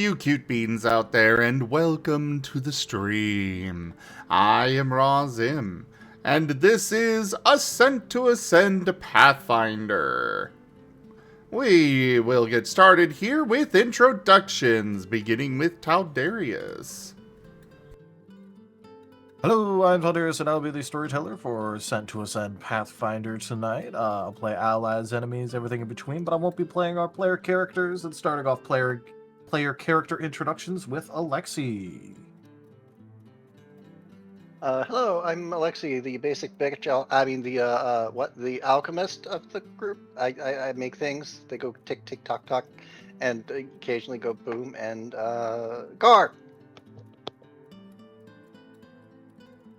you cute beans out there, and welcome to the stream. I am Raw Zim, and this is Ascent to Ascend Pathfinder. We will get started here with introductions, beginning with Taldarius. Hello, I'm Taldarius, and I'll be the storyteller for Ascent to Ascend Pathfinder tonight. I'll play allies, enemies, everything in between, but I won't be playing our player characters and starting off player character introductions with Alexi. Hello, I'm Alexi, the basic bitch. The alchemist of the group. I make things. They go tick, tick, tock, tock, and occasionally go boom. And Gar.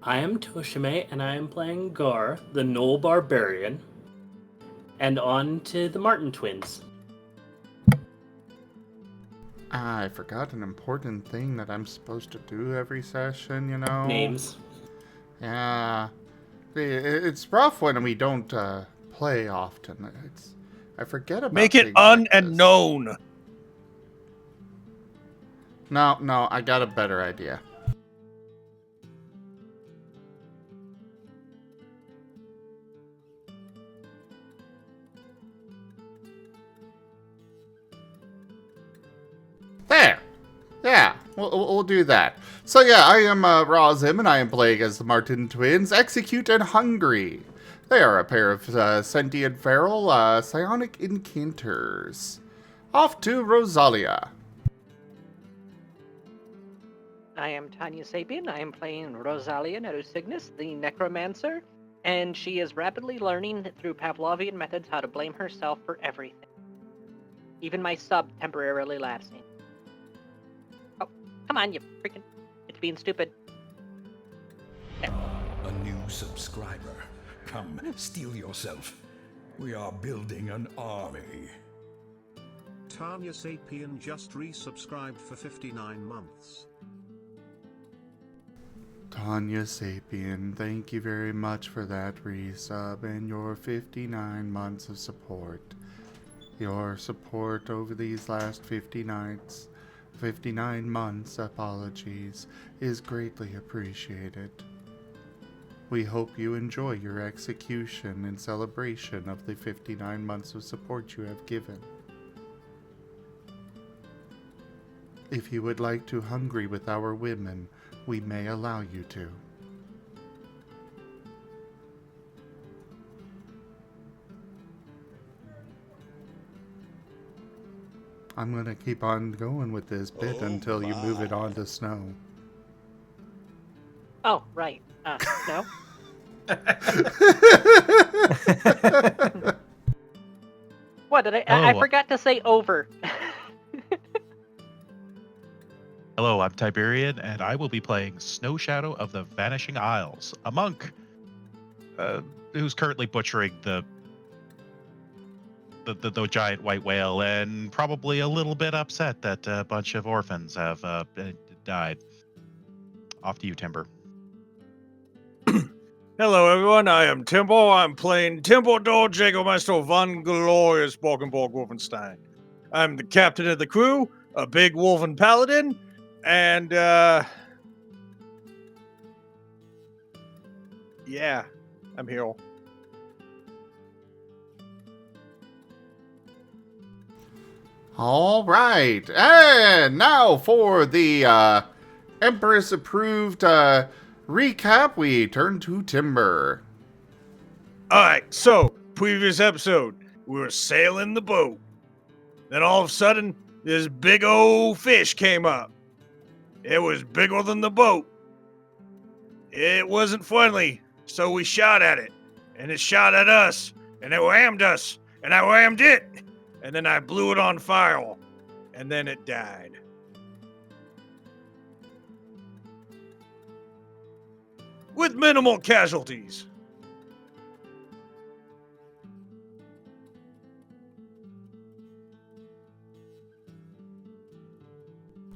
I am Tochemay, and I am playing Gar, the Gnoll Barbarian, and on to the Marten twins. I forgot an important thing that I'm supposed to do every session, you know? Names. Yeah. It's rough when we don't play often. I forget about Make it things like this. unknown. No, I got a better idea. There! Yeah, we'll do that. So yeah, I am Rozim, and I am playing as the Marten twins, Execute and Hungry. They are a pair of sentient feral psionic incanters. Off to Rosalia. I am Tanya Sapien. I am playing Rosalia Nerusignus, the Necromancer, and she is rapidly learning through Pavlovian methods how to blame herself for everything. Even my sub temporarily lapsing. Oh, come on, you freaking... It's being stupid. There. A new subscriber. Come, steel yourself. We are building an army. Tanya Sapien just resubscribed for 59 months. Tanya Sapien, thank you very much for that resub and your 59 months of support. Your support over these last 59 months, apologies, is greatly appreciated. We hope you enjoy your execution in celebration of the 59 months of support you have given. If you would like to hungry with our women, we may allow you to. I'm going to keep on going with this bit until you move it on to snow. Oh, right. No? What, did I forgot to say over. Hello, I'm Tiberian, and I will be playing Snow Shadow of the Vanishing Isles, a monk who's currently butchering the giant white whale, and probably a little bit upset that a bunch of orphans have died. Off to you, Timber. Hello, everyone. I am Timbo. I'm playing Timbledore Jägermeister von Glorious Borkenborg Wolfenstein. I'm the captain of the crew, a big wolven paladin, and, yeah, I'm here. All right, and now for the Empress-approved recap, we turn to Timber. Alright, so, previous episode, we were sailing the boat. Then all of a sudden, this big old fish came up. It was bigger than the boat. It wasn't friendly, so we shot at it. And it shot at us, and it rammed us, and I rammed it. And then I blew it on fire, and then it died. With minimal casualties.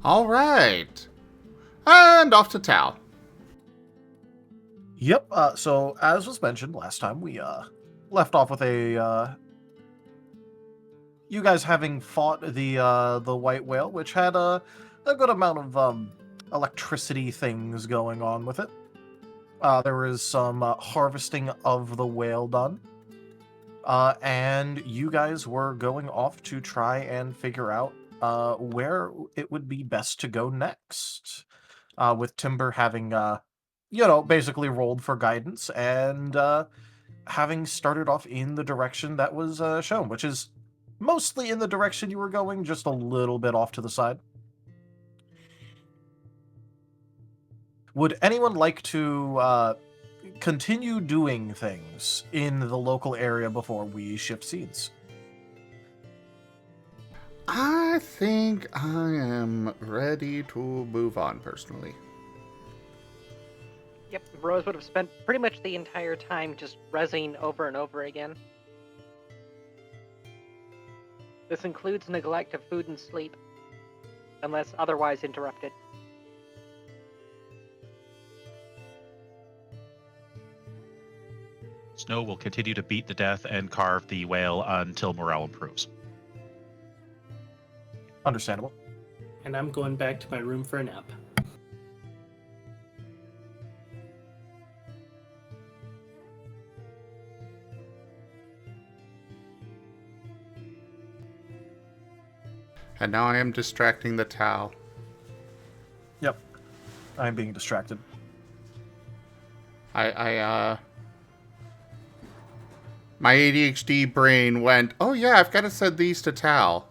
All right, and off to Tal. Yep, so as was mentioned last time, we left off with a you guys having fought the white whale, which had a good amount of electricity things going on with it. There was some harvesting of the whale done. And you guys were going off to try and figure out where it would be best to go next. With Timber having, basically rolled for guidance and having started off in the direction that was shown, which is mostly in the direction you were going, just a little bit off to the side. Would anyone like to continue doing things in the local area before we shift scenes? I think I am ready to move on personally. Yep, Rose would have spent pretty much the entire time just rezzing over and over again. This includes neglect of food and sleep, unless otherwise interrupted. Snow will continue to beat the death and carve the whale until morale improves. Understandable. And I'm going back to my room for a nap. And now I am distracting the Tau. Yep. I'm being distracted. My ADHD brain went, oh yeah, I've got to send these to Tau.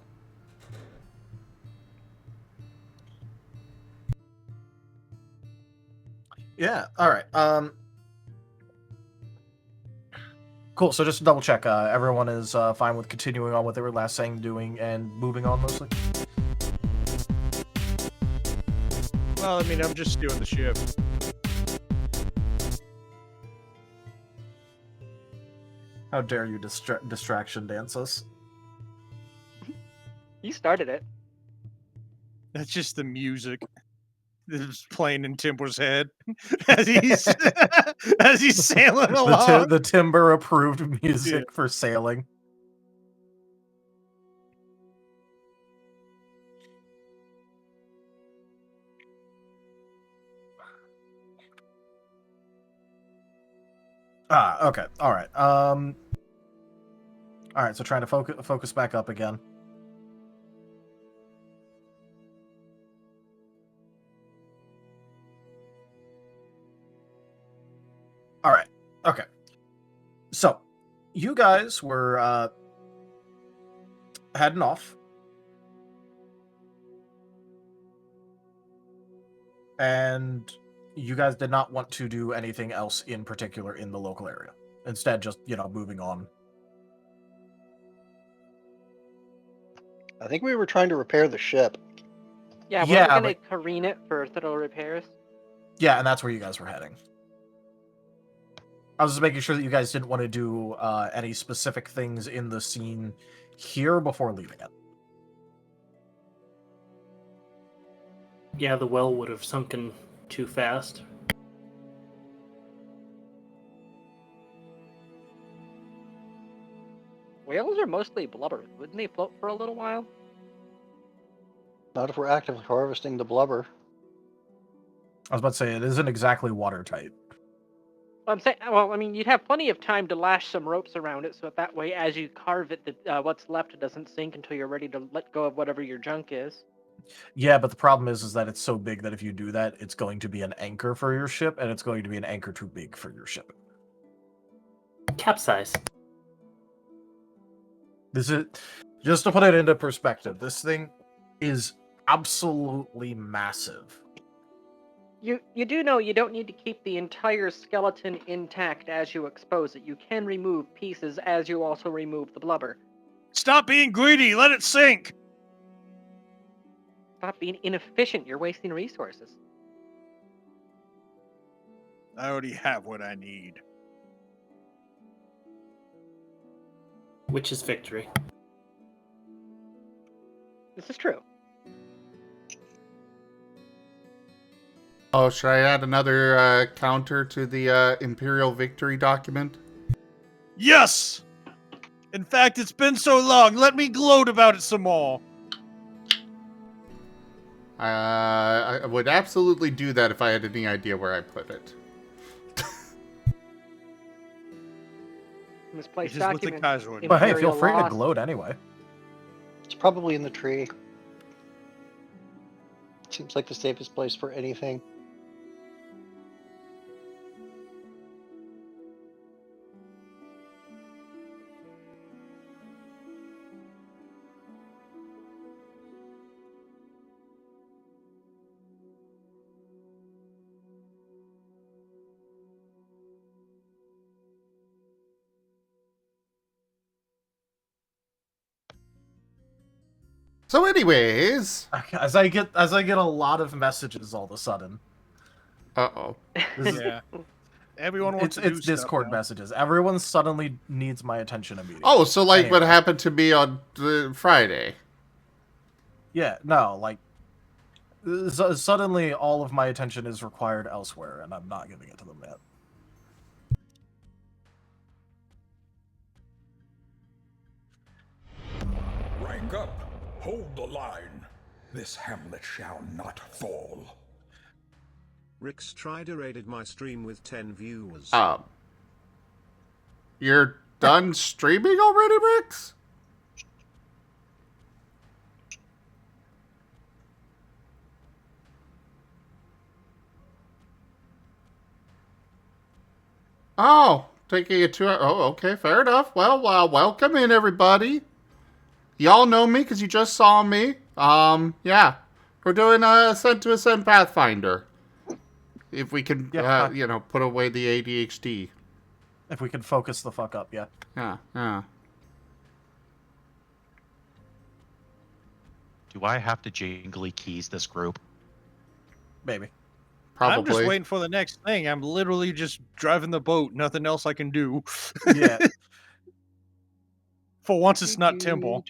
Yeah, alright. Cool, so just to double check, everyone is fine with continuing on what they were last saying, doing, and moving on mostly? Well, I mean, I'm just doing the ship. How dare you distraction dance us? You started it. That's just the music that's playing in Timber's head as he's as he's sailing along. The Timber approved music for sailing. Okay. All right. All right. So trying to focus back up again. All right. Okay. So, you guys were heading off. And you guys did not want to do anything else in particular in the local area. Instead, just, moving on. I think we were trying to repair the ship. Yeah, we're going to careen it for thorough repairs. Yeah, and that's where you guys were heading. I was just making sure that you guys didn't want to do any specific things in the scene here before leaving it. Yeah, the well would have sunken too fast. Whales are mostly blubber. Wouldn't they float for a little while? Not if we're actively harvesting the blubber. I was about to say, it isn't exactly watertight. I'm saying, well, I mean, you'd have plenty of time to lash some ropes around it, so that way, as you carve it, what's left doesn't sink until you're ready to let go of whatever your junk is. Yeah, but the problem is that it's so big that if you do that, it's going to be an anchor for your ship, and it's going to be an anchor too big for your ship. Capsize. This is, just to put it into perspective, this thing is absolutely massive. You do know you don't need to keep the entire skeleton intact as you expose it. You can remove pieces as you also remove the blubber. Stop being greedy. Let it sink. Stop being inefficient. You're wasting resources. I already have what I need. Which is victory. This is true. Oh, should I add another counter to the Imperial Victory document? Yes! In fact, it's been so long. Let me gloat about it some more. I would absolutely do that if I had any idea where I put it. Misplaced This is with the document. casualty. But hey, feel Imperial free to lost. gloat anyway. It's probably in the tree. Seems like the safest place for anything. So, anyways, As I get a lot of messages all of a sudden. uh-oh. This is- Yeah. Everyone wants it's to do it's Discord stuff now. messages. Everyone suddenly needs my attention immediately. Oh, so like what Anyway. happened to me on Friday. Yeah, no, like suddenly all of my attention is required elsewhere, and I'm not giving it to them yet. Rank up. Hold the line. This hamlet shall not fall. Rick Strider raided my stream with 10 viewers. You're done streaming already, Rix? Oh, taking it to... Oh, okay, fair enough. Well, welcome in, everybody. Y'all know me because you just saw me. Yeah. We're doing Ascent to Ascent Pathfinder. If we can, Yeah. Put away the ADHD. If we can focus the fuck up, yeah. Yeah. Do I have to jingly keys this group? Maybe. Probably. I'm just waiting for the next thing. I'm literally just driving the boat. Nothing else I can do. Yeah. For once, it's not Timble.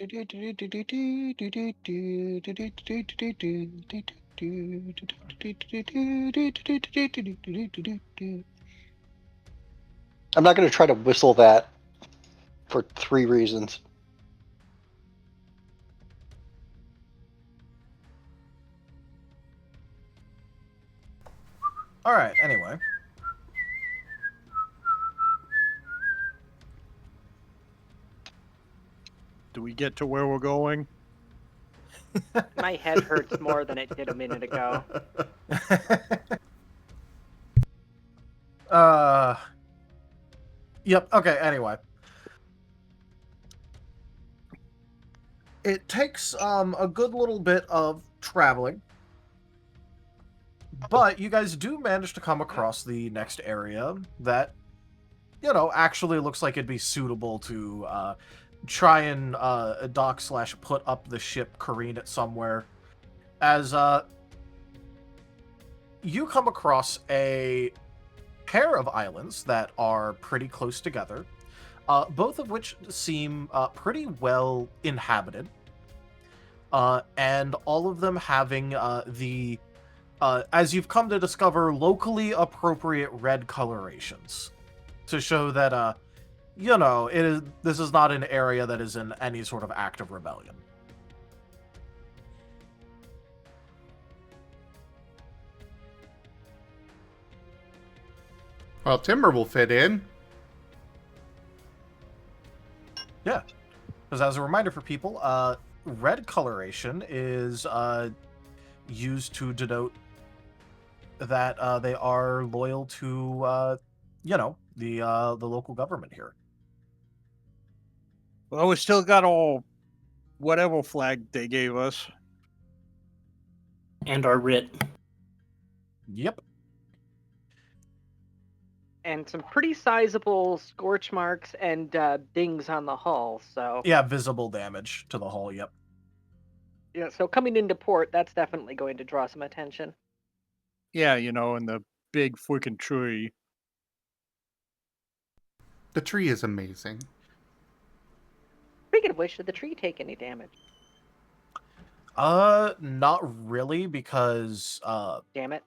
I'm not going to try to whistle that for 3 reasons. Alright, anyway. Do we get to where we're going? My head hurts more than it did a minute ago. Yep, okay, anyway. It takes a good little bit of traveling. But you guys do manage to come across the next area that, actually looks like it'd be suitable to try and dock/put up the ship, careen it somewhere. As you come across a pair of islands that are pretty close together, both of which seem pretty well inhabited, and all of them having the as you've come to discover, locally appropriate red colorations to show that, this is not an area that is in any sort of act of rebellion. Well, timber will fit in. Yeah. Because as a reminder for people, red coloration is used to denote that they are loyal to, the local government here. Well, we still got all whatever flag they gave us. And our writ. Yep. And some pretty sizable scorch marks and dings on the hull, so... Yeah, visible damage to the hull, yep. Yeah, so coming into port, that's definitely going to draw some attention. Yeah, and the big freaking tree. The tree is amazing. Speaking of which, did the tree take any damage? Not really, because Damn it.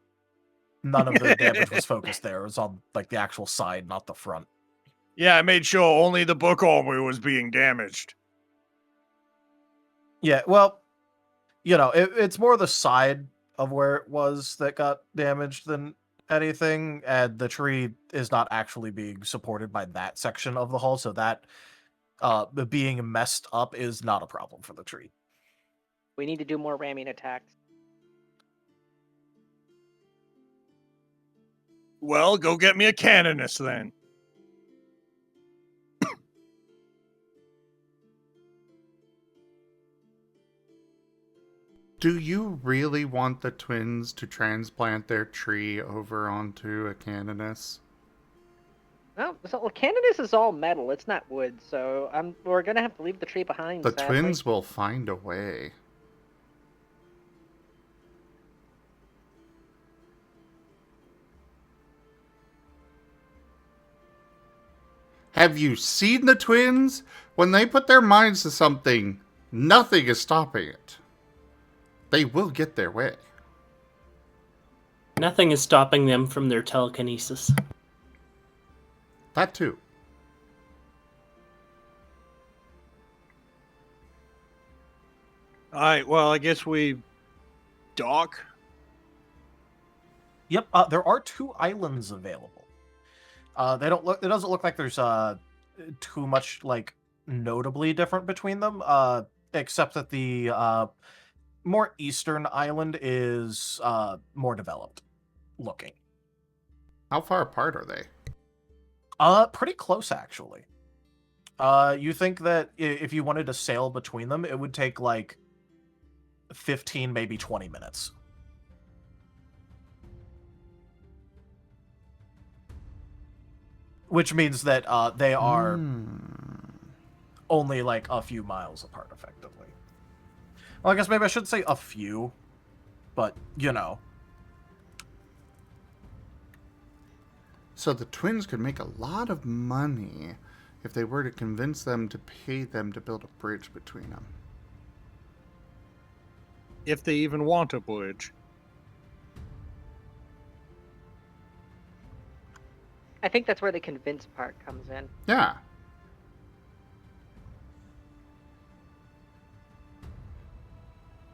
none of the damage was focused there. It was on like the actual side, not the front. Yeah, I made sure only the book armor was being damaged. Yeah, well, it's more the side of where it was that got damaged than anything, and the tree is not actually being supported by that section of the hull, so that being messed up is not a problem for the tree. We need to do more ramming attacks. Well, go get me a canoness then. Do you really want the twins to transplant their tree over onto a canoness? Well, Canada's is all metal. It's not wood, so we're gonna have to leave the tree behind. The sadly. twins will find a way. Have you seen the twins? When they put their minds to something, nothing is stopping it. They will get their way. Nothing is stopping them from their telekinesis. That too. All right, well, I guess we dock. Yep, there are 2 islands available. They don't look. It doesn't look like there's too much like notably different between them. Except that the more eastern island is more developed looking. How far apart are they? Pretty close actually. You think that if you wanted to sail between them, it would take like 15, maybe 20 minutes. Which means that they are only like a few miles apart, effectively. Well, I guess maybe I should say a few, but So the twins could make a lot of money if they were to convince them to pay them to build a bridge between them. If they even want a bridge. I think that's where the convince part comes in. Yeah.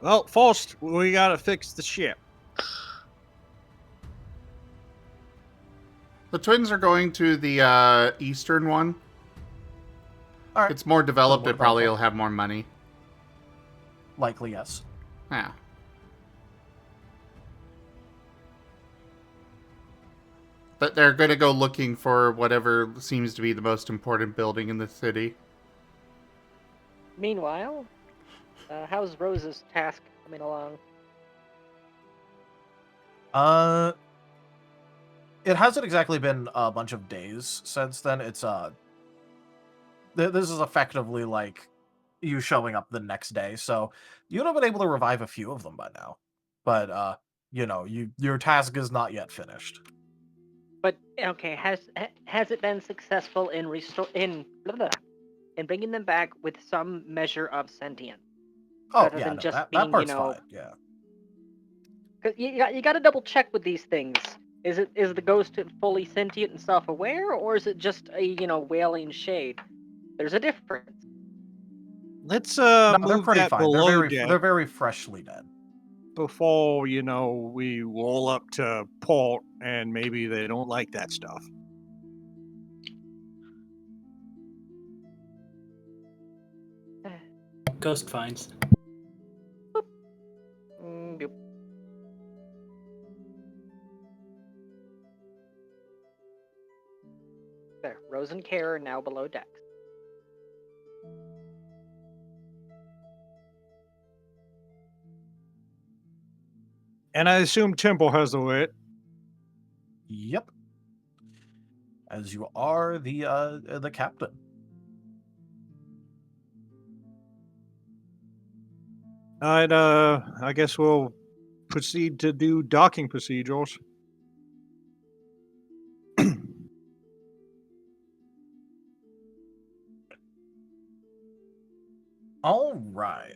Well, first, we gotta fix the ship. The twins are going to the eastern one. all right. It's more developed. what It about probably that? will have more money. Likely, yes. Yeah. But they're going to go looking for whatever seems to be the most important building in the city. Meanwhile, how's Rose's task coming along? It hasn't exactly been a bunch of days since then. It's this is effectively like you showing up the next day, so you'd have been able to revive a few of them by now. But your task is not yet finished. But okay, has it been successful in bringing them back with some measure of sentience? Oh Rather yeah, than no, just that being, part's fine. Yeah. 'Cause you got to double check with these things. Is the ghost fully sentient and self-aware, or is it just a wailing shade? There's a difference. Let's No, they're move pretty that fine. below They're deck very freshly dead. before, we roll up to port and maybe they don't like that stuff. Ghost finds. Yep. There, Rose and Care are now below decks. And I assume Temple has the wit. Yep. As you are the captain. Alright, I guess we'll proceed to do docking procedures. All right.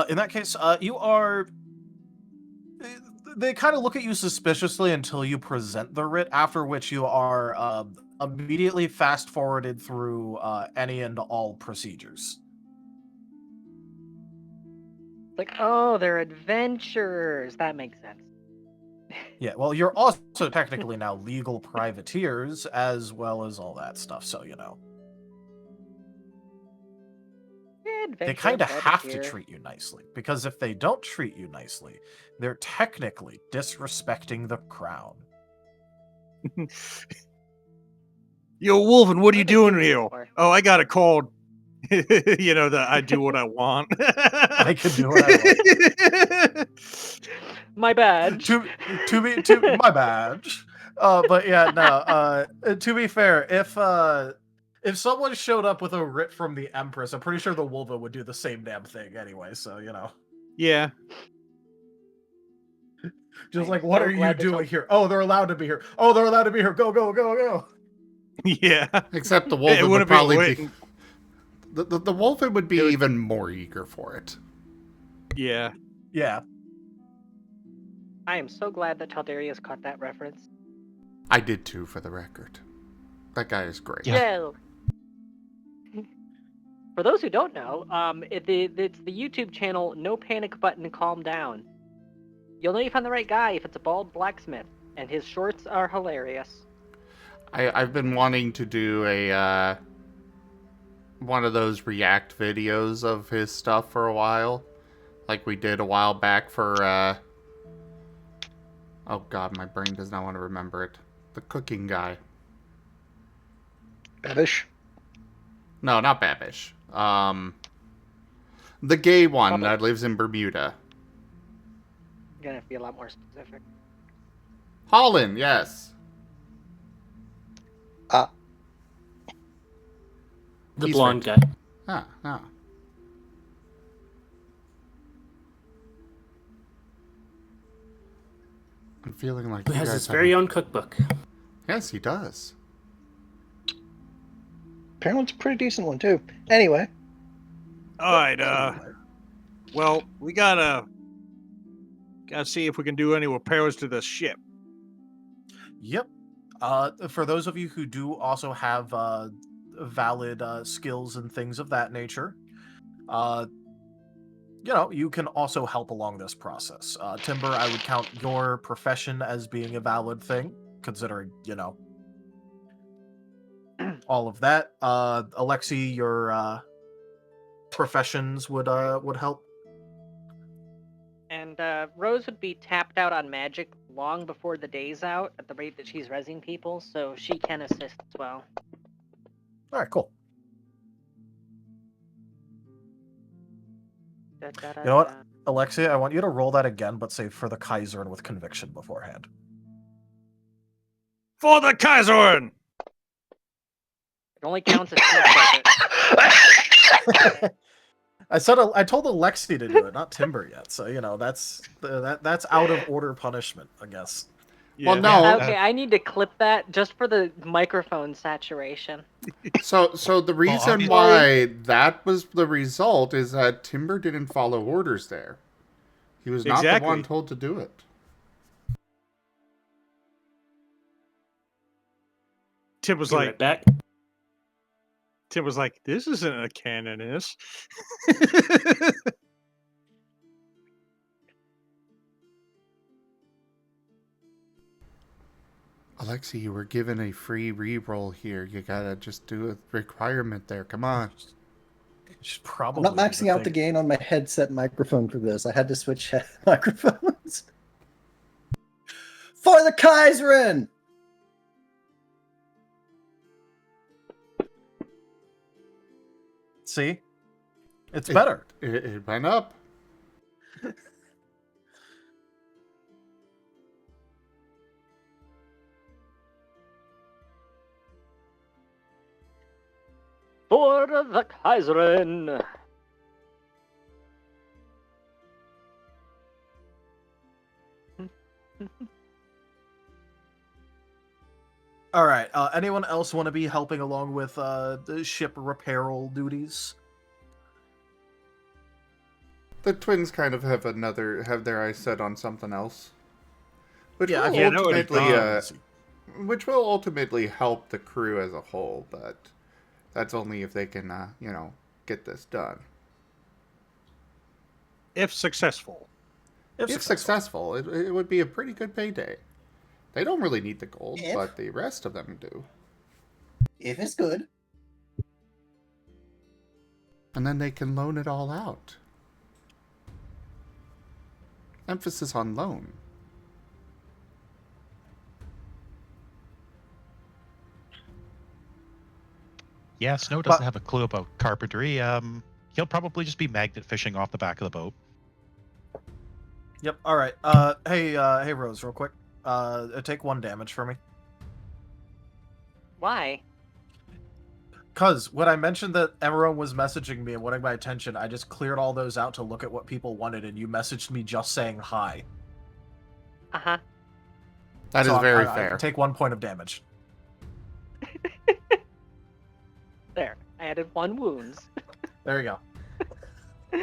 In that case, you are. They kind of look at you suspiciously until you present the writ, after which you are immediately fast-forwarded through any and all procedures. Like, oh, they're adventurers. That makes sense. Yeah, well, you're also technically now legal privateers, as well as all that stuff, so, you know. They kind of have to treat you nicely, because if they don't treat you nicely, they're technically disrespecting the crown. Yo, Wolfen, what are you What are they doing doing here? for? Oh, I got a call. You know, that I do what I want. I can do what I want. My badge. To my badge. But yeah, no. To be fair, if someone showed up with a writ from the Empress, I'm pretty sure the Wolva would do the same damn thing anyway. So you know, Yeah. just I'm like, what so are you glad to doing tell- here? Oh, they're allowed to be here. Oh, they're allowed to be here. Go, go, go, go. Yeah. Except the It Wolfen would wouldn't be probably be... waiting. The Wolfen would be It would- even more eager for it. Yeah. Yeah. I am so glad that Taldarius caught that reference. I did too, for the record. That guy is great. Yeah. Yeah. For those who don't know, it's the YouTube channel No Panic Button Calm Down. You'll know you found the right guy if it's a bald blacksmith, and his shorts are hilarious. I've been wanting to do a one of those react videos of his stuff for a while, like we did a while back for oh god, my brain does not want to remember it. The cooking guy. Babish. No, not Babish. The gay one that lives in Bermuda. I'm gonna be a lot more specific. Holland, yes. The He's blonde guy. Ah, no. I'm feeling like Who you has guys his have very own cookbook. Yes, he does. Apparently it's a pretty decent one too. Anyway. All right. Well, we gotta see if we can do any repairs to the ship. Yep. For those of you who do also have valid skills and things of that nature, you know, you can also help along this process. Timber, I would count your profession as being a valid thing, considering, you know, all of that. Alexi, your professions would help. And Rose would be tapped out on magic long before the day's out at the rate that she's rezzing people, so she can assist as well. All right, cool. Da, da, da, You know what, da. Alexia, I want you to roll that again, but say for the Kaiser and with conviction beforehand. For the Kaiserin! It only counts if she says it. I told Alexi to do it, not Timber yet. So you know that's out of order punishment, I guess. Well, no. Okay, I need to clip that just for the microphone saturation. So the reason obviously- why that was the result is that Timber didn't follow orders there. He was not the Exactly. one told to do it. Tim was Be like, right back. Tim was like, this isn't a canoness. Alexi, you were given a free re-roll here. You gotta just do a requirement there. Come on. Should probably I'm not maxing out the gain on my headset microphone for this. I had to switch microphones. For the Kaiserin! See, it's better. It went up. For the Kaiserin! All right. Anyone else want to be helping along with the ship repairal duties? The twins kind of have their eyes set on something else. Which Yeah, will Yeah, that would be ultimately, fun. which will ultimately help the crew as a whole, but that's only if they can, get this done. If successful. If successful, it would be a pretty good payday. They don't really need the gold, but the rest of them do. If it's good. And then they can loan it all out. Emphasis on loan. Yeah, Snow doesn't have a clue about carpentry. He'll probably just be magnet fishing off the back of the boat. Yep. All right. Hey, Rose, real quick. Take 1 damage for me. Why? Cause when I mentioned that everyone was messaging me and wanting my attention, I just cleared all those out to look at what people wanted, and you messaged me just saying hi. Uh-huh. That is very fair. I take 1 point of damage. There. I added 1 wounds. There you go.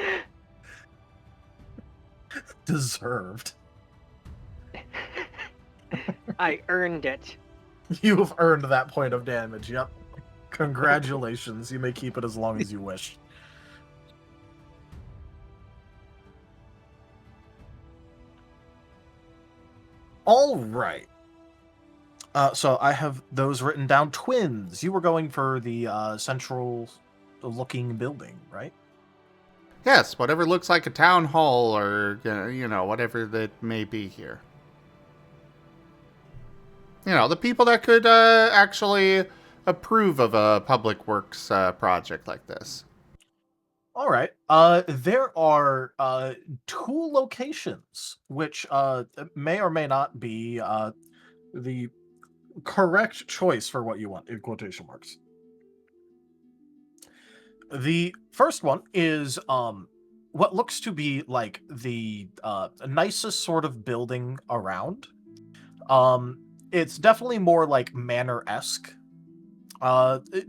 Deserved. I earned it. You've earned that point of damage, yep. Congratulations. You may keep it as long as you wish. All right. So I have those written down. Twins. You were going for the central-looking building, right? Yes, whatever looks like a town hall or, whatever that may be here. The people that could actually approve of a public works project like this. All right. There are 2 locations, which may or may not be the correct choice for what you want, in quotation marks. The first one is what looks to be like the nicest sort of building around. It's definitely more like manor-esque.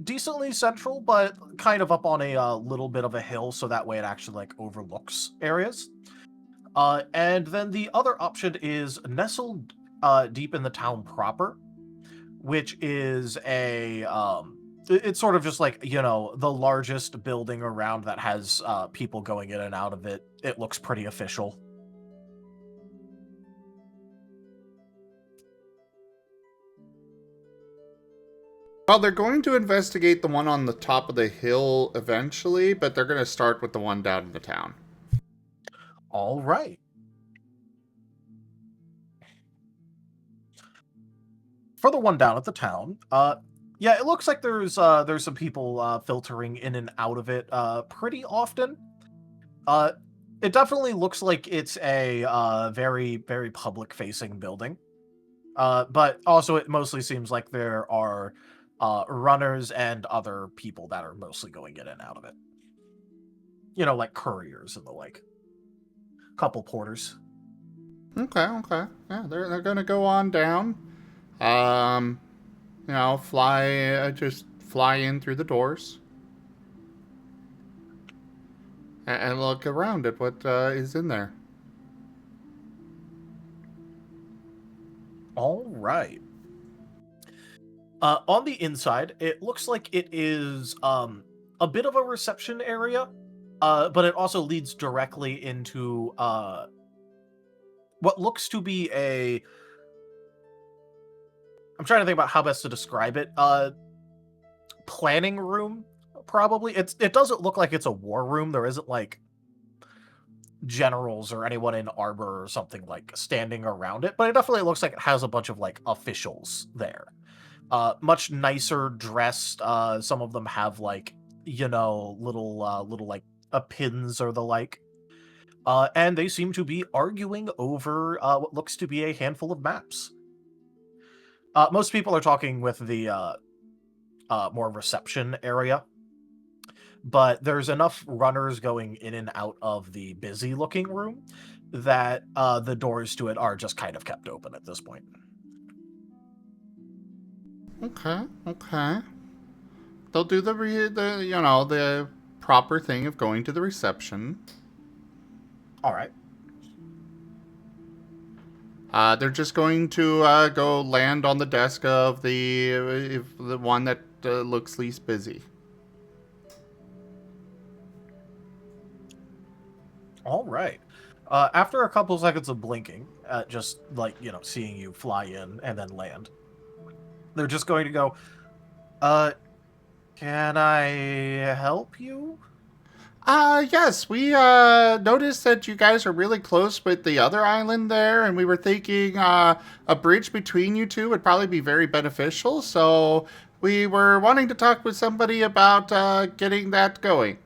Decently central, but kind of up on a little bit of a hill, so that way it actually like overlooks areas. And then the other option is nestled deep in the town proper, which is it's sort of just like, the largest building around that has people going in and out of it. It looks pretty official. Well, they're going to investigate the one on the top of the hill eventually, but they're going to start with the one down in the town. All right. For the one down at the town, yeah, it looks like there's some people filtering in and out of it pretty often. It definitely looks like it's a very, very public-facing building. But also it mostly seems like there are runners and other people that are mostly going in and out of it. Like couriers and the like. Couple porters. Okay. Yeah, they're going to go on down. Just fly in through the doors. And look around at what is in there. All right. On the inside, it looks like it is a bit of a reception area, but it also leads directly into what looks to be a... I'm trying to think about how best to describe it. Planning room, probably. It doesn't look like it's a war room. There isn't like generals or anyone in armor or something like standing around it, but it definitely looks like it has a bunch of like officials there. Much nicer dressed. Some of them have like, little like pins or the like. And they seem to be arguing over what looks to be a handful of maps. Most people are talking with the more reception area, but there's enough runners going in and out of the busy-looking room that the doors to it are just kind of kept open at this point. Okay. They'll do the proper thing of going to the reception. All right. They're just going to go land on the desk of the one that looks least busy. All right. After a couple seconds of blinking, just like, seeing you fly in and then land, they're just going to go, can I help you? Yes, we noticed that you guys are really close with the other island there, and we were thinking a bridge between you two would probably be very beneficial, so we were wanting to talk with somebody about getting that going.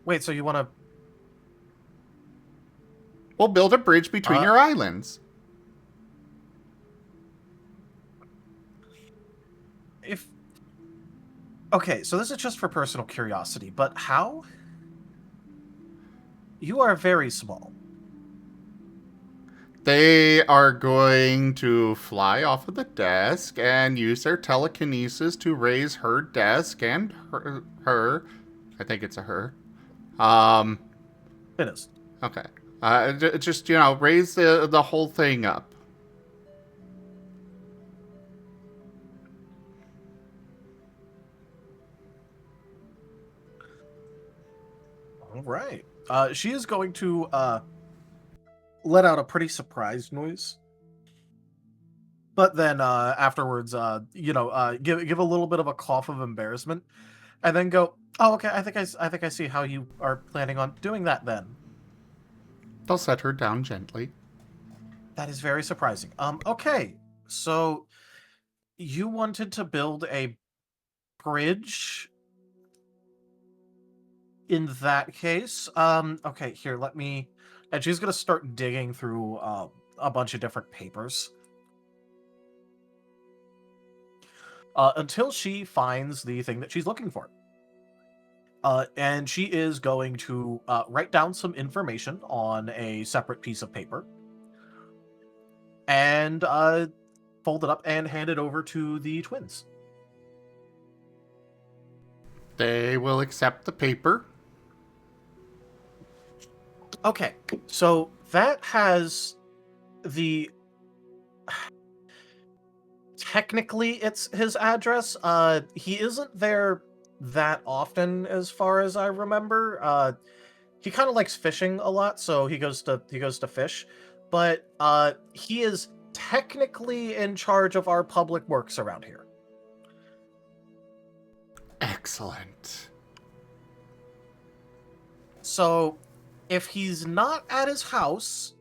Wait, so you want to... We'll build a bridge between your islands. Okay, so this is just for personal curiosity, but how? You are very small. They are going to fly off of the desk and use their telekinesis to raise her desk and her. I think it's a her. It is. Okay. Just, raise the whole thing up. All right. She is going to let out a pretty surprised noise, but then afterwards, give a little bit of a cough of embarrassment, and then go, "Oh, okay. I think I see how you are planning on doing that. Then They'll set her down gently. That is very surprising. Okay. So you wanted to build a bridge. In that case, okay, here, let me... And she's going to start digging through a bunch of different papers. Until she finds the thing that she's looking for. And she is going to write down some information on a separate piece of paper. And fold it up and hand it over to the twins. They will accept the paper. Okay, so that has the... Technically, it's his address. He isn't there that often, as far as I remember. He kind of likes fishing a lot, so he goes to fish. But he is technically in charge of our public works around here. Excellent. So, if he's not at his house,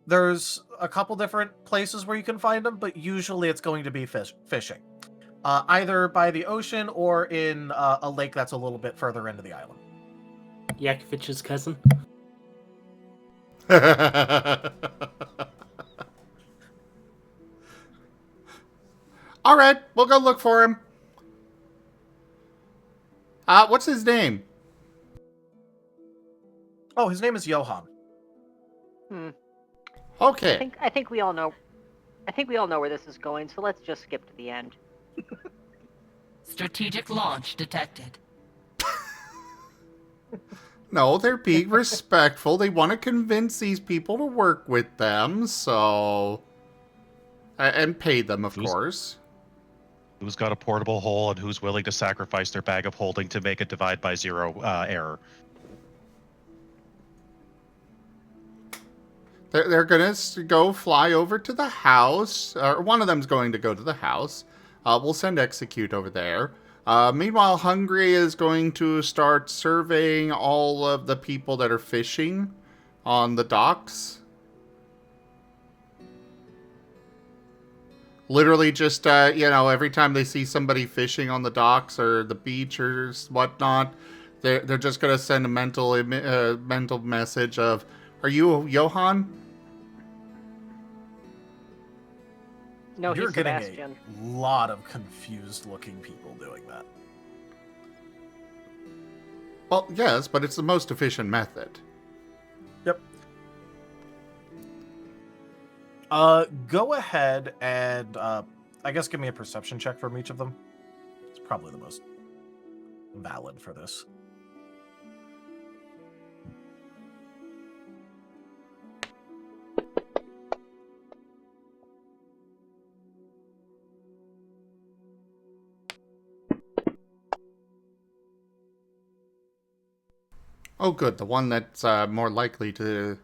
there's a couple different places where you can find him, but usually it's going to be fishing. Either by the ocean or in a lake that's a little bit further into the island. Yakovich's cousin. All right, we'll go look for him. What's his name? Oh, his name is Johan. Okay. I think we all know. I think we all know where this is going, so let's just skip to the end. Strategic launch detected. No, they're being respectful. They want to convince these people to work with them, so... And pay them, of course. Who's got a portable hole and who's willing to sacrifice their bag of holding to make a divide by zero error? They're going to go fly over to the house. Or one of them's going to go to the house. We'll send Execute over there. Meanwhile, Hungry is going to start surveying all of the people that are fishing on the docks. Literally just, every time they see somebody fishing on the docks or the beach or whatnot, they're just going to send a mental message of, "Are you Johan?" No, You're he's getting Sebastian. a lot of confused-looking people doing that. Well, yes, but it's the most efficient method. Yep. Go ahead and, I guess give me a perception check from each of them. It's probably the most valid for this. Oh, good. The one that's more likely to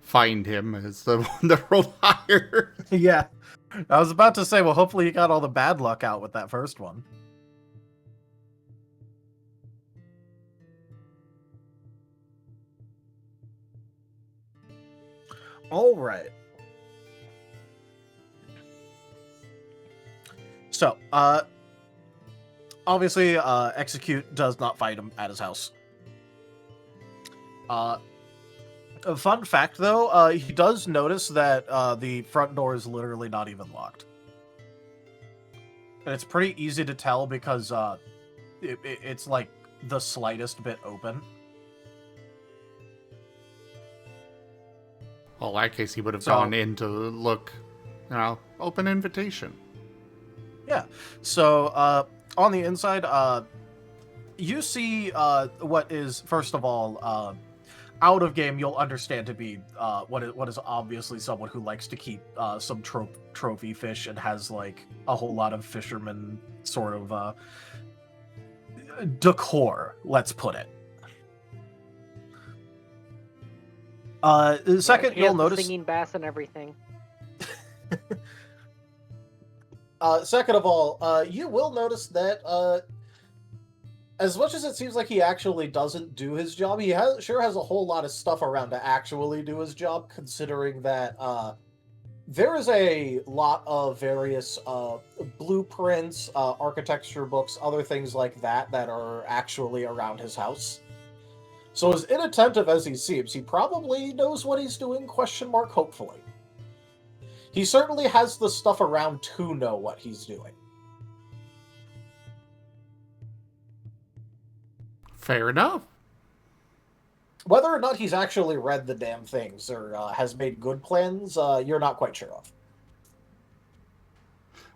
find him is the one that rolled higher. Yeah. I was about to say, well, hopefully you got all the bad luck out with that first one. All right. So, obviously, Execute does not fight him at his house. A fun fact, though, he does notice that the front door is literally not even locked. And it's pretty easy to tell because it's like the slightest bit open. Well, in that case, he would have gone in to look, open invitation. Yeah. So, on the inside, you see what is, first of all, out of game, you'll understand to be what is obviously someone who likes to keep some trophy fish and has like a whole lot of fisherman sort of decor, let's put it. Second, He you'll has the notice singing bass and everything. Second of all, you will notice that as much as it seems like he actually doesn't do his job, he sure has a whole lot of stuff around to actually do his job, considering that there is a lot of various blueprints, architecture books, other things like that that are actually around his house. So as inattentive as he seems, he probably knows what he's doing, ? Hopefully. He certainly has the stuff around to know what he's doing. Fair enough. Whether or not he's actually read the damn things or has made good plans, you're not quite sure of.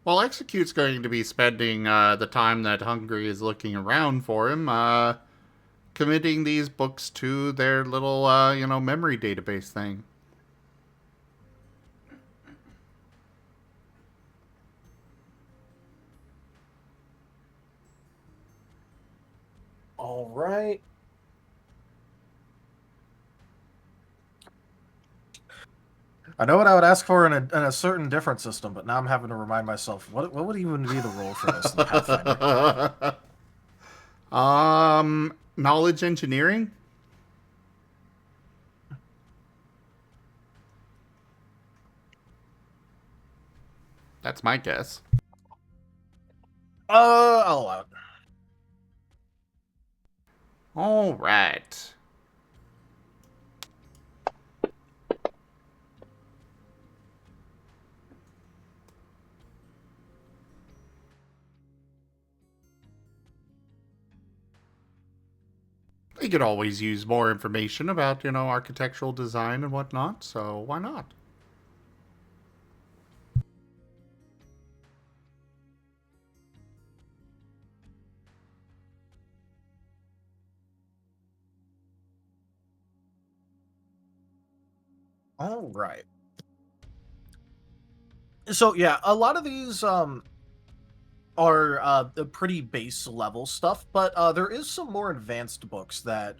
Well, Execute's going to be spending the time that Hungry is looking around for him, committing these books to their little, memory database thing. All right. I know what I would ask for in a certain different system, but now I'm having to remind myself, what would even be the role for this in Pathfinder? Knowledge engineering? That's my guess. I'll allow it. All right. They could always use more information about, architectural design and whatnot, so why not? All right. So yeah, a lot of these are the pretty base level stuff, but there is some more advanced books that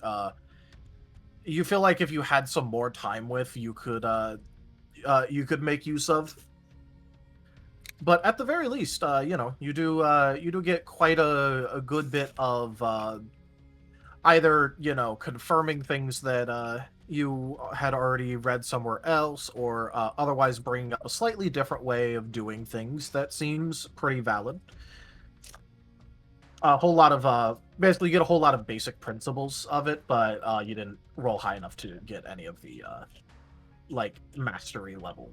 you feel like if you had some more time with, you could make use of. But at the very least, you do get quite a good bit of either confirming things that you had already read somewhere else, or otherwise bringing up a slightly different way of doing things that seems pretty valid. A whole lot of basically you get a whole lot of basic principles of it, but you didn't roll high enough to get any of the like mastery level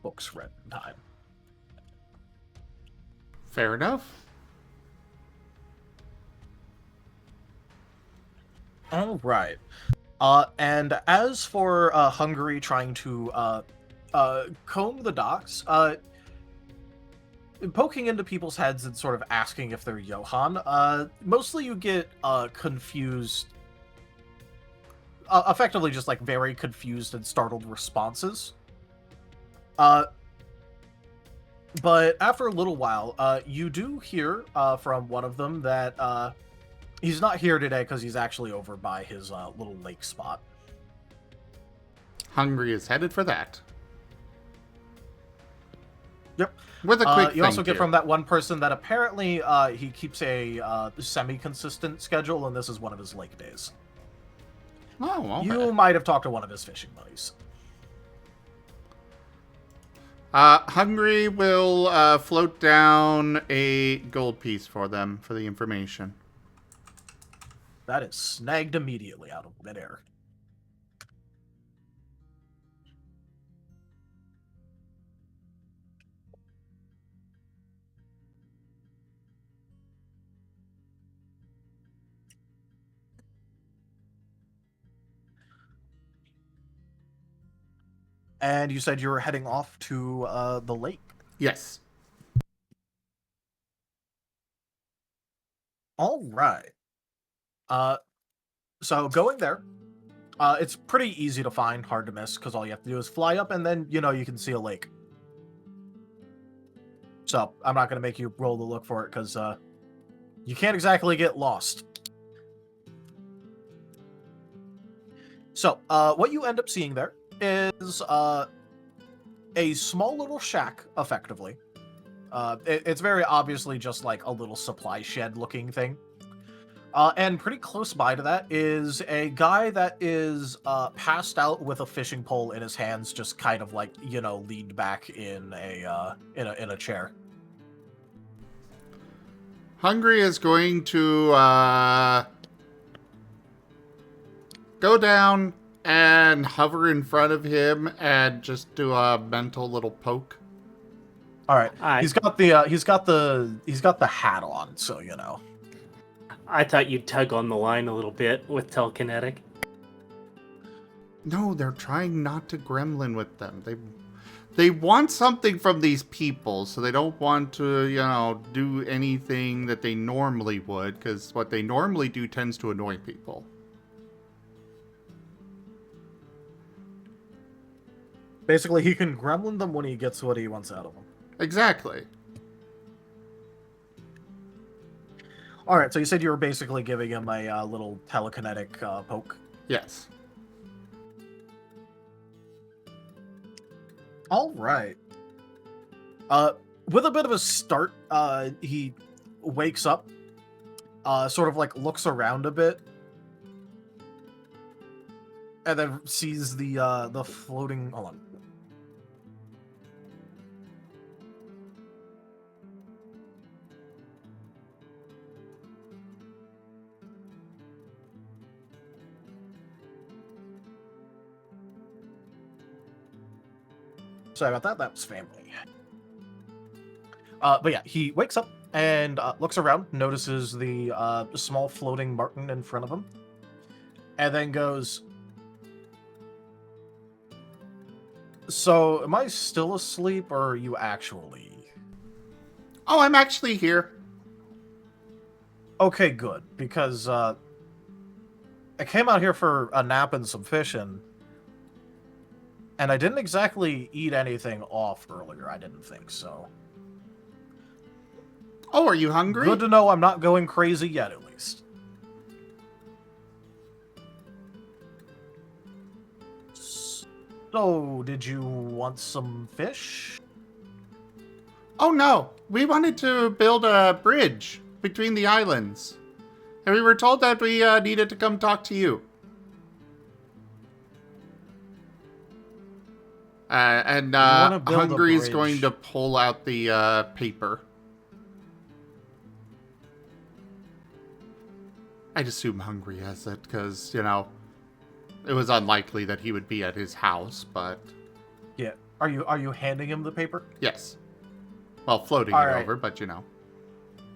books read in time. Fair enough. All right. And as for Hungary trying to comb the docks, poking into people's heads and sort of asking if they're Johann, mostly you get confused, effectively just like very confused and startled responses. But after a little while, you do hear from one of them that He's not here today because he's actually over by his little lake spot. Hungry is headed for that. Yep. With a quick You also thank get you. from that one person that apparently he keeps a semi-consistent schedule, and this is one of his lake days. Oh, okay. You might have talked to one of his fishing buddies. Hungry will float down a gold piece for them for the information. That is snagged immediately out of midair. And you said you were heading off to the lake. Yes. All right. So going there, it's pretty easy to find, hard to miss, because all you have to do is fly up, and then, you know, you can see a lake. So I'm not going to make you roll to look for it, because you can't exactly get lost. So what you end up seeing there is a small little shack, effectively. It's very obviously just like a little supply shed looking thing. And pretty close by to that is a guy that is passed out with a fishing pole in his hands, just kind of like, you know, leaned back in a chair. Hungry is going to go down and hover in front of him and just do a mental little poke. All right. I- He's got the hat on, so you know. I thought you'd tug on the line a little bit with telekinetic. No, they're trying not to gremlin with them. They want something from these people, so they don't want to, you know, do anything that they normally would, because what they normally do tends to annoy people. Basically, he can gremlin them when he gets what he wants out of them. Exactly. All right, so you said you were basically giving him a little telekinetic poke. Yes. All right. With a bit of a start, he wakes up, sort of like looks around a bit, and then sees the floating. Hold on. Sorry about that. That was family. But yeah, he wakes up and looks around, notices the small floating Marten in front of him, and then goes, "So, am I still asleep, or are you actually?" Oh, I'm actually here. Okay, good, because I came out here for a nap and some fishing, and I didn't exactly eat anything off earlier. I didn't think so. Oh, are you hungry? Good to know I'm not going crazy yet, at least. So, did you want some fish? Oh no, we wanted to build a bridge between the islands. And we were told that we needed to come talk to you. wanna build a Hungry's bridge. going to pull out the paper. I'd assume Hungry has it, because, you know, it was unlikely that he would be at his house, but Yeah. Are you handing him the paper? yes. Well, floating All it right. over, but you know.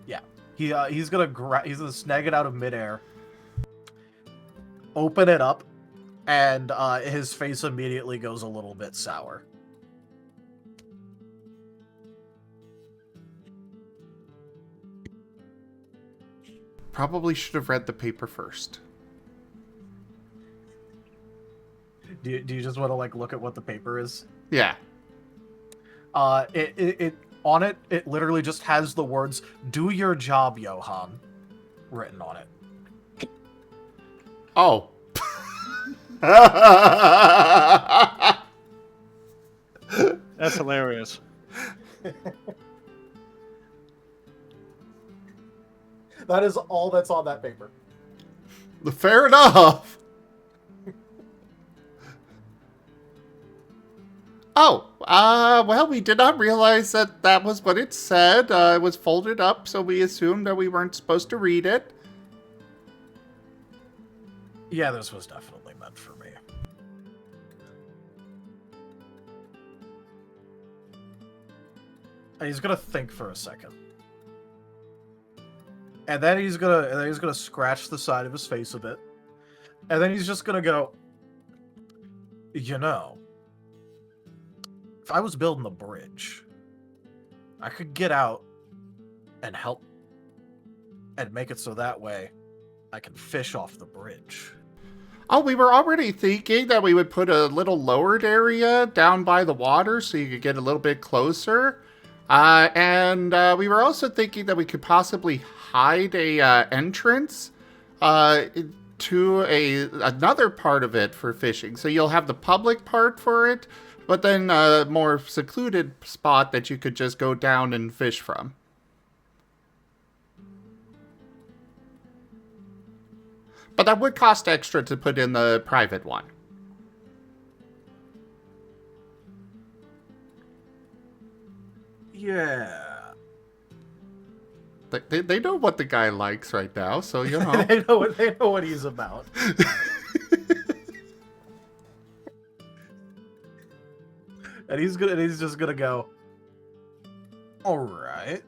Yeah. He's gonna snag it out of midair, open it up, and his face immediately goes a little bit sour. Probably should have read the paper first. Do you just want to like look at what the paper is? Yeah. It literally just has the words "Do your job, Johan," written on it. Oh. That's hilarious. That is all that's on that paper. Fair enough. Oh, well, we did not realize that that was what it said. It was folded up, so we assumed that we weren't supposed to read it. Yeah, this was definitely meant for me. And he's gonna think for a second. And then he's gonna scratch the side of his face a bit. And then he's just gonna go, you know, if I was building a bridge, I could get out and help and make it so that way I can fish off the bridge. Oh, we were already thinking that we would put a little lowered area down by the water so you could get a little bit closer. And we were also thinking that we could possibly hide a entrance to another part of it for fishing. So you'll have the public part for it, but then a more secluded spot that you could just go down and fish from. But that would cost extra to put in the private one. Yeah. They know what the guy likes right now, so you know. they know what he's about. And he's just gonna go, all right.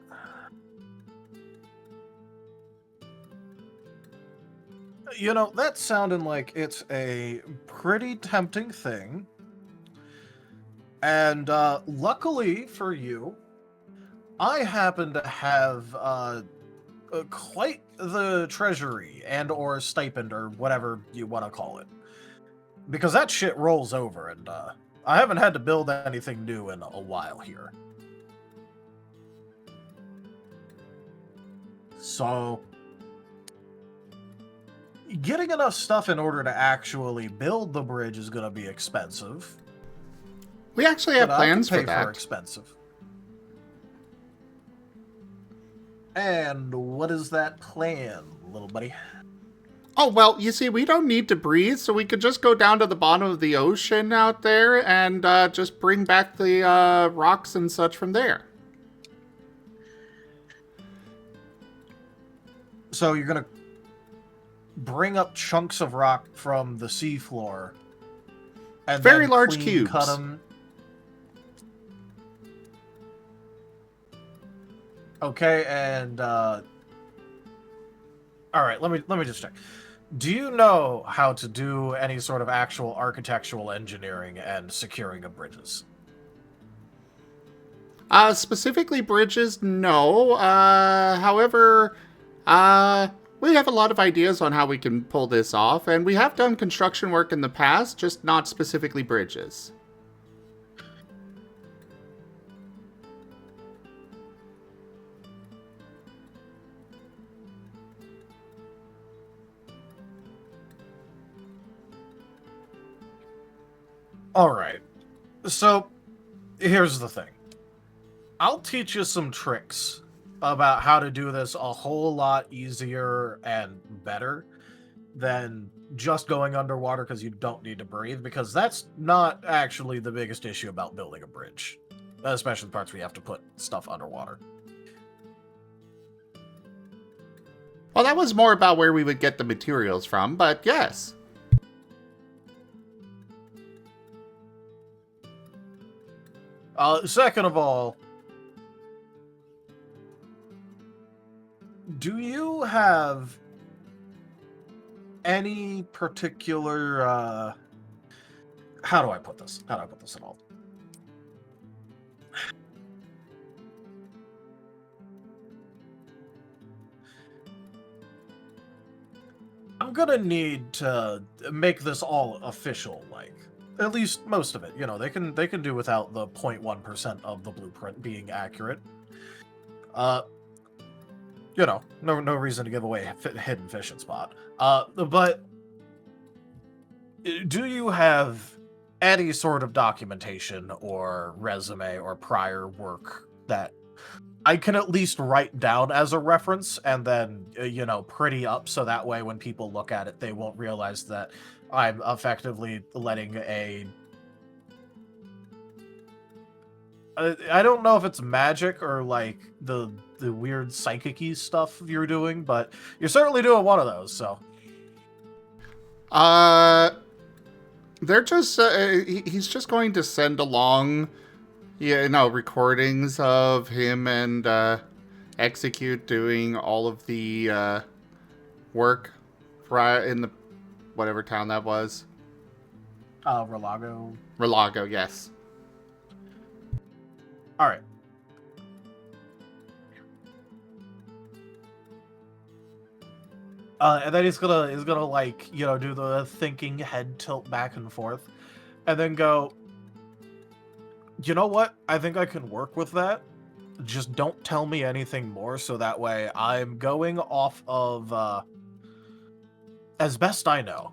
You know, that sounded like it's a pretty tempting thing. And luckily for you, I happen to have quite the treasury and or stipend or whatever you want to call it. Because that shit rolls over, and I haven't had to build anything new in a while here. So getting enough stuff in order to actually build the bridge is going to be expensive. We actually have plans for that. Expensive. And what is that plan, little buddy? Oh, well, you see, we don't need to breathe, so we could just go down to the bottom of the ocean out there and just bring back the rocks and such from there. So you're going to bring up chunks of rock from the seafloor and very then large clean cubes. Cut them. Okay, and all right, let me just check. Do you know how to do any sort of actual architectural engineering and securing of bridges? Specifically bridges, no. However, we have a lot of ideas on how we can pull this off, and we have done construction work in the past, just not specifically bridges. All right. So, here's the thing. I'll teach you some tricks about how to do this a whole lot easier and better than just going underwater because you don't need to breathe, because that's not actually the biggest issue about building a bridge, especially the parts where you have to put stuff underwater. Well, that was more about where we would get the materials from, but yes. Second of all, do you have any particular, how do I put this at all? I'm gonna need to make this all official, like, at least most of it. You know, they can do without the 0.1% of the blueprint being accurate. You know, no reason to give away hidden fishing spot. But do you have any sort of documentation or resume or prior work that I can at least write down as a reference and then, pretty up so that way when people look at it, they won't realize that I'm effectively letting I don't know if it's magic or like the weird psychic-y stuff you're doing, but you're certainly doing one of those, so. They're just, he's just going to send along, recordings of him and, Execute doing all of the, work in the, whatever town that was. Relago. Relago, yes. All right. And then he's gonna like, do the thinking head tilt back and forth, and then go, you know what? I think I can work with that. Just don't tell me anything more, so that way I'm going off of as best I know.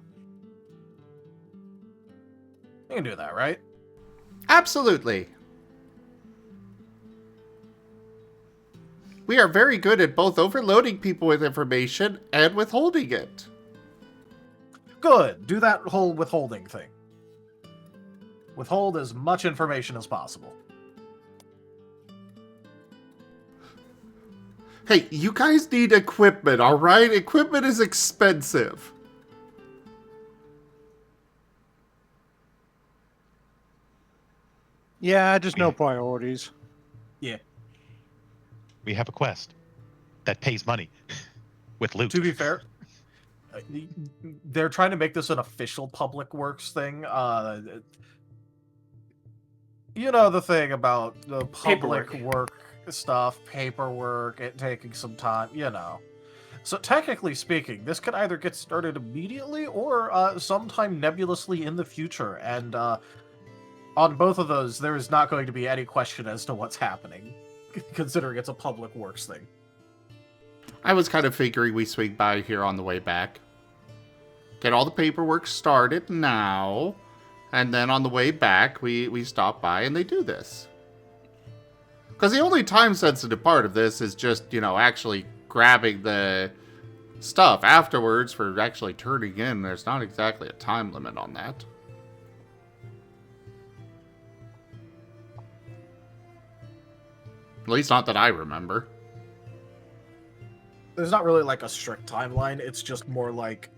You can do that, right? Absolutely. We are very good at both overloading people with information and withholding it. Good. Do that whole withholding thing. Withhold as much information as possible. Hey, you guys need equipment, alright? Equipment is expensive. Yeah, just no priorities. Yeah. We have a quest that pays money with loot. To be fair, they're trying to make this an official public works thing. The thing about the public work stuff, paperwork, it taking some time, So technically speaking, this could either get started immediately or sometime nebulously in the future. And on both of those, there is not going to be any question as to what's happening, considering it's a public works thing. I was kind of figuring we swing by here on the way back. Get all the paperwork started now, and then on the way back, we stop by and they do this. Because the only time-sensitive part of this is just, actually grabbing the stuff afterwards for actually turning in. There's not exactly a time limit on that. At least not that I remember. There's not really like a strict timeline. It's just more like,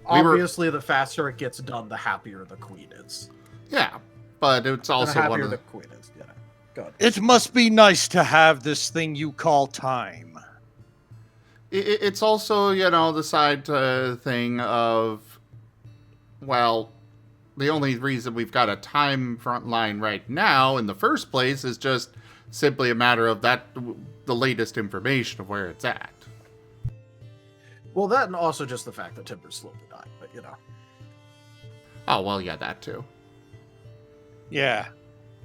obviously the faster it gets done, the happier the queen is. Yeah, but it's also the happier one of the queen is. Yeah, go ahead. It must be nice to have this thing you call time. It's also, the side thing of, well, the only reason we've got a time front line right now in the first place is just simply a matter of the latest information of where it's at. Well, that and also just the fact that Timber's slowly dying, but Oh, well, yeah, that too. Yeah.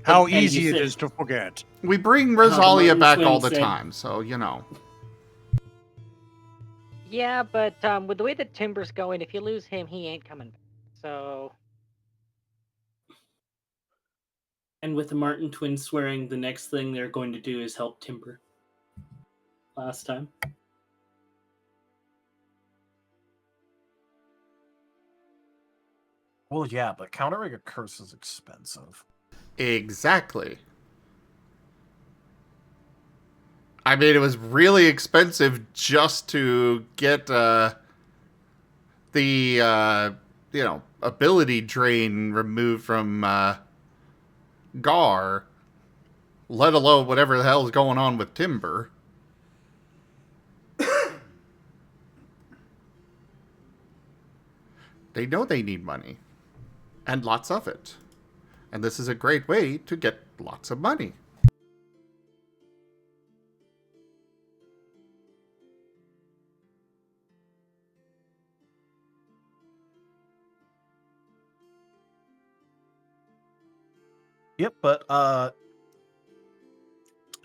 How And easy you it said- is to forget. We bring Rosalia Marten back Twin all the said- time, so, Yeah, but with the way that Timber's going, if you lose him, he ain't coming back. So And with the Marten twins swearing, the next thing they're going to do is help Timber. Last time. Well, yeah, but countering a curse is expensive. Exactly. I mean, it was really expensive just to get the ability drain removed from Gar, let alone whatever the hell is going on with Timber. They know they need money, and lots of it. And this is a great way to get lots of money. Yep, but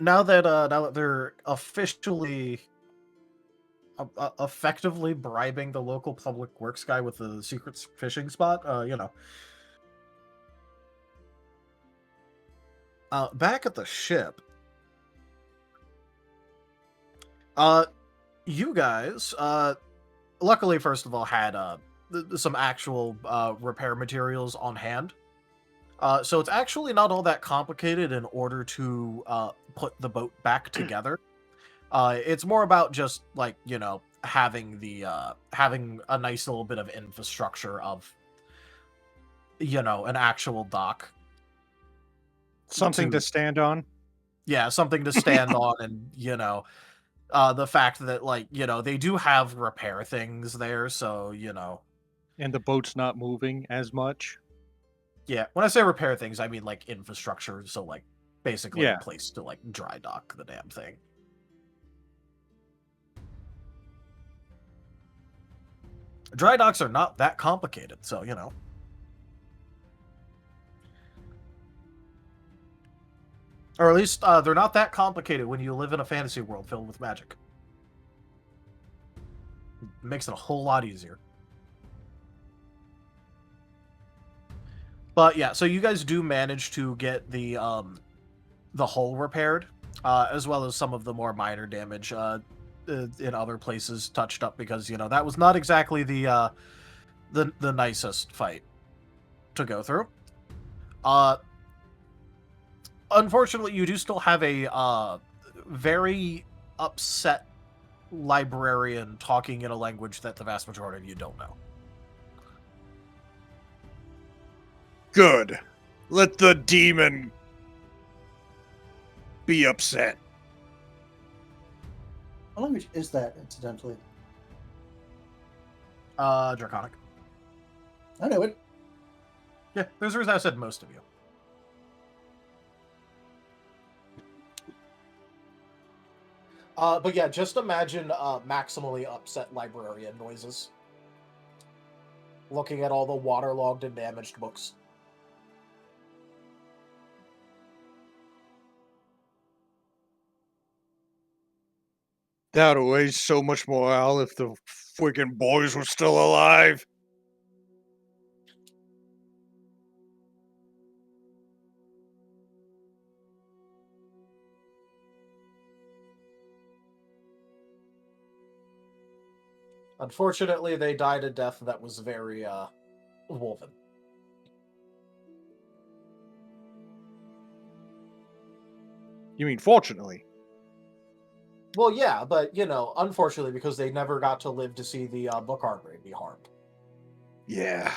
now that they're officially effectively bribing the local public works guy with the secret fishing spot. Back at the ship, you guys, luckily, first of all, had some actual repair materials on hand. So it's actually not all that complicated in order to put the boat back together. It's more about just like, having a nice little bit of infrastructure of, an actual dock. Something to stand on. Yeah, something to stand on, and the fact that they do have repair things there, so And the boat's not moving as much. Yeah, when I say repair things, I mean like infrastructure, so like basically Yeah. a place to like dry dock the damn thing. Dry docks are not that complicated, so or at least they're not that complicated when you live in a fantasy world filled with magic. It makes it a whole lot easier. But yeah, so you guys do manage to get the hull repaired, as well as some of the more minor damage in other places touched up, because that was not exactly the nicest fight to go through. Unfortunately, you do still have a very upset librarian talking in a language that the vast majority of you don't know. Good. Let the demon be upset. What language is that, incidentally? Draconic. I know it. Yeah, there's a reason I said most of you. But yeah, just imagine maximally upset librarian noises. Looking at all the waterlogged and damaged books. That would waste so much morale if the freaking boys were still alive. Unfortunately, they died a death that was very woven. You mean fortunately? Well, yeah, but unfortunately, because they never got to live to see the book armory be harmed. Yeah.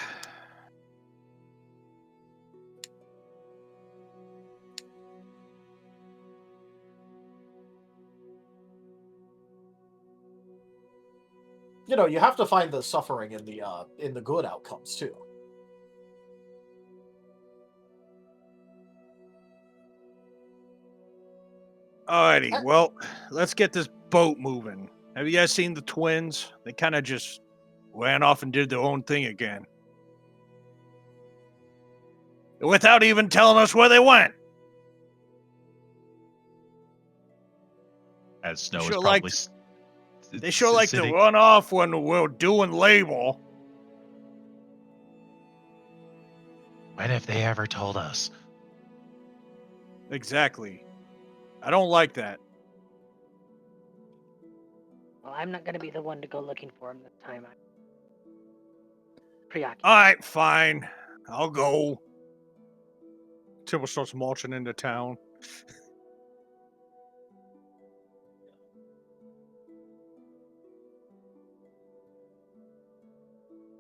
You have to find the suffering in the good outcomes too. Alrighty, well, let's get this boat moving. Have you guys seen the twins? They kind of just ran off and did their own thing again. Without even telling us where they went. As Snow Sure is probably... They sure like to sitting... run off when we're doing label. When have they ever told us? Exactly. I don't like that. Well, I'm not going to be the one to go looking for him this time. I'm preoccupied. Alright, fine. I'll go. Tibble starts marching into town.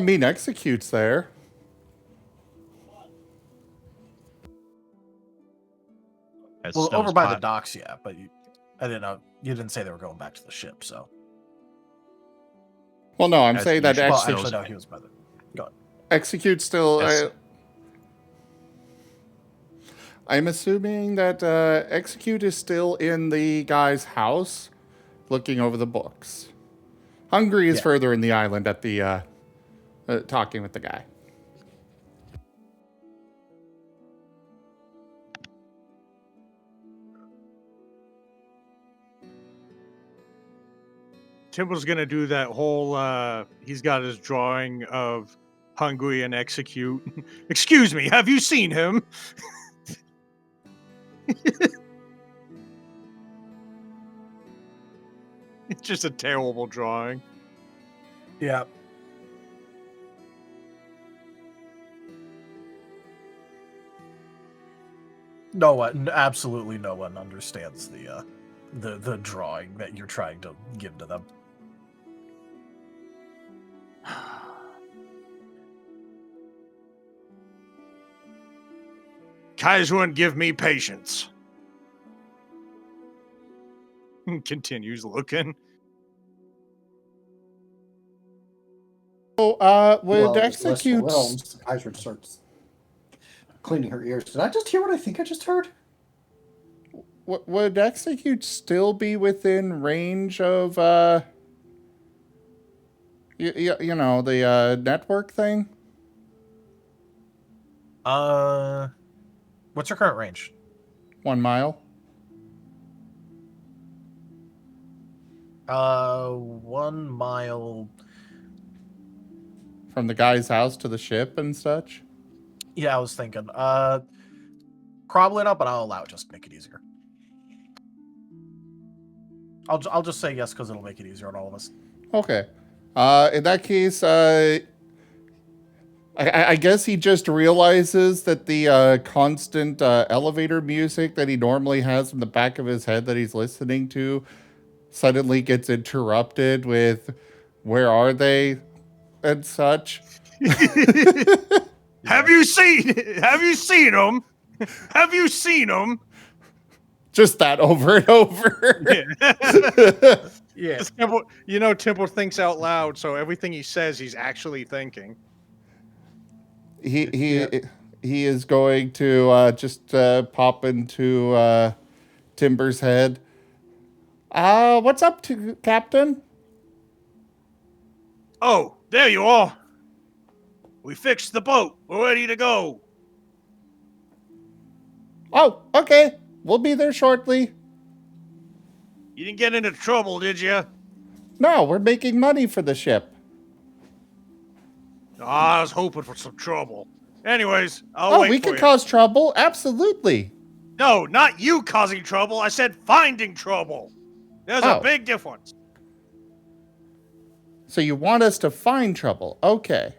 I mean, Execute's there. Well, over by the docks, yeah, but I didn't know. You didn't say they were going back to the ship, so. Well, no, I'm saying that Well, actually, no, he was by the. Go ahead. Execute still. I'm assuming that Execute is still in the guy's house, looking over the books. Hungry is further in the island at the talking with the guy. Timble's gonna do that whole. He's got his drawing of hungry and execute. Excuse me, have you seen him? It's just a terrible drawing. Yeah. No one, absolutely no one understands the drawing that you're trying to give to them. Kaiser wouldn't give me patience. Continues looking. So, would Well, just less execute realms. Kaiser starts cleaning her ears. Did I just hear what I think I just heard? would execute still be within range of you know, the network thing? What's your current range? 1 mile. 1 mile. From the guy's house to the ship and such? Yeah, I was thinking. Probably not, but I'll allow it just to make it easier. I'll just say yes because it'll make it easier on all of us. Okay. In that case, I guess he just realizes that the constant elevator music that he normally has in the back of his head that he's listening to suddenly gets interrupted with, "Where are they?" and such. Have you seen him? Have you seen him? Just that over and over. Yeah. Temple thinks out loud, so everything he says, he's actually thinking. He is going to just pop into Timber's head. What's up, Captain? Oh, there you are. We fixed the boat. We're ready to go. Oh, okay. We'll be there shortly. You didn't get into trouble, did you? No, we're making money for the ship. I was hoping for some trouble. Anyways, I'll wait we for could you. cause trouble. Absolutely. No, not you causing trouble. I said finding trouble. There's a big difference. So you want us to find trouble? Okay.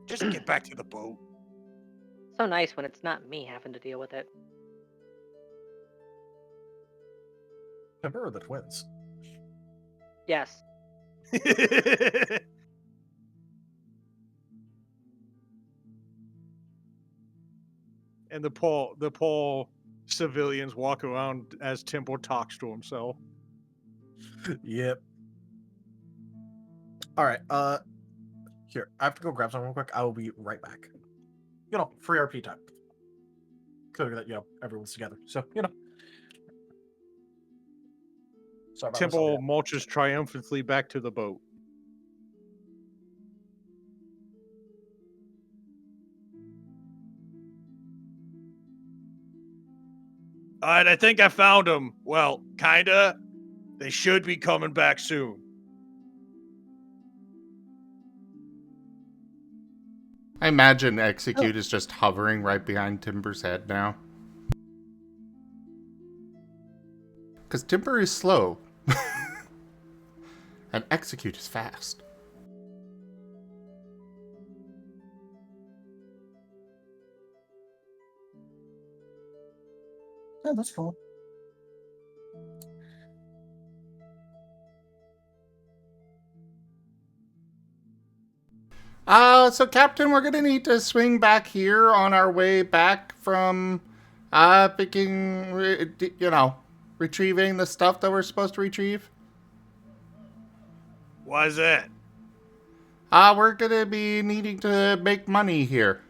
Just get back to the boat. So nice when it's not me having to deal with it. Remember the twins? Yes. And the poor civilians walk around as Temple talks to himself. Yep. All right. Here, I have to go grab something real quick. I will be right back. Free RP time. Clearly that everyone's together. So Sorry about Temple marches triumphantly back to the boat. All right, I think I found them. Well, kinda. They should be coming back soon. I imagine Execute is just hovering right behind Timber's head now. Because Timber is slow. And Execute is fast. Oh, that's cool. So Captain, we're gonna need to swing back here on our way back from, retrieving the stuff that we're supposed to retrieve. Why is that? We're gonna be needing to make money here.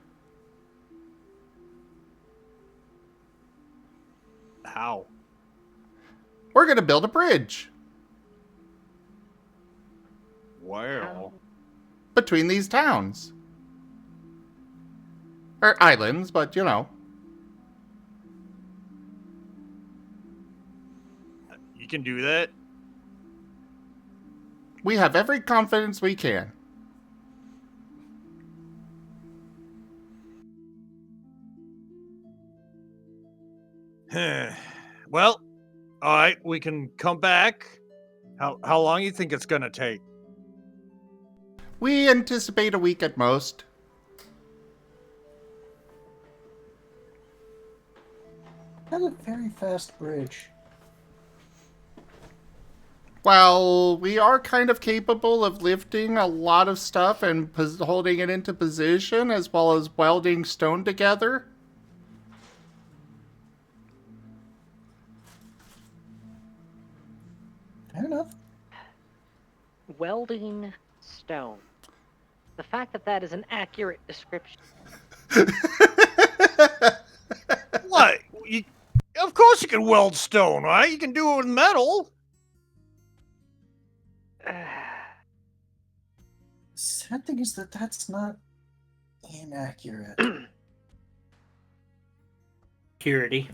How? We're gonna build a bridge. Well. Between these towns. Or islands, but You can do that? We have every confidence we can. Well, all right, we can come back. How long you think it's gonna take? We anticipate a week at most. That's a very fast bridge. Well, we are kind of capable of lifting a lot of stuff and holding it into position, as well as welding stone together. Fair enough. Welding stone. The fact that that is an accurate description. What? Of course you can weld stone, right? You can do it with metal. Sad thing is that that's not inaccurate. Purity.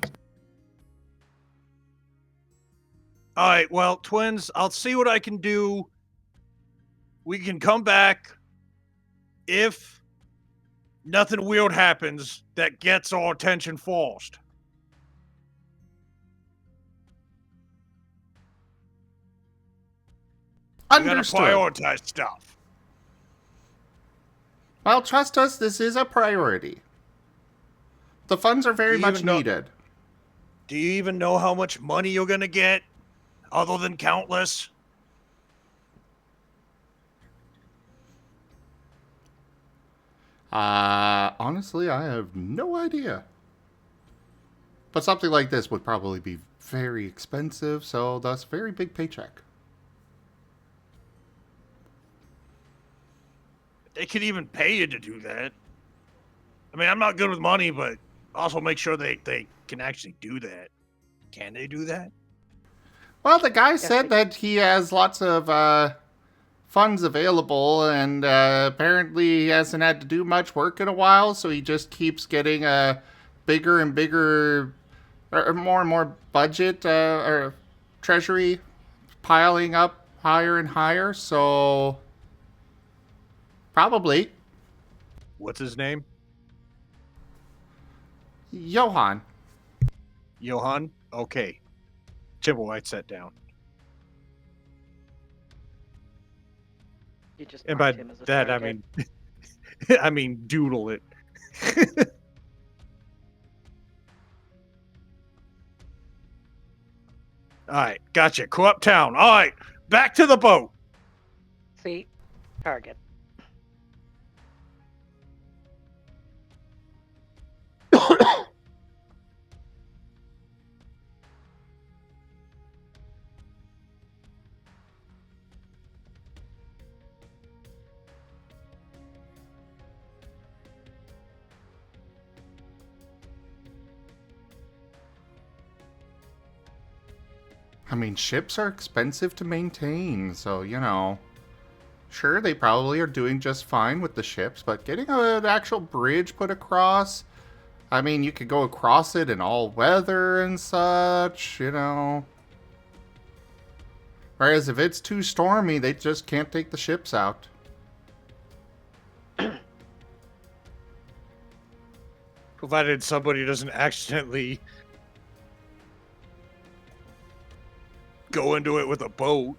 All right, well, twins, I'll see what I can do. We can come back if nothing weird happens that gets our attention forced. We gotta Understood. prioritize stuff. Well, trust us, this is a priority. The funds are very much needed. Do you even know how much money you're gonna get, other than countless? Honestly, I have no idea. But something like this would probably be very expensive, so thus very big paycheck. They could even pay you to do that. I mean, I'm not good with money, but also make sure they can actually do that. Can they do that? Well, the guy said that he has lots of funds available, and apparently he hasn't had to do much work in a while, so he just keeps getting a bigger and bigger, or more and more budget, or treasury piling up higher and higher, so probably. What's his name? Johan. Johan? Okay. Chipblewhite sat down. You just And by marked him as a that, I surrogate. mean, I mean, doodle it. All right, gotcha. Corrupt town. All right, back to the boat. See? Target. I mean, ships are expensive to maintain, so, you know. Sure, they probably are doing just fine with the ships, but getting an actual bridge put across, I mean, you could go across it in all weather and such, you know. Whereas if it's too stormy, they just can't take the ships out. Provided somebody doesn't accidentally go into it with a boat.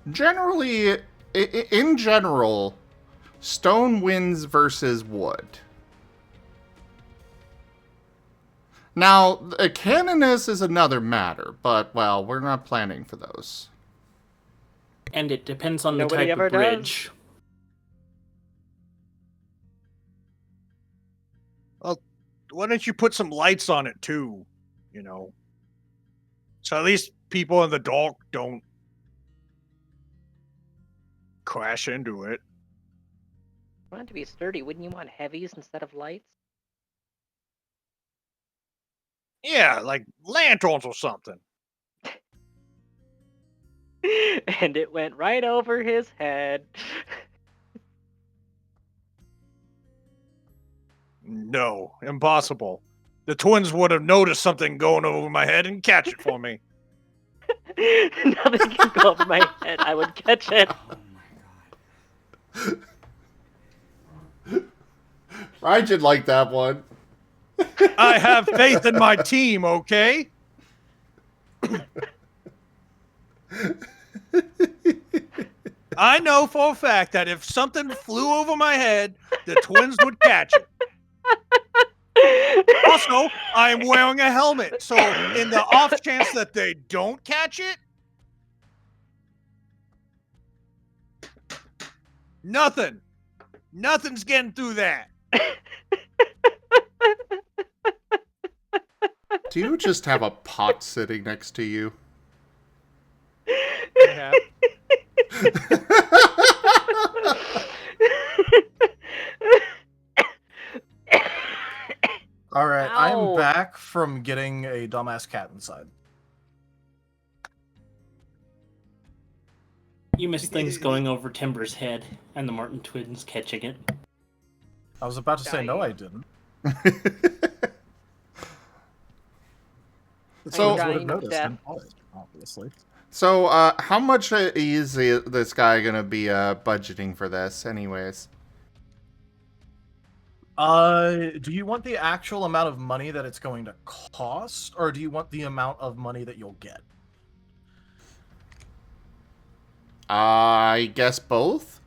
Generally, in general, stone wins versus wood. Now, a cannoness is another matter, but, well, we're not planning for those. And it depends on the Nobody type ever of bridge. Well, why don't you put some lights on it too? You know, so at least people in the dark don't crash into it. Want it to be sturdy, wouldn't you want heavies instead of lights? Yeah, like lanterns or something. And it went right over his head. No, impossible. The twins would have noticed something going over my head and catch it for me. Nothing can go over my head. I would catch it. Ryan like that one. I have faith in my team, okay? I know for a fact that if something flew over my head, the twins would catch it. Also, I'm wearing a helmet, so in the off chance that they don't catch it, nothing's getting through that. Do you just have a pot sitting next to you? I All right, I'm Ow. back from getting a dumbass cat inside. You missed things going over Timber's head and the Marten twins catching it. I was about to say no, I didn't. So- would have Dying of noticed death. and paused, obviously. So, how much is this guy gonna be budgeting for this, anyways? Do you want the actual amount of money that it's going to cost, or do you want the amount of money that you'll get? I guess both?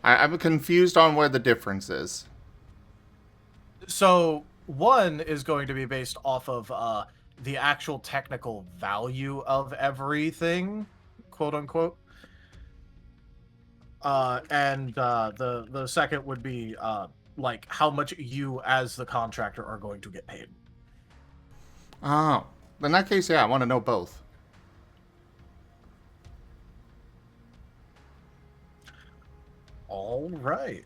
I'm confused on where the difference is. So, one is going to be based off of the actual technical value of everything, quote unquote. And the second would be like how much you as the contractor are going to get paid. Oh, in that case, yeah, I want to know both. All right.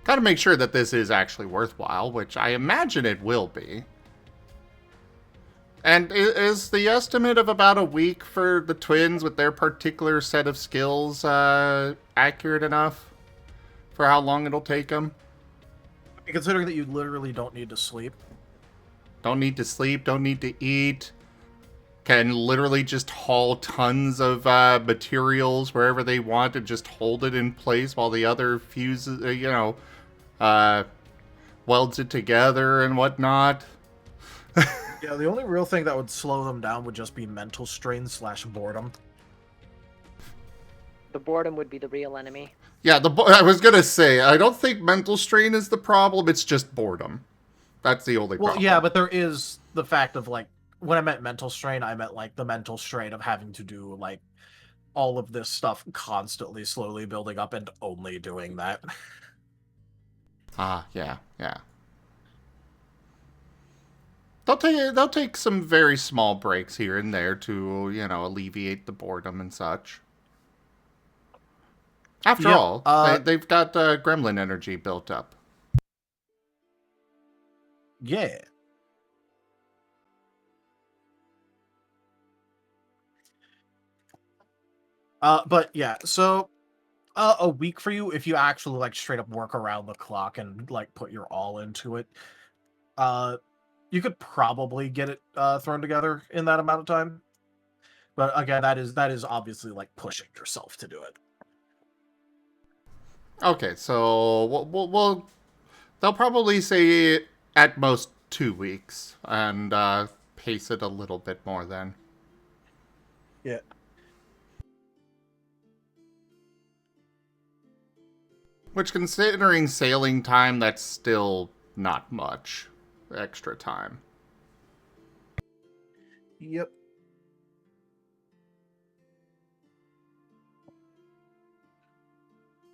Gotta make sure that this is actually worthwhile, which I imagine it will be. And is the estimate of about a week for the twins with their particular set of skills accurate enough for how long it'll take them? Considering that you literally don't need to sleep. Don't need to sleep, don't need to eat. Can literally just haul tons of materials wherever they want and just hold it in place while the other fuses, welds it together and whatnot. Yeah, the only real thing that would slow them down would just be mental strain / boredom. The boredom would be the real enemy. Yeah, I was gonna say, I don't think mental strain is the problem, it's just boredom. That's the only problem. Well, yeah, but there is the fact of, like, when I meant mental strain, I meant, like, the mental strain of having to do, like, all of this stuff constantly, slowly building up and only doing that. Yeah. They'll take some very small breaks here and there to, alleviate the boredom and such. After all, they've got gremlin energy built up. Yeah. But yeah, so a week for you if you actually like straight up work around the clock and like put your all into it. You could probably get it thrown together in that amount of time. But again, that is obviously like pushing yourself to do it. Okay, so we'll they'll probably say at most 2 weeks and pace it a little bit more then. Yeah. Which, considering sailing time, that's still not much extra time. Yep.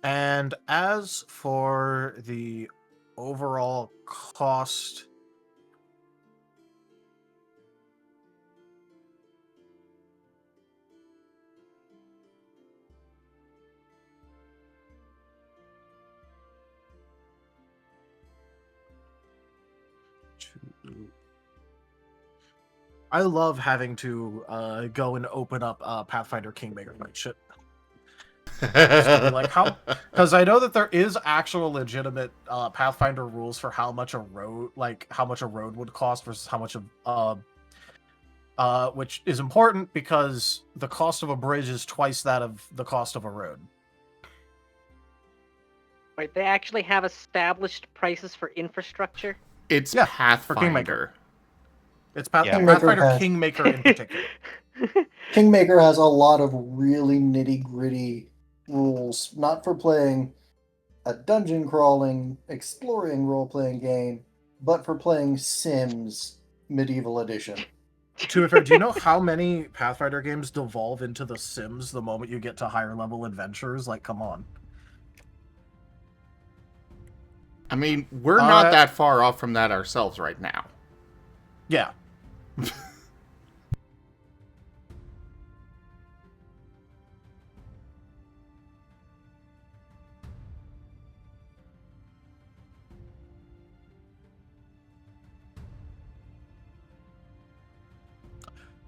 And as for the overall cost, I love having to go and open up Pathfinder Kingmaker like shit. Just to be like, how? Because I know that there is actual legitimate Pathfinder rules for how much a road, would cost versus how much of which is important because the cost of a bridge is twice that of the cost of a road. Right, they actually have established prices for infrastructure. It's Yeah, Pathfinder. It's Kingmaker Pathfinder has- Kingmaker in particular. Kingmaker has a lot of really nitty gritty rules, not for playing a dungeon crawling, exploring role playing game, but for playing Sims Medieval Edition. To be fair, do you know how many Pathfinder games devolve into The Sims the moment you get to higher level adventures? Like, come on. I mean, we're not that far off from that ourselves right now. Yeah.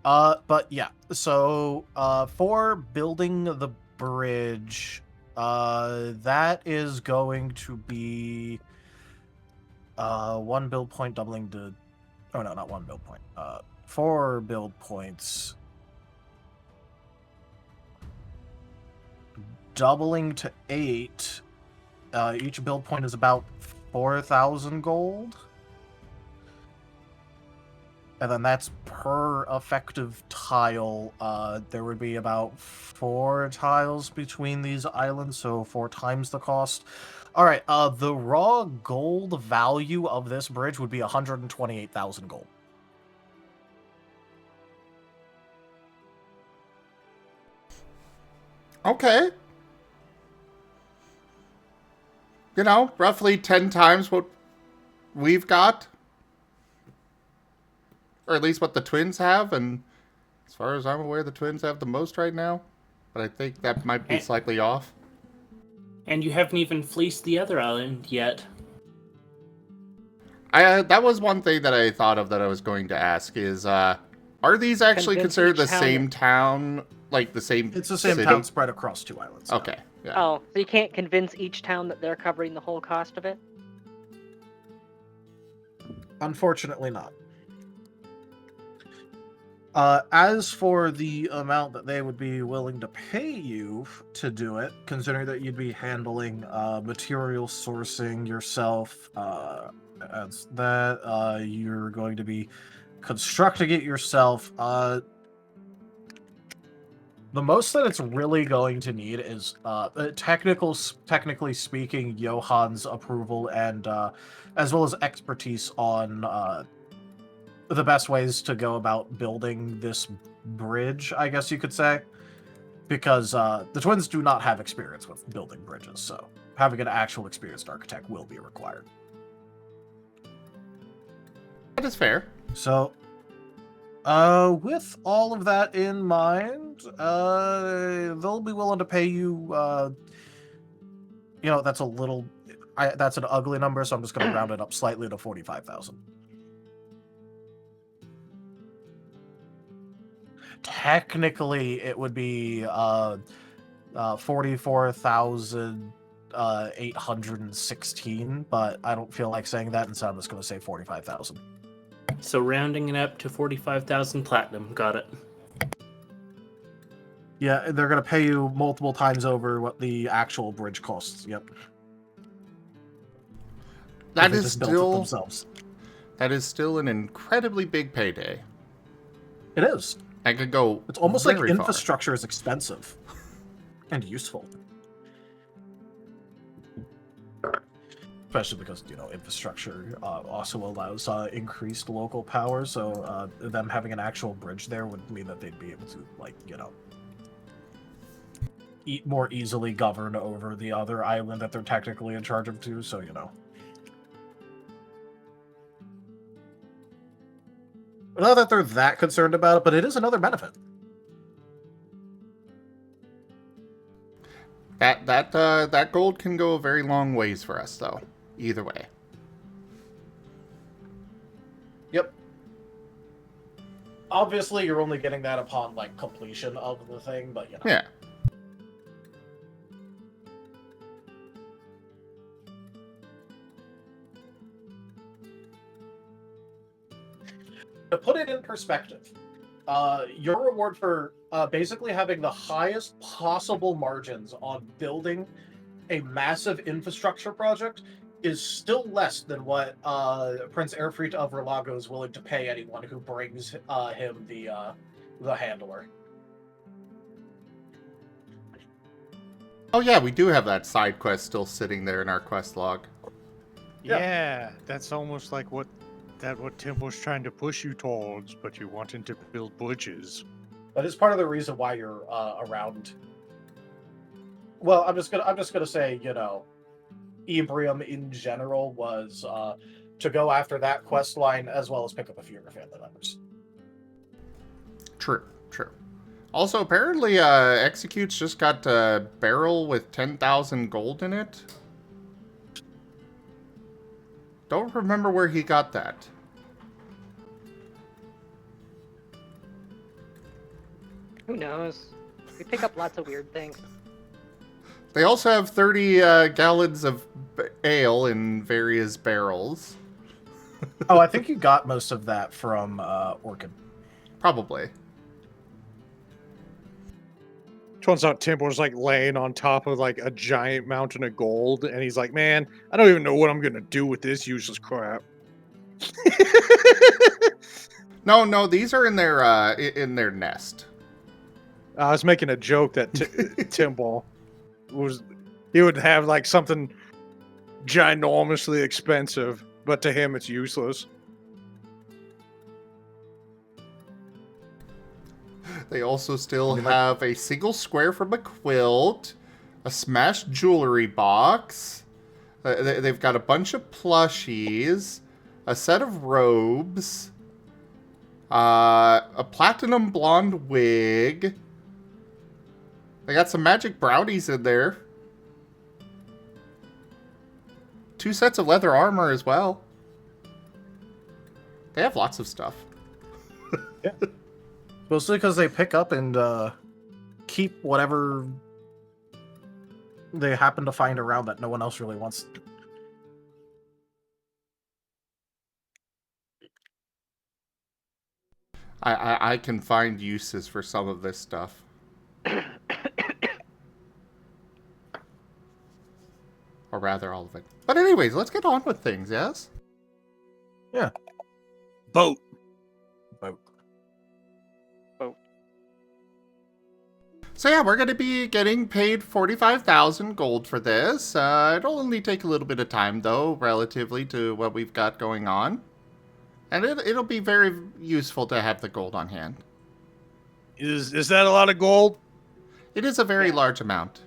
But yeah, so for building the bridge, that is going to be 1 build point doubling to, oh no, not 1 build point, 4 build points doubling to 8. Each build point is about 4,000 gold. And then that's per effective tile. There would be about 4 tiles between these islands, so 4 times the cost. All right, the raw gold value of this bridge would be 128,000 gold. Okay. You know, roughly 10 times what we've got. Or at least what the twins have, and as far as I'm aware, the twins have the most right now. But I think that might be slightly off. And you haven't even fleeced the other island yet. That was one thing that I thought of that I was going to ask is, are these actually Convince considered the each town same town? Like the same It's the same city? town spread across 2 islands. Yeah. Okay, yeah. Oh, so you can't convince each town that they're covering the whole cost of it? Unfortunately not. As for the amount that they would be willing to pay you to do it, considering that you'd be handling material sourcing yourself, as that you're going to be constructing it yourself, the most that it's really going to need is technically speaking, Johan's approval and as well as expertise on the best ways to go about building this bridge, I guess you could say, because the twins do not have experience with building bridges, so having an actual experienced architect will be required. That is fair. So, with all of that in mind, they'll be willing to pay you, that's a little, that's an ugly number, so I'm just going to round it up slightly to 45,000. Technically, it would be 44,816, but I don't feel like saying that, and so I'm just going to say 45,000. So rounding it up to 45,000 platinum. Got it. Yeah, they're going to pay you multiple times over what the actual bridge costs. Yep. That is still an incredibly big payday. It is. I could go. It's almost like far. infrastructure is expensive and useful, especially because infrastructure also allows increased local power. So them having an actual bridge there would mean that they'd be able to more easily govern over the other island that they're technically in charge of too. So Not that they're that concerned about it, but it is another benefit. That gold can go a very long ways for us, though. Either way. Yep. Obviously, you're only getting that upon like completion of the thing, but you know. Yeah. To put it in perspective, your reward for basically having the highest possible margins on building a massive infrastructure project is still less than what Prince Airfleet of Relago is willing to pay anyone who brings him the handler. Oh yeah, we do have that side quest still sitting there in our quest log. Yeah, that's almost like what Tim was trying to push you towards, but you wanted to build bridges. That is part of the reason why you're around. Well, I'm just gonna say, you know, Ebrium in general was to go after that quest line as well as pick up a few of your family members. True. Also, apparently, Execute's just got a barrel with 10,000 gold in it. Don't remember where he got that. Who knows? We pick up lots of weird things. They also have 30 gallons of ale in various barrels. Oh, I think you got most of that from Orkin. Probably. Turns out Tim was like laying on top of like a giant mountain of gold, and he's like, "Man, I don't even know what I'm gonna do with this useless crap." No, these are in their nest. I was making a joke that Timble he would have like something ginormously expensive, but to him it's useless. They also still have a single square from a quilt, a smashed jewelry box. They've got a bunch of plushies, a set of robes, a platinum blonde wig. They got some magic brownies in there. 2 sets of leather armor as well. They have lots of stuff. Yeah. Mostly because they pick up and keep whatever they happen to find around that no one else really wants. I can find uses for some of this stuff. Or rather, all of it. But anyways, let's get on with things, yes? Yeah. Boat. So yeah, we're going to be getting paid 45,000 gold for this. It'll only take a little bit of time, though, relatively to what we've got going on. And it'll be very useful to have the gold on hand. Is that a lot of gold? It is a very large amount.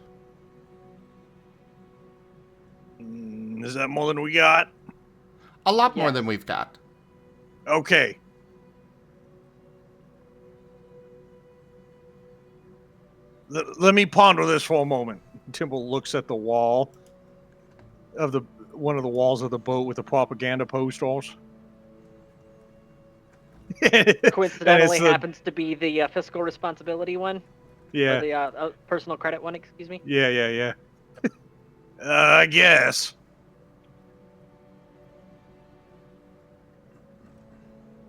Is that more than we got? A lot more than we've got. Okay. Let me ponder this for a moment. Timble looks at the wall of one of the walls of the boat with the propaganda posters. Coincidentally happens to be the fiscal responsibility one. Yeah. Or the personal credit one, excuse me. Yeah. I guess.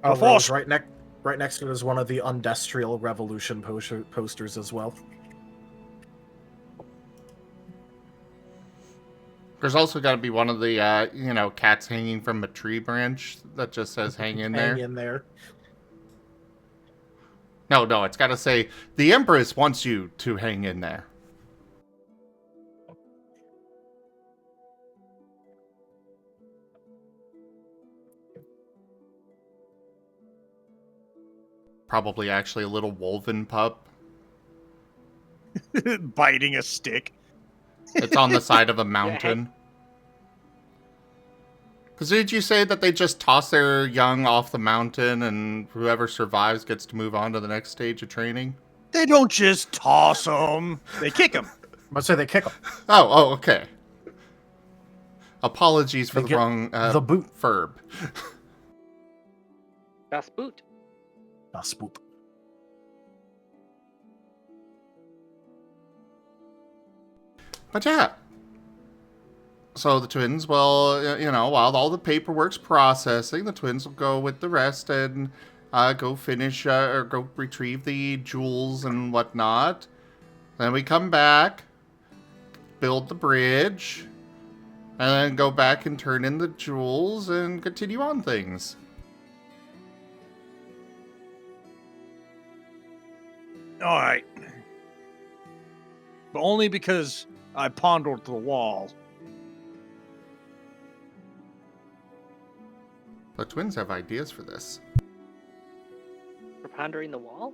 Rose, right next to it is one of the Industrial Revolution posters as well. There's also got to be one of the, cats hanging from a tree branch that just says hang in there. Hang in there. No, it's got to say, the Empress wants you to hang in there. Probably actually a little wolven pup. Biting a stick. It's on the side of a mountain. Because did you say that they just toss their young off the mountain and whoever survives gets to move on to the next stage of training? They don't just toss them. They kick them. I'd say they kick them. Oh, okay. Apologies for the wrong the boot. verb. Das Boot. Not spoop. But yeah. So the twins will, while all the paperwork's processing, the twins will go with the rest and go finish or go retrieve the jewels and whatnot. Then we come back, build the bridge, and then go back and turn in the jewels and continue on things. All right. But only because I pondered the wall. The twins have ideas for this. For pondering the wall?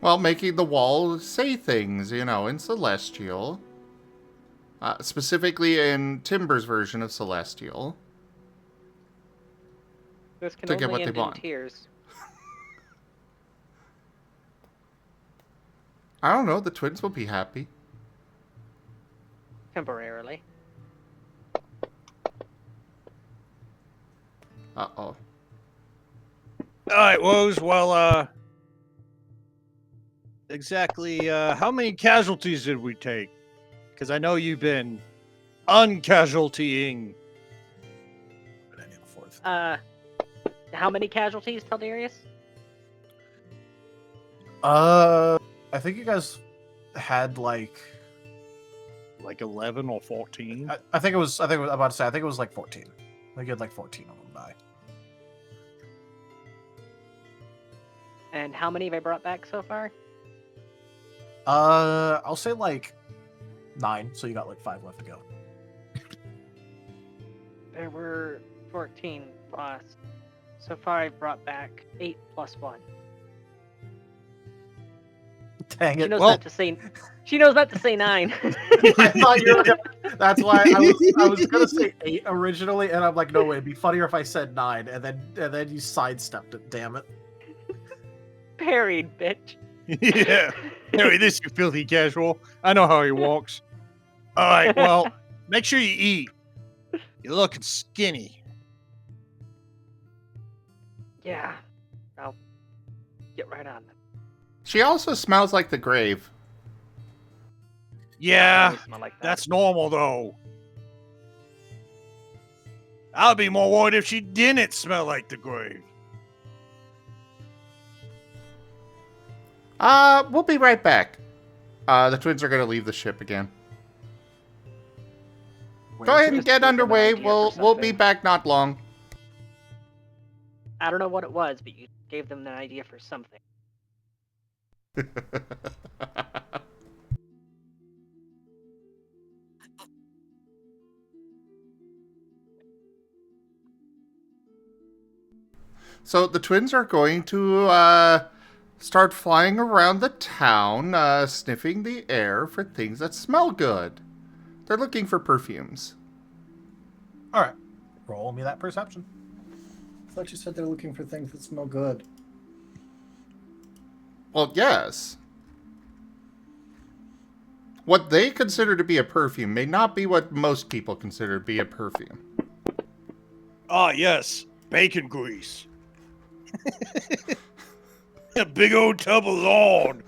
Well, making the wall say things, in Celestial. Specifically in Timber's version of Celestial. This can To get only what they end in want. tears. I don't know, the twins will be happy. Temporarily. Uh-oh. All right, Woes. Well, exactly how many casualties did we take? Because I know you've been uncasualtying. How many casualties, Tildarius? I think you guys had like 11 or 14. I think it was I'm about to say I think it was like 14. I think you had like 14 of them die. And how many have I brought back so far? I'll say like 9, so you got like 5 left to go. There were 14 lost. So far I've brought back 8 plus 1. Dang She it. knows Well, not to say. She knows not to say 9. I thought you were gonna, that's why I was gonna say 8 originally, and I'm like, no way, it'd be funnier if I said 9, and then you sidestepped it, damn it. Parried, bitch. Yeah. Harry, this you filthy casual. I know how he walks. All right, well, make sure you eat. You're looking skinny. Yeah. I'll get right on them. She also smells like the grave. Yeah, Always smell like that. that's normal, though. I'd be more worried if she didn't smell like the grave. We'll be right back. The twins are going to leave the ship again. Go ahead and Just get gave them an underway. idea for We'll be something. back not long. I don't know what it was, but you gave them an idea for something. So the twins are going to start flying around the town, sniffing the air for things that smell good. They're looking for perfumes. All right, roll me that perception. I thought you said they're looking for things that smell good. Well, yes. What they consider to be a perfume may not be what most people consider to be a perfume. Ah, yes, bacon grease. A big old tub of lawn.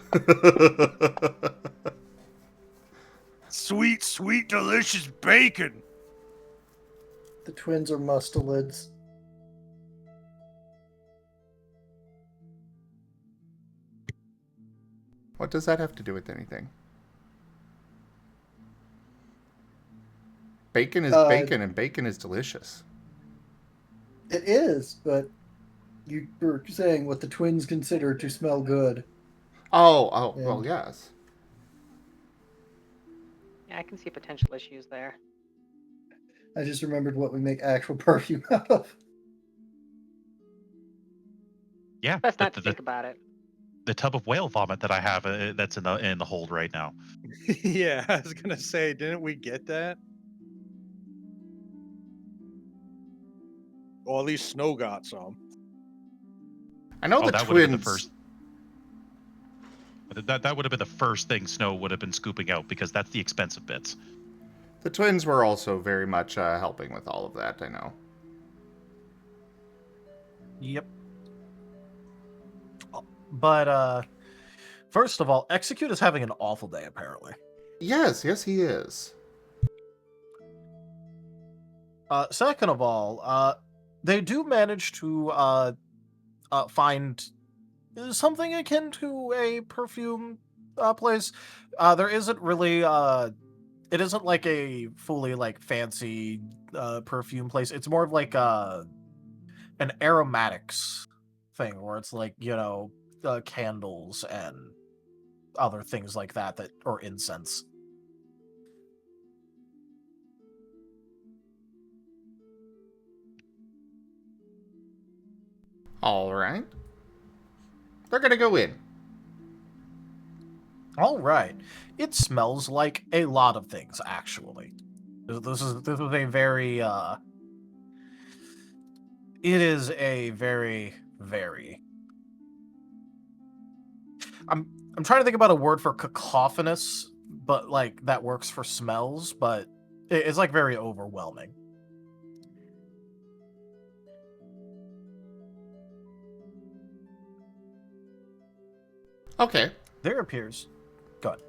Sweet, sweet, delicious bacon. The twins are mustelids. What does that have to do with anything? Bacon is bacon, and bacon is delicious. It is, but you were saying what the twins consider to smell good. Oh, Yeah. well, yes. Yeah, I can see potential issues there. I just remembered what we make actual perfume out of. Yeah, Best not to think about it. the tub of whale vomit that I have that's in the hold right now. Yeah, I was gonna say, didn't we get that? Or at least Snow got some. I know the that would have been the twins. first. That would have been the first thing Snow would have been scooping out because that's the expensive bits. The twins were also very much helping with all of that, I know. Yep. But first of all, Execute is having an awful day apparently. Yes, he is. Second of all, they do manage to find something akin to a perfume place. There isn't really it isn't like a fully like fancy perfume place. It's more of like an aromatics thing where it's like, candles and other things like that or incense. All right. They're gonna go in. All right. It smells like a lot of things, actually. This is a very it is a very I'm trying to think about a word for cacophonous, but like that works for smells, but it's like very overwhelming. Okay. There appears. Go ahead.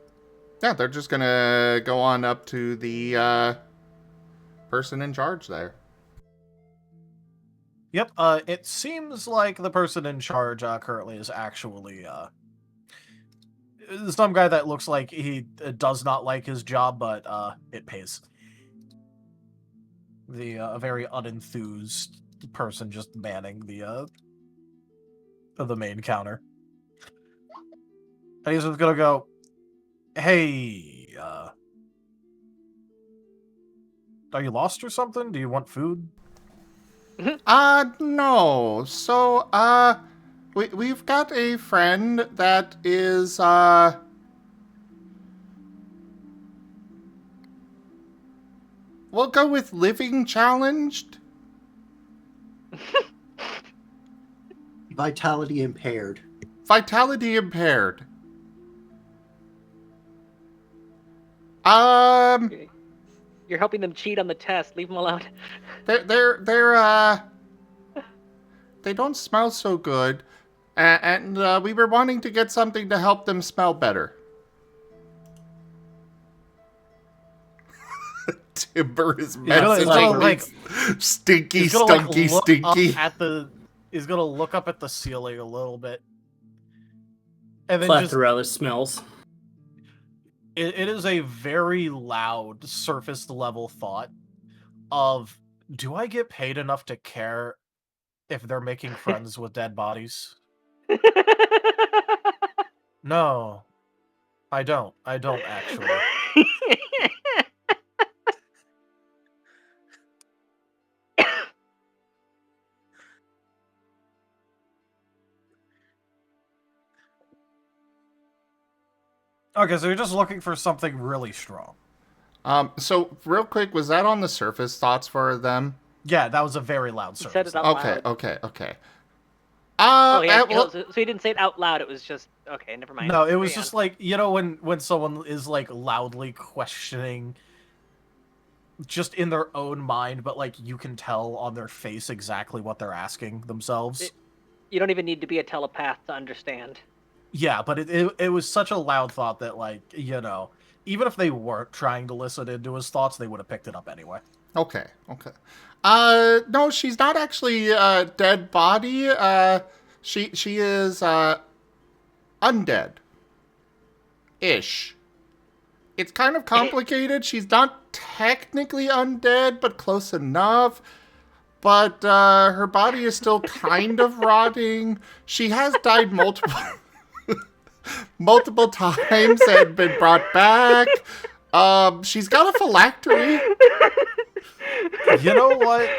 Yeah, they're just gonna go on up to the person in charge there. Yep. It seems like the person in charge currently is actually some guy that looks like he does not like his job, but it pays. A very unenthused person just manning the main counter. And he's just gonna go, "Hey, are you lost or something? Do you want food?" No. So, we've got a friend that is, we'll go with living challenged. Vitality impaired. Vitality impaired. You're helping them cheat on the test. Leave them alone. They don't smell so good, and we were wanting to get something to help them smell better. Timber is messing like stinky. He's gonna look up at the ceiling a little bit, and then Plethora of smells. It is a very loud surface level thought of, do I get paid enough to care if they're making friends with dead bodies? No, I don't. I don't actually. Okay, so you're just looking for something really strong. So real quick, was that on the surface thoughts for them? Yeah, that was a very loud surface. He said it out loud. Okay. So he didn't say it out loud. It was just okay. Never mind. No, it was just like, when someone is like loudly questioning, just in their own mind, but like you can tell on their face exactly what they're asking themselves. You don't even need to be a telepath to understand. Yeah, but it was such a loud thought that, like, even if they weren't trying to listen into his thoughts, they would have picked it up anyway. Okay. No, she's not actually a dead body. She is undead. Ish. It's kind of complicated. She's not technically undead, but close enough. But her body is still kind of rotting. She has died multiple times and been brought back. She's got a phylactery. You know what?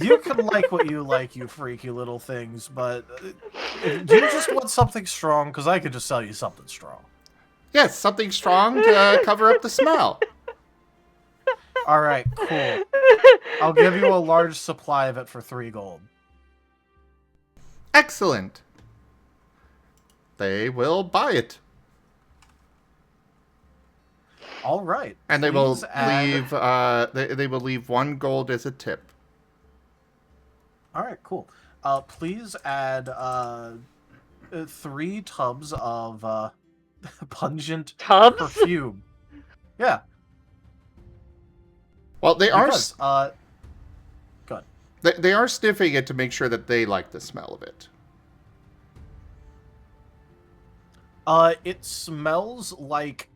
You can like what you like, you freaky little things, but do you just want something strong? Because I could just sell you something strong. Yes, something strong to cover up the smell. All right, cool. I'll give you a large supply of it for 3 gold. Excellent. They will buy it. All right. And they will leave. They will leave 1 gold as a tip. All right, cool. please add 3 tubs of pungent Tubs? perfume. Yeah. Well, they Because, are good. they are sniffing it to make sure that they like the smell of it. It smells like...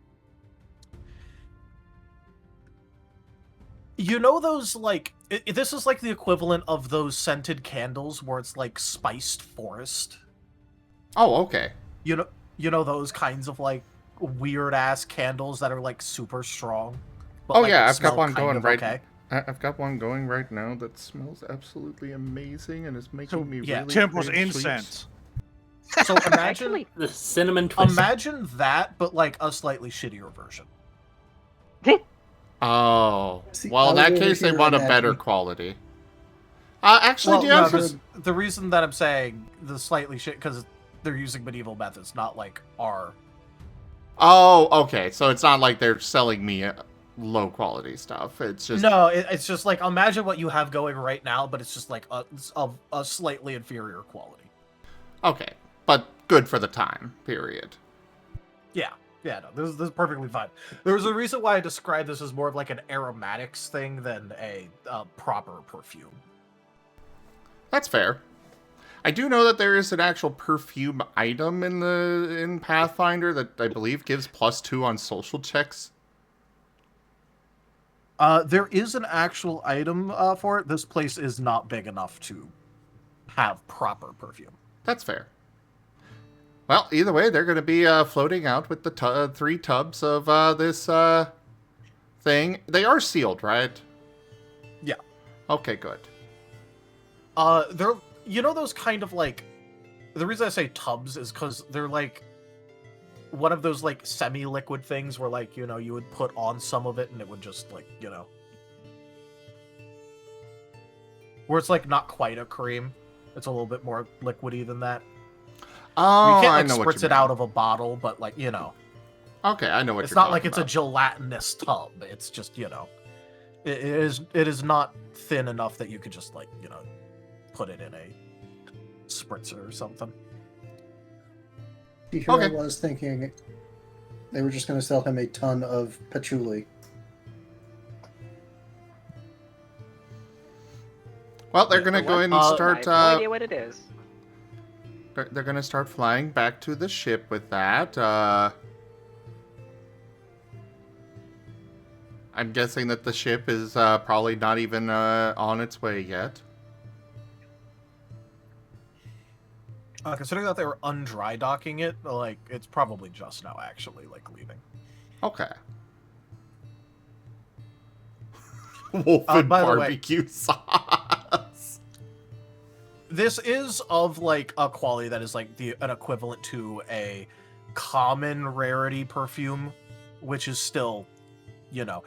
You know those, like... this is like the equivalent of those scented candles where it's like spiced forest. Oh, okay. You know those kinds of like weird-ass candles that are like super strong? But, Oh like, yeah, I've smell got one kind going of right. okay? I've got one going right now that smells absolutely amazing and is making me yeah, really Temple's crave incense. So imagine... Actually, The cinnamon twist. Imagine that, but like a slightly shittier version. Oh, See, well, in I that was over case, they here want a better imagining- quality. Actually, do you have... because the reason that I'm saying the slightly shit, because they're using medieval methods, not like our... Oh, okay. So it's not like they're selling me low quality stuff. It's just... No, it's just like, imagine what you have going right now, but it's just like a slightly inferior quality. Okay, but good for the time, period. Yeah, no, this is perfectly fine. There's a reason why I describe this as more of like an aromatics thing than a proper perfume. That's fair. I do know that there is an actual perfume item in Pathfinder that I believe gives +2 on social checks. There is an actual item for it. This place is not big enough to have proper perfume. That's fair. Well, either way, they're going to be floating out with the 3 tubs of this thing. They are sealed, right? Yeah. Okay, good. They're, you know, those kind of like, the reason I say tubs is because they're like one of those like semi-liquid things where, like, you know, you would put on some of it and it would just, like, you know, where it's like not quite a cream. It's a little bit more liquidy than that. Oh, You can't I like know what spritz you it mean. out of a bottle, but like, you know, Okay, I know what it's you're not talking like it's about. a gelatinous tub. It's just, you know, it is not thin enough that you could just, like, you know, put it in a spritzer or something. Here Okay. I was thinking they were just going to sell him a ton of patchouli. Well, they're Yeah, going to For go what? ahead and I start... have no idea what it is. They're going to start flying back to the ship with that. I'm guessing that the ship is probably not even on its way yet. Considering that they were undry docking it, like, it's probably just now actually, like, leaving. Okay. Wolf and by the way- barbecue sauce. This is of, like, a quality that is, like, an equivalent to a common rarity perfume, which is still, you know,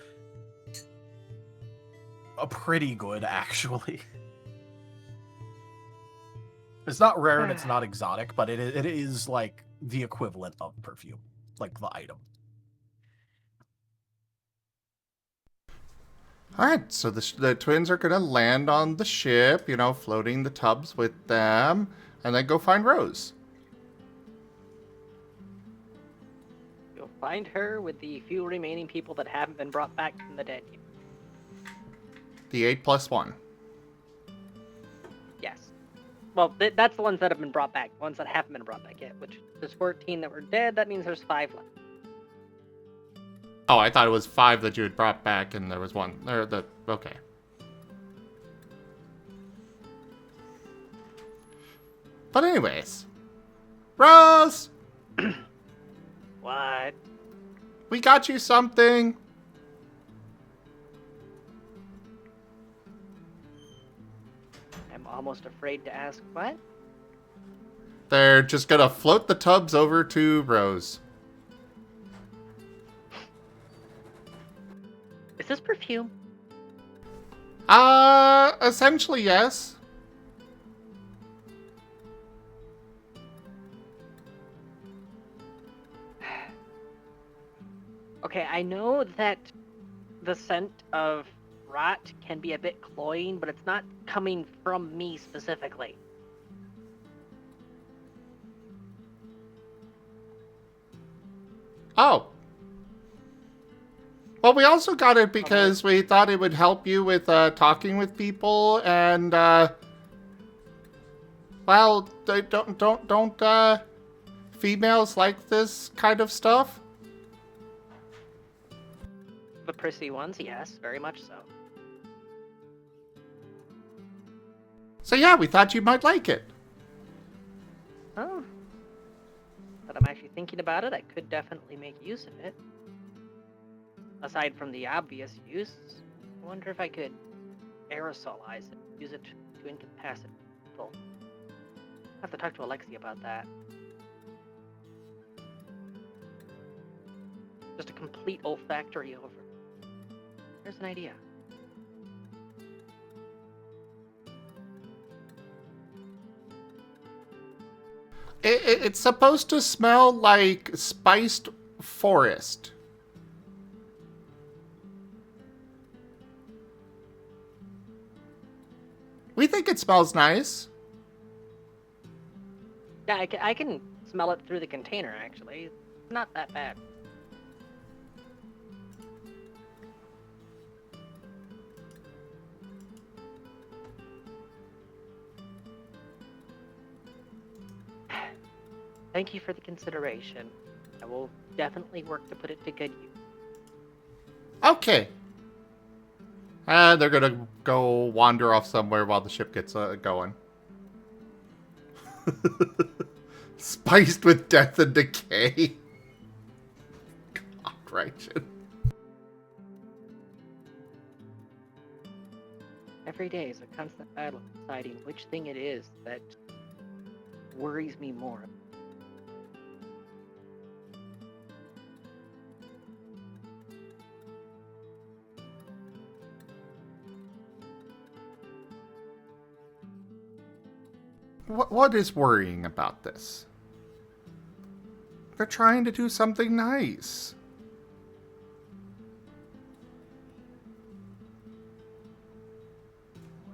a pretty good, actually. It's not rare and it's not exotic, but it is, like, the equivalent of perfume, like, the item. Alright, so the twins are going to land on the ship, you know, floating the tubs with them, and then go find Rose. You'll find her with the few remaining people that haven't been brought back from the dead yet. The 8+1. Yes. Well, that's the ones that have been brought back. The ones that haven't been brought back yet, which there's 14 that were dead. That means there's 5 left. Oh, I thought it was 5 that you had brought back, and there was 1. Okay. But anyways. Rose! What? We got you something. I'm almost afraid to ask what? They're just gonna float the tubs over to Rose. Is this perfume? Essentially, yes. Okay, I know that the scent of rot can be a bit cloying, but it's not coming from me specifically. Oh. Well, we also got it because we thought it would help you with talking with people, and well, don't females like this kind of stuff? The prissy ones, yes, very much so. So yeah, we thought you might like it. Oh. But I'm actually thinking about it, I could definitely make use of it. Aside from the obvious use, I wonder if I could aerosolize it, use it to incapacitate people. I'll have to talk to Alexi about that. Just a complete olfactory over. Here's an idea. It's supposed to smell like spiced forest. We think it smells nice. Yeah, I can smell it through the container, actually. It's not that bad. Thank you for the consideration. I will definitely work to put it to good use. Okay. They're gonna go wander off somewhere while the ship gets going. Spiced with death and decay. God, righteous. Every day is a constant battle deciding which thing it is that worries me more. What is worrying about this? They're trying to do something nice.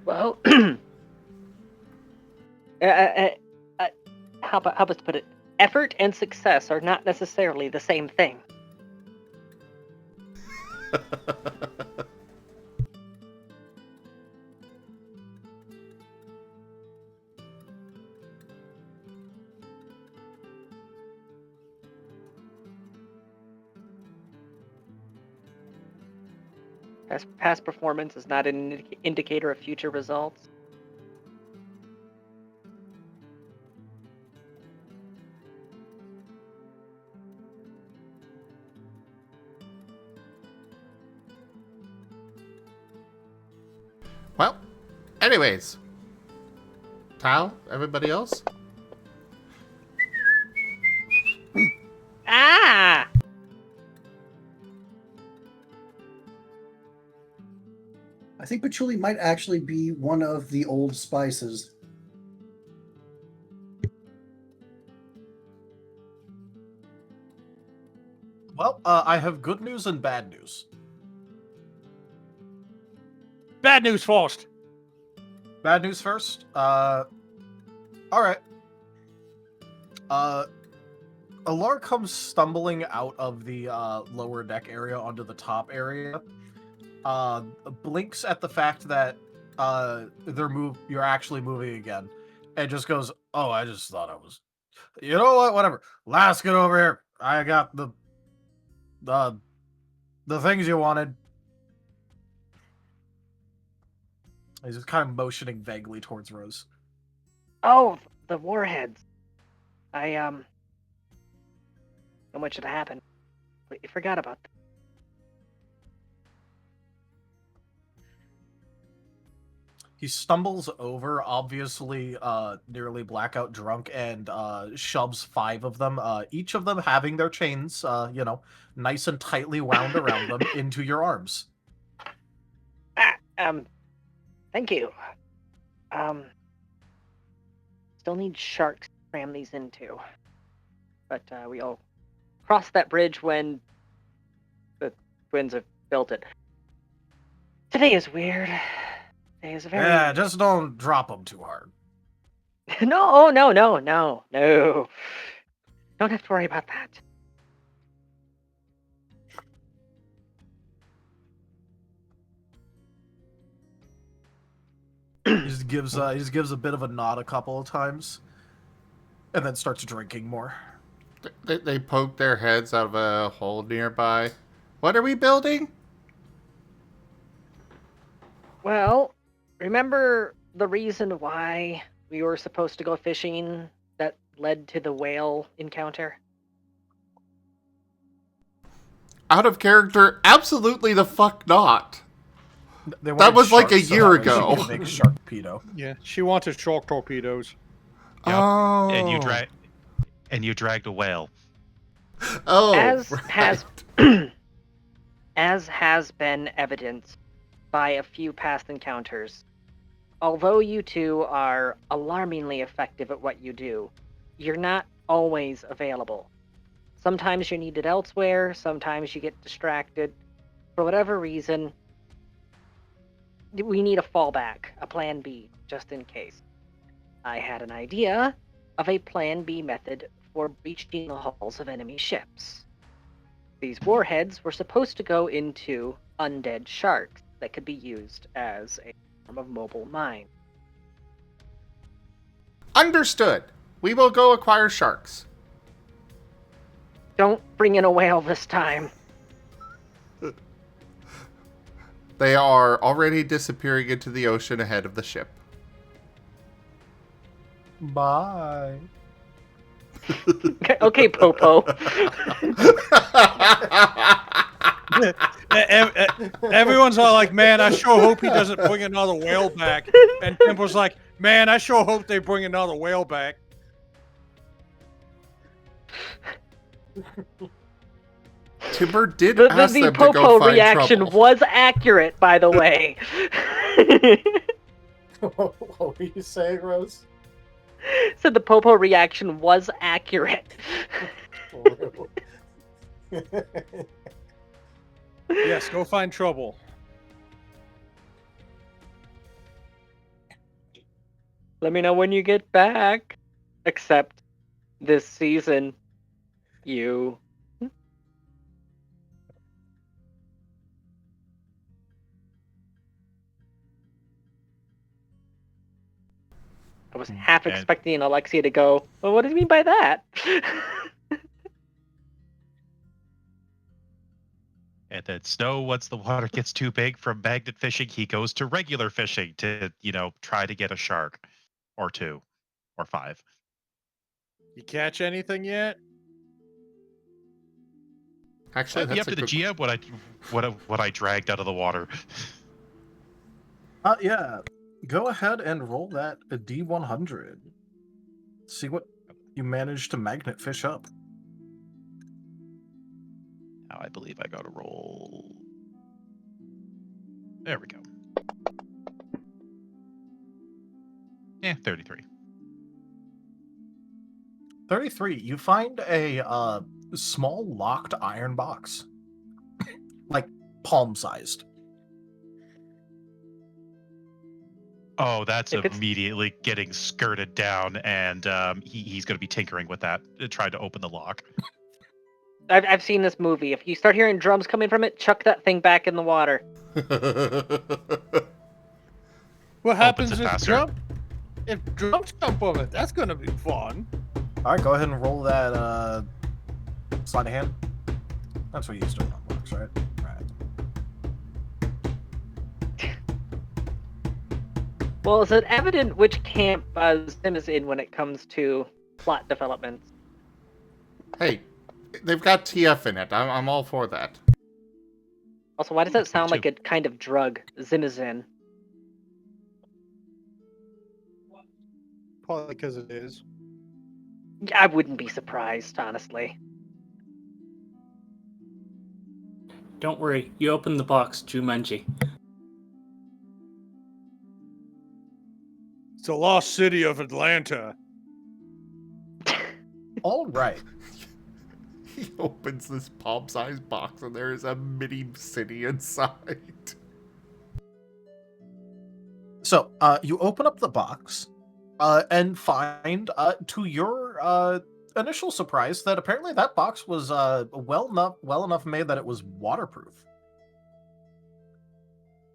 Well, how about to put it? Effort and success are not necessarily the same thing. Past performance is not an indicator of future results. Well, anyways. Tal, everybody else? Ah! I think patchouli might actually be one of the old spices. Well, I have good news and bad news. Bad news first. Bad news first. All right. Alar comes stumbling out of the lower deck area onto the top area. Blinks at the fact that you're actually moving again, and just goes, "Oh, I just thought I was. You know what? Whatever. Let's get over here. I got the things you wanted." He's just kind of motioning vaguely towards Rose. Oh, the warheads. So much had happened. Completely forgot about them. He stumbles over, obviously nearly blackout drunk, and shoves 5 of them, each of them having their chains, nice and tightly wound around them, into your arms. Thank you. Still need sharks to cram these into. But we'll cross that bridge when the twins have built it. Today is weird. Today is very... Yeah, just don't drop them too hard. No. Don't have to worry about that. just gives a bit of a nod a couple of times, and then starts drinking more. They poke their heads out of a hole nearby. What are we building? Well, remember the reason why we were supposed to go fishing that led to the whale encounter? Out of character, absolutely the fuck not. That was like a year ago. Big shark pedo. Yeah, she wanted shark torpedoes. Yep. Oh. And you dragged a whale. Oh, As right. as has been evidenced by a few past encounters, although you two are alarmingly effective at what you do, you're not always available. Sometimes you're needed elsewhere, sometimes you get distracted. For whatever reason, we need a fallback, a plan B, just in case. I had an idea of a plan B method for breaching the hulls of enemy ships. These warheads were supposed to go into undead sharks that could be used as a form of mobile mine. Understood. We will go acquire sharks. Don't bring in a whale this time. They are already disappearing into the ocean ahead of the ship. Bye. Okay, Popo. Everyone's all like, man, I sure hope he doesn't bring another whale back. And Temple's like, man, I sure hope they bring another whale back. Timber did The ask them to Popo go find reaction trouble. was accurate, by the way. What were you saying, Rose? So the Popo reaction was accurate. Yes, go find trouble. Let me know when you get back. Except this season, you. I was half And- expecting Alexia to go, well, what do you mean by that? And then Snow, once the water gets too big from magnet fishing, he goes to regular fishing to, try to get a shark or 2 or 5. You catch anything yet? Actually, That'd be up that's to a the good... GM what I dragged out of the water. Yeah. Go ahead and roll that a D100. See what you managed to magnet fish up. Now I believe I got to roll. There we go. Yeah, 33. 33. You find a small locked iron box, like palm-sized. Oh, that's If it's- immediately getting skirted down, and he's going to be tinkering with that, trying to open the lock. I've seen this movie. If you start hearing drums coming from it, chuck that thing back in the water. What happens it if faster. drums come from it? That's gonna be fun. All right, go ahead and roll that sleight of hand. That's what you used to run works, right? Right. Well, is it evident which camp Zim is in when it comes to plot developments? Hey, they've got TF in it. I'm all for that. Also, why does that sound too. like a kind of drug Zim is in? Probably because it is. I wouldn't be surprised, honestly. Don't worry, you open the box, Jumanji. It's the lost city of Atlanta. All right. He opens this palm-sized box and there is a mini city inside. So, you open up the box and find, to your initial surprise, that apparently that box was well enough made that it was waterproof.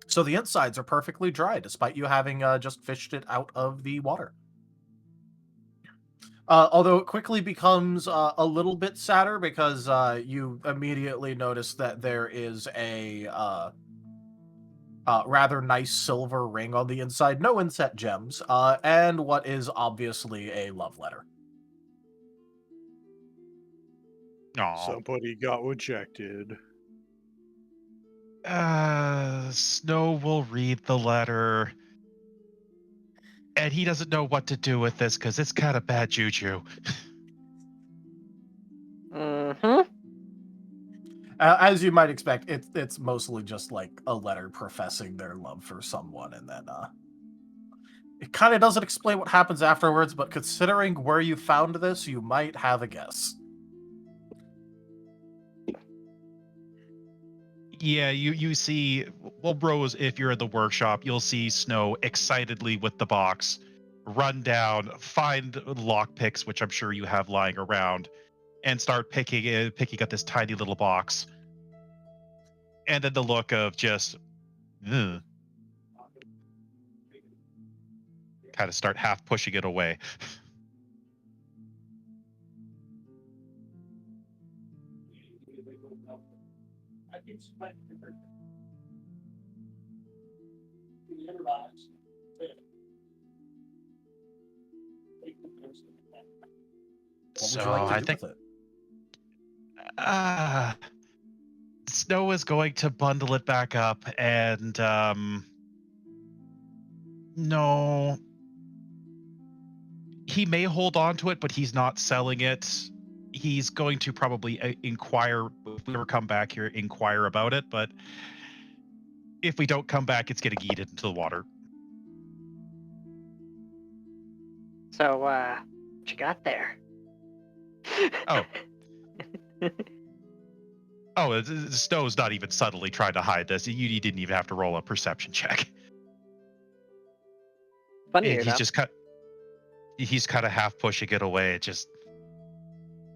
So the insides are perfectly dry, despite you having just fished it out of the water. Although it quickly becomes a little bit sadder because you immediately notice that there is a rather nice silver ring on the inside, no inset gems, and what is obviously a love letter. Aw. Somebody got rejected. Snow will read the letter, and he doesn't know what to do with this because it's kind of bad juju. Mm-hmm. As you might expect, it's mostly just like a letter professing their love for someone, and then it kind of doesn't explain what happens afterwards, but considering where you found this, you might have a guess. Yeah, you see, well, Rose, if you're in the workshop, you'll see Snow excitedly with the box, run down, find lockpicks, which I'm sure you have lying around, and start picking up this tiny little box. And then the look of just, kind of start half pushing it away. What would So you like to I do think with it? Snow is going to bundle it back up and no, he may hold on to it, but he's not selling it. He's going to probably inquire if we ever come back here, inquire about it. But if we don't come back, it's getting eaten into the water. So, what you got there? Oh. Oh, Snow's not even subtly trying to hide this. You didn't even have to roll a perception check. Funny And enough. He's kind of half pushing it away. It just,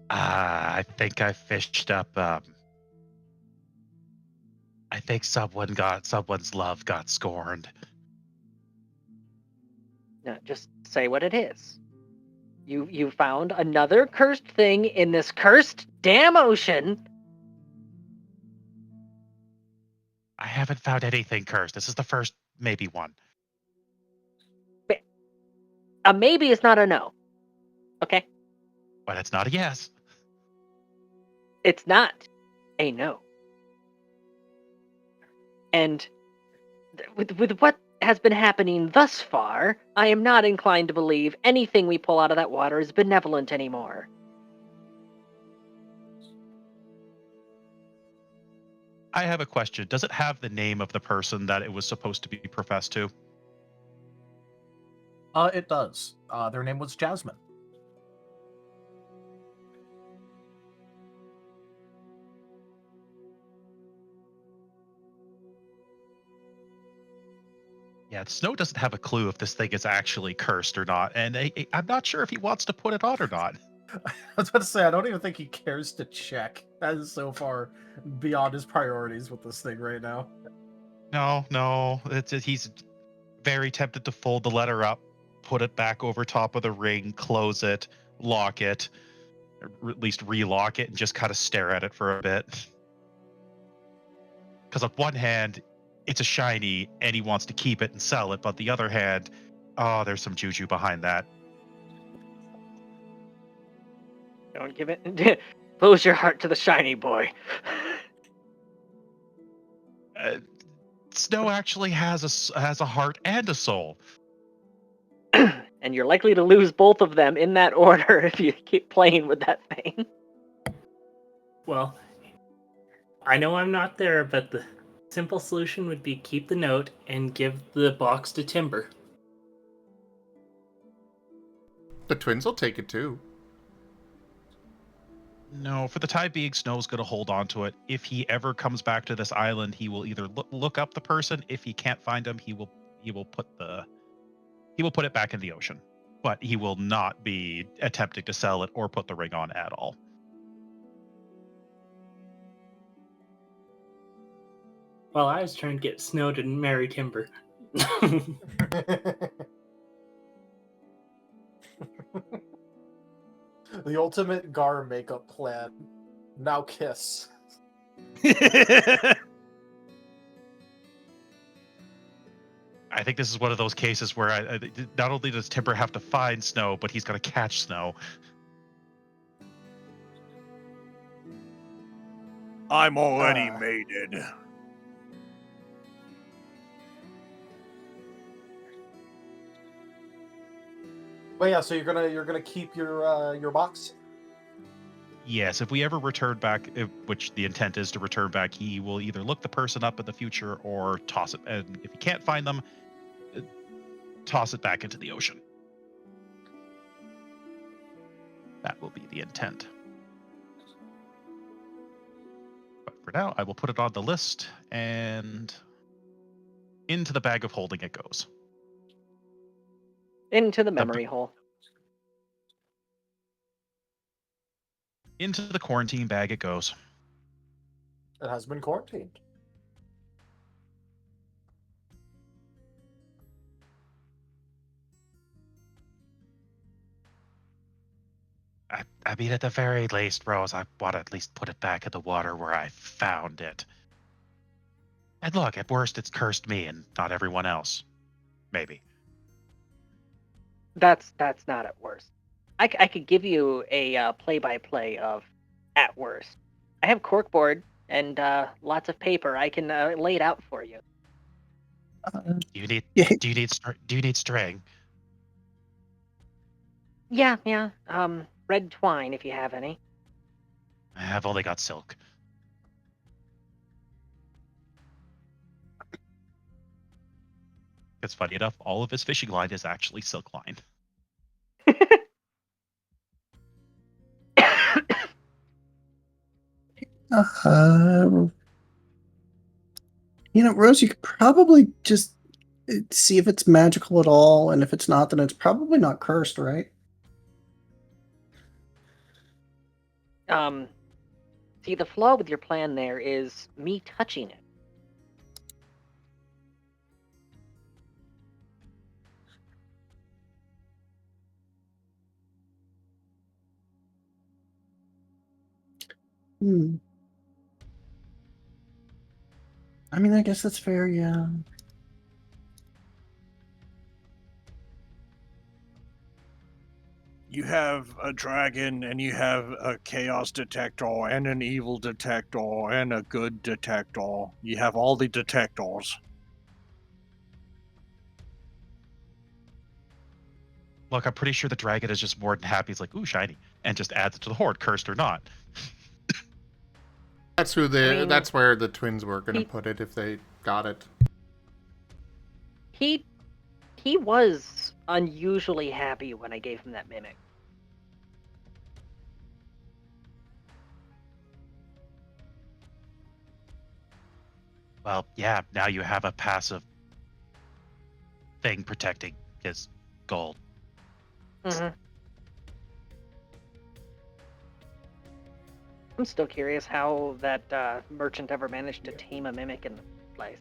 I think I fished up. I think someone's love got scorned. No, just say what it is. You found another cursed thing in this cursed damn ocean. I haven't found anything cursed. This is the first maybe one. A maybe is not a no. Okay? But it's not a yes. It's not a no. And with what has been happening thus far, I am not inclined to believe anything we pull out of that water is benevolent anymore. I have a question. Does it have the name of the person that it was supposed to be professed to? It does. Their name was Jasmine. Yeah, Snow doesn't have a clue if this thing is actually cursed or not, and I'm not sure if he wants to put it on or not. I was about to say, I don't even think he cares to check. That is so far beyond his priorities with this thing right now. No, he's very tempted to fold the letter up, put it back over top of the ring, close it, lock it, or at least relock it, and just kind of stare at it for a bit. Because on one hand, it's a shiny, and he wants to keep it and sell it, but the other hand, oh, there's some juju behind that. Don't give it. Close your heart to the shiny boy. Snow actually has a heart and a soul. And you're likely to lose both of them in that order if you keep playing with that thing. Well, I know I'm not there, but the simple solution would be keep the note and give the box to Timber. The twins will take it too. No, for the time being, Snow's going to hold on to it. If he ever comes back to this island, he will either look up the person. If he can't find him, he will put it back in the ocean. But he will not be attempting to sell it or put the ring on at all. Well, I was trying to get Snow to marry Timber. The ultimate Gar makeup plan. Now kiss. I think this is one of those cases where not only does Timber have to find Snow, but he's got to catch Snow. I'm already mated. But yeah, so you're gonna keep your box. Yes, if we ever return back, which the intent is to return back, he will either look the person up in the future or toss it. And if he can't find them, toss it back into the ocean. That will be the intent. But for now, I will put it on the list, and into the bag of holding it goes. Into the memory hole. Into the quarantine bag it goes. It has been quarantined. I mean, at the very least, Rose, I want to at least put it back in the water where I found it. And look, at worst, it's cursed me and not everyone else. Maybe. That's not at worst. I could give you a play-by-play of at worst. I have corkboard and lots of paper. I can lay it out for you. Do you need string? Yeah. Red twine if you have any. I've only got silk. It's funny enough, all of his fishing line is actually silk line. Rose, you could probably just see if it's magical at all, and if it's not, then it's probably not cursed, right? See, the flaw with your plan there is me touching it. I mean, I guess that's fair, yeah. You have a dragon, and you have a chaos detector, and an evil detector, and a good detector. You have all the detectors. Look, I'm pretty sure the dragon is just more than happy. He's like, ooh, shiny. And just adds it to the horde, cursed or not. That's that's where the twins were going to put it if they got it. He was unusually happy when I gave him that mimic. Well, yeah, now you have a passive thing protecting his gold. Mm-hmm. I'm still curious how that merchant ever managed to tame a mimic in the place.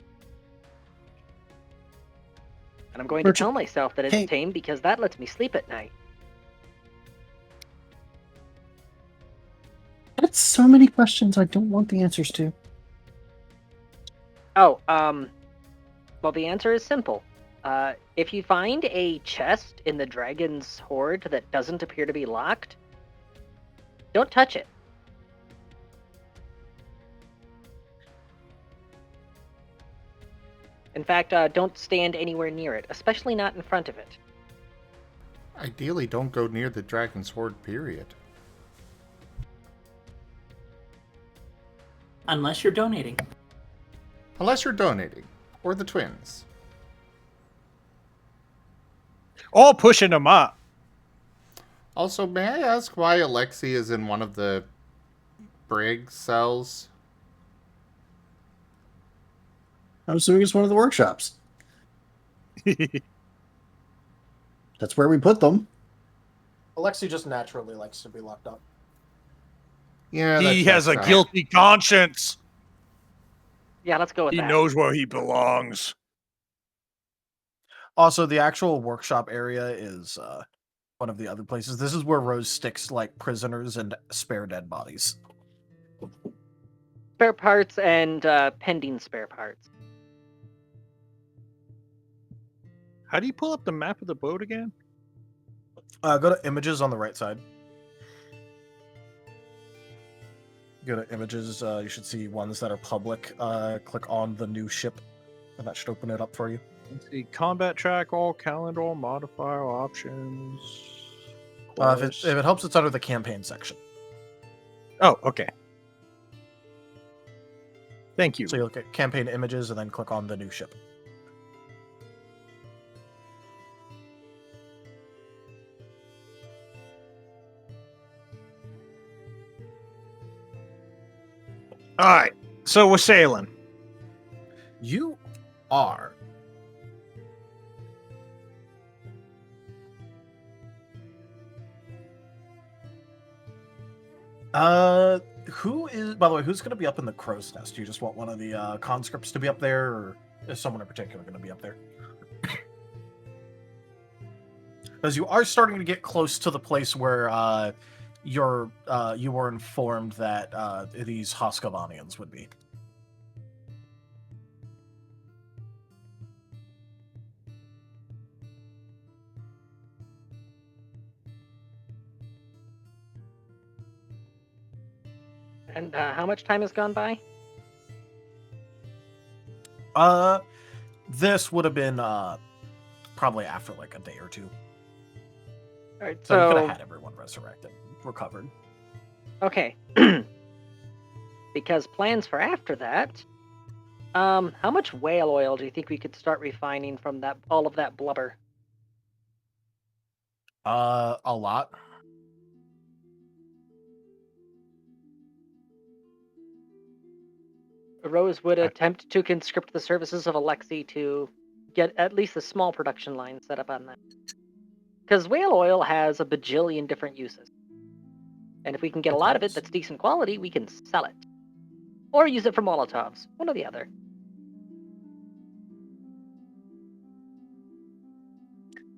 And I'm going to tell myself that it's tame because that lets me sleep at night. That's so many questions I don't want the answers to. Oh, well, the answer is simple. If you find a chest in the dragon's hoard that doesn't appear to be locked, don't touch it. In fact, don't stand anywhere near it, especially not in front of it. Ideally, don't go near the dragon's hoard, period. Unless you're donating. Unless you're donating. Or the twins. All pushing them up. Also, may I ask why Alexi is in one of the brig cells? I'm assuming it's one of the workshops. That's where we put them. Alexi just naturally likes to be locked up. Yeah, he has a guilty conscience. Yeah, let's go with He that. knows where he belongs. Also, the actual workshop area is one of the other places. This is where Rose sticks like prisoners and spare dead bodies. Spare parts and pending spare parts. How do you pull up the map of the boat again? Go to images on the right side. Go to images. You should see ones that are public. Click on the new ship, and that should open it up for you. Let's see. Combat track, all calendar, modifier options. If it helps, it's under the campaign section. Oh, okay. Thank you. So you look at campaign images and then click on the new ship. All right. So we're sailing. You are. Who is, by the way, who's going to be up in the crow's nest? Do you just want one of the conscripts to be up there, or is someone in particular going to be up there? Because you are starting to get close to the place where you were informed that these Hoskavanians would be. And how much time has gone by? This would have been probably after like a day or two. All right, So you could so have had everyone resurrected, recovered. okay. Because plans for after that. How much whale oil do you think we could start refining from all of that blubber? A lot. Rose would attempt to conscript the services of Alexei to get at least a small production line set up on that. Because whale oil has a bajillion different uses. And if we can get a lot of it that's decent quality, we can sell it. Or use it for Molotovs. One or the other.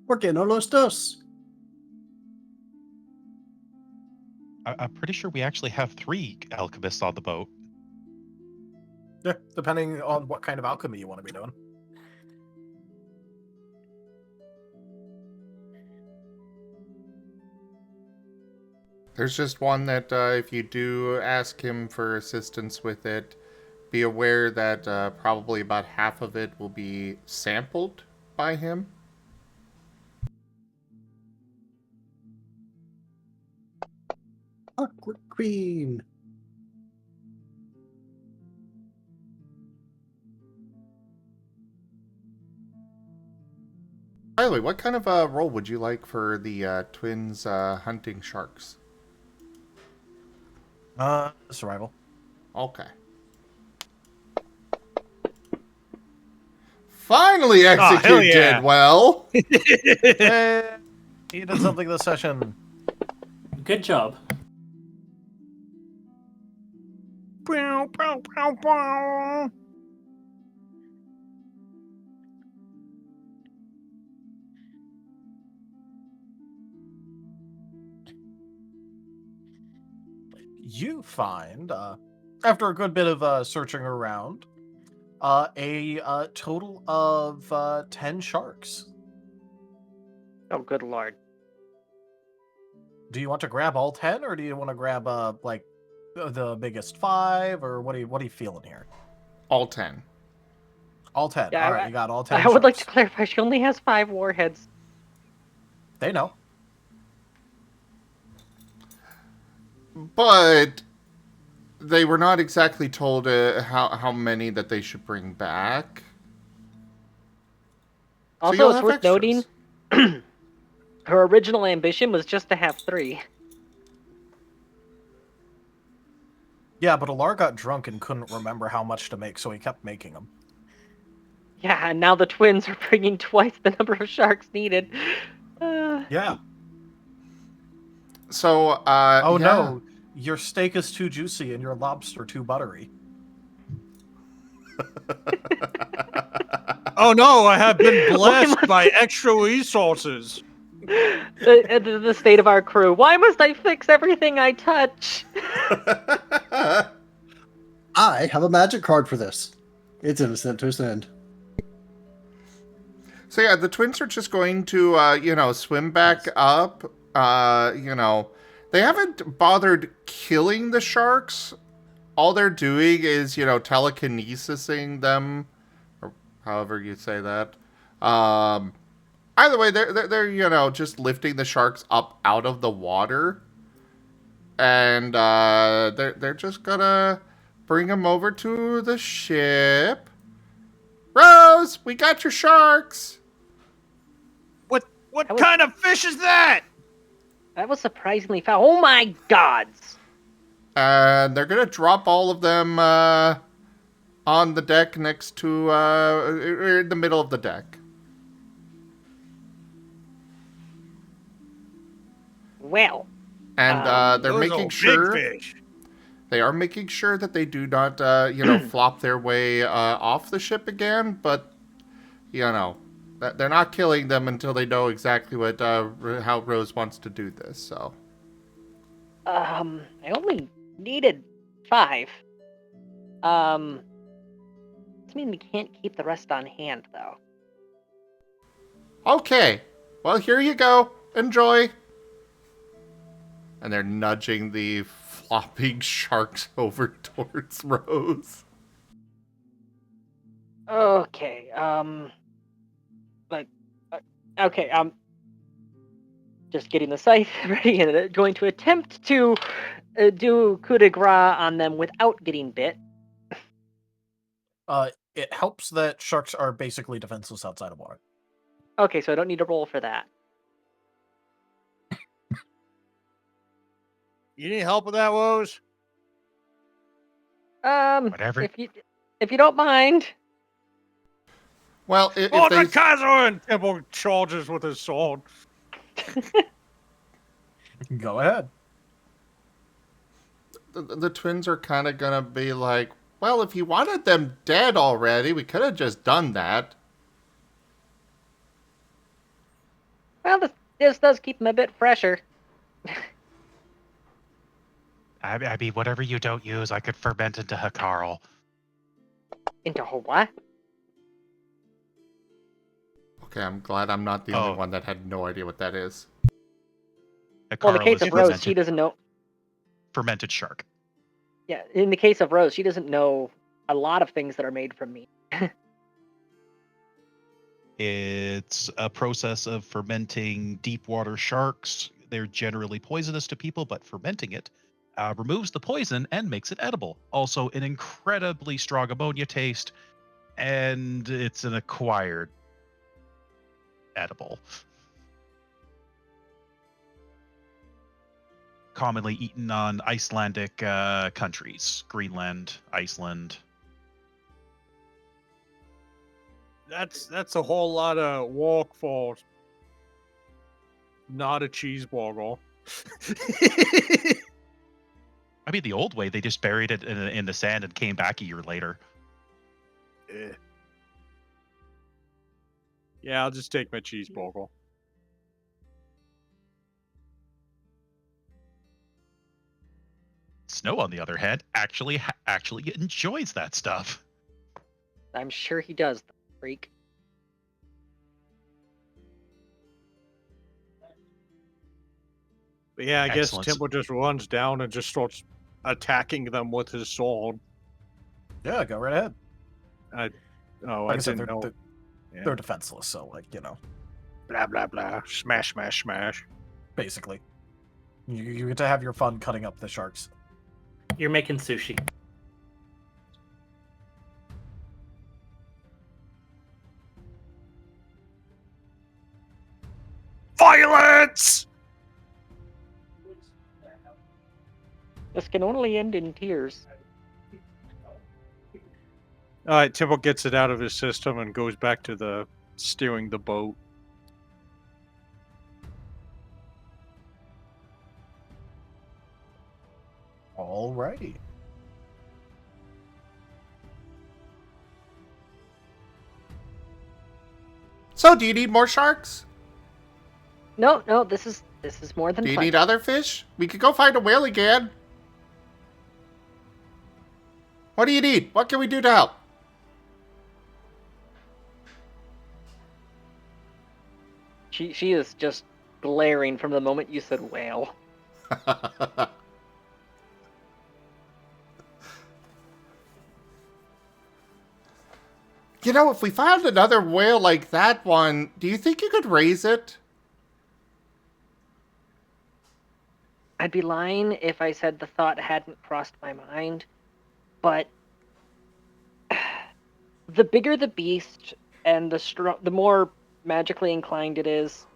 ¿Por qué no los dos? I'm pretty sure we actually have 3 alchemists on the boat. Yeah, depending on what kind of alchemy you want to be doing. There's just one that if you do ask him for assistance with it, be aware that probably about half of it will be sampled by him. Awkward Queen. Riley, what kind of role would you like for the twins hunting sharks? Survival. Okay. Finally executed well. Hey, you did something this session. Good job. Pow, pow, pow, pow. You find, after a good bit of searching around, a total of 10 sharks. Oh, good lord. Do you want to grab all 10, or do you want to grab like the biggest 5, or what are you feeling here? All 10. All 10. Yeah, All right, you got all 10. I would like to sharks. clarify, she only has 5 warheads. They know. But they were not exactly told how many that they should bring back. So Also, you'll it's have worth extras. noting, her original ambition was just to have 3. Yeah, but Alar got drunk and couldn't remember how much to make, so he kept making them. Yeah, and now the twins are bringing twice the number of sharks needed. Yeah. So, Oh yeah. no, your steak is too juicy and your lobster too buttery. Oh no, I have been Why blessed must- by extra resources. The state of our crew. Why must I fix everything I touch? I have a magic card for this. It's innocent to ascend. So yeah, the twins are just going to, swim back up. They haven't bothered killing the sharks. All they're doing is, telekinesising them, or however you say that. Either way, they're just lifting the sharks up out of the water, and they're just gonna bring them over to the ship. Rose, we got your sharks. What kind of fish is that? That was surprisingly foul. Oh my gods! And they're gonna drop all of them on the deck next to in the middle of the deck. Well, And they're Those making are sure big fish. they are making sure that they do not flop their way off the ship again. But that they're not killing them until they know exactly what how Rose wants to do this. So. I only needed 5. This means we can't keep the rest on hand, though. Okay. Well, here you go. Enjoy. And they're nudging the flopping sharks over towards Rose. Okay, okay, just getting the scythe ready and going to attempt to do coup de grace on them without getting bit. It helps that sharks are basically defenseless outside of water. Okay, so I don't need to roll for that. You need help with that, Woes? Whatever. If you don't mind. Well, if Oh, they... the Kazo! And Temple charges with his sword. Go ahead. The twins are kind of going to be like, well, if you wanted them dead already, we could have just done that. Well, this does keep them a bit fresher. I mean, whatever you don't use, I could ferment into Hakarl. Into what? Okay, I'm glad I'm not the only one that had no idea what that is. Well, in the Hakarl case is of Rose, she doesn't know. fermented shark. Yeah, in the case of Rose, she doesn't know a lot of things that are made from meat. It's a process of fermenting deep water sharks. They're generally poisonous to people, but fermenting it removes the poison and makes it edible. Also, an incredibly strong ammonia taste, and it's an acquired edible. Commonly eaten on Icelandic countries, Greenland, Iceland. That's a whole lot of walk for not a cheeseburger. I mean, the old way, they just buried it in the sand and came back a year later. Yeah, I'll just take my cheeseburger. Snow, on the other hand, actually enjoys that stuff. I'm sure he does, the freak. But yeah, I Excellent. guess Temple just runs down and just starts attacking them with his sword. Yeah, go right ahead. I Like I said, didn't know. they're defenseless, so Blah blah blah. Smash, smash, smash. basically, you get to have your fun cutting up the sharks. You're making sushi. Violence! This can only end in tears. Alright, Temple gets it out of his system and goes back to the steering the boat. Alrighty. So, do you need more sharks? No, this is more than Do you plenty. need other fish? We could go find a whale again. What do you need? What can we do to help? She is just glaring from the moment you said whale. You know, if we found another whale like that one, do you think you could raise it? I'd be lying if I said the thought hadn't crossed my mind, but the bigger the beast and the more magically inclined it is,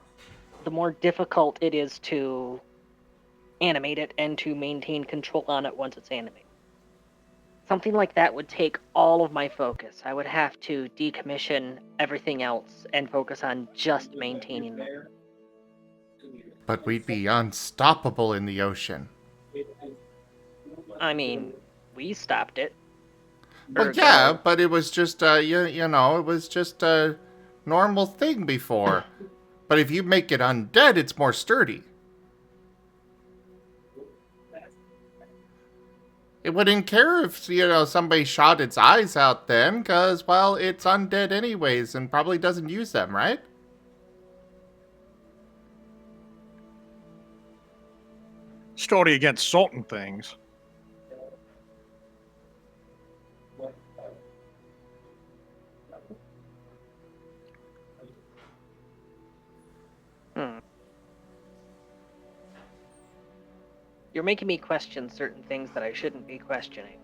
the more difficult it is to animate it and to maintain control on it once it's animated. Something like that would take all of my focus. I would have to decommission everything else and focus on just maintaining them. But we'd be unstoppable in the ocean. I mean, we stopped it. Well, yeah, but it was just, you know, it was just a normal thing before. But if you make it undead, it's more sturdy. It wouldn't care if, you know, somebody shot its eyes out then, because, well, it's undead anyways and probably doesn't use them, right? Story against salting things. You're making me question certain things that I shouldn't be questioning.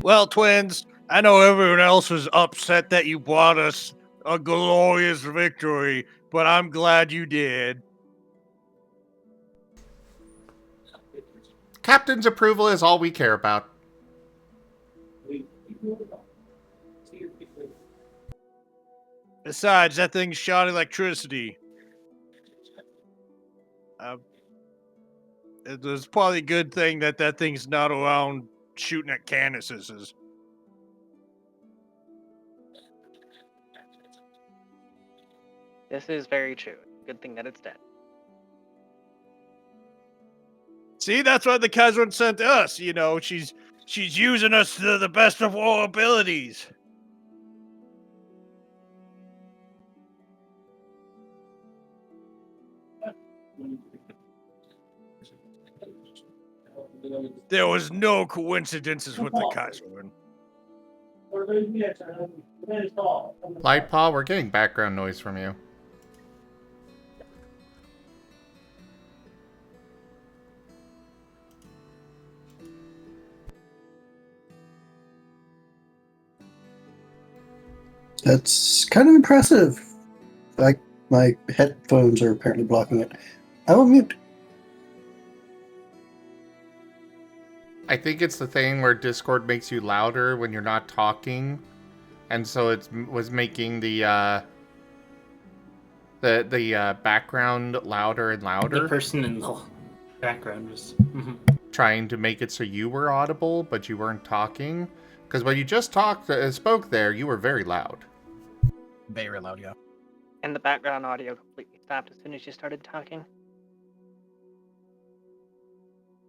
Well, twins, I know everyone else was upset that you brought us a glorious victory, but I'm glad you did. Captain's approval is all we care about. Besides, that thing shot electricity. It's probably a good thing that that thing's not around shooting at canises. This is very true. Good thing that it's dead. See, that's why the Kaiser sent us. You know, she's using us to the best of our abilities. There was no coincidences with the Kaiser. Lightpaw, we're getting background noise from you. That's kind of impressive. Like, my headphones are apparently blocking it. I will mute. I think it's the thing where Discord makes you louder when you're not talking, and so it was making the background louder and louder. The person in the background was trying to make it so you were audible, but you weren't talking. Because when you just spoke there, you were very loud. Very loud, yeah. And the background audio completely stopped as soon as you started talking.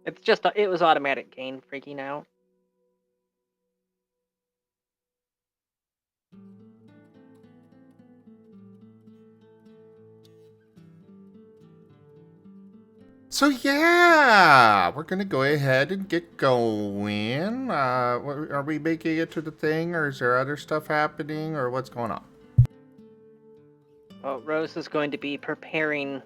It's just, it was automatic gain freaking out. So yeah, we're gonna go ahead and get going. Are we making it to the thing, or is there other stuff happening, or what's going on? Well, Rose is going to be preparing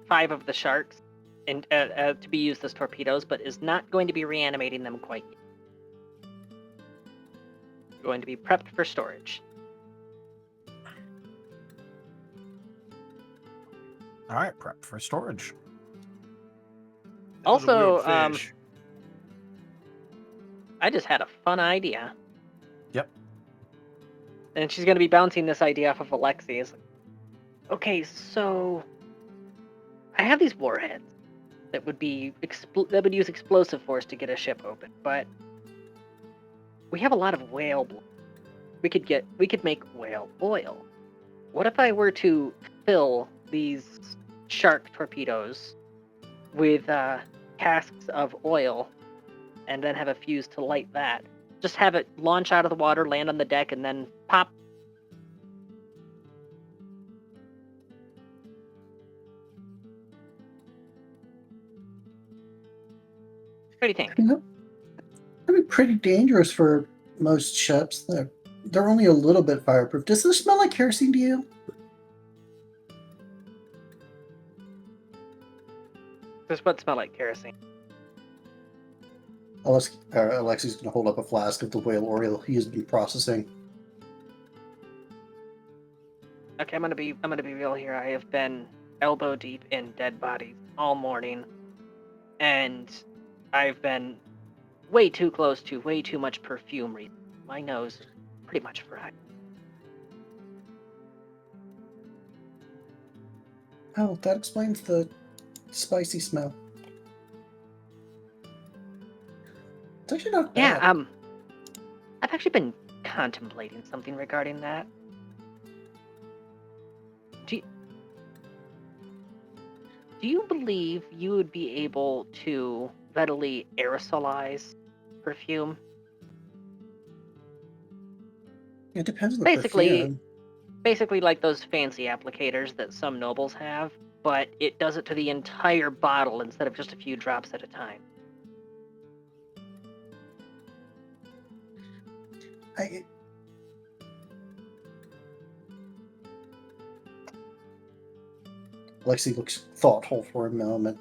5 of the sharks and to be used as torpedoes, but is not going to be reanimating them quite yet. Going to be prepped for storage. All right, prepped for storage. Also, I just had a fun idea. Yep. And she's going to be bouncing this idea off of Alexi. It's like, okay, so I have these warheads that would be that would use explosive force to get a ship open, but we have a lot of whale blood. we could make whale oil. What if I were to fill these shark torpedoes with casks of oil and then have a fuse to light that? Just have it launch out of the water, land on the deck, and then pop. What do you think? That'd be pretty dangerous for most ships. They're only a little bit fireproof. Does this smell like kerosene to you? Does what smell like kerosene? Alexi's going to hold up a flask of the whale oil he has been processing. Okay, I'm gonna be real here. I have been elbow deep in dead bodies all morning, and I've been way too close to way too much perfume recently. My nose is pretty much fried. Oh, that explains the spicy smell. It's actually not bad. Yeah, I've actually been contemplating something regarding that. Do you believe you would be able to readily aerosolize perfume? It depends on the perfume. Basically like those fancy applicators that some nobles have, but it does it to the entire bottle instead of just a few drops at a time. Lexi looks thoughtful for a moment.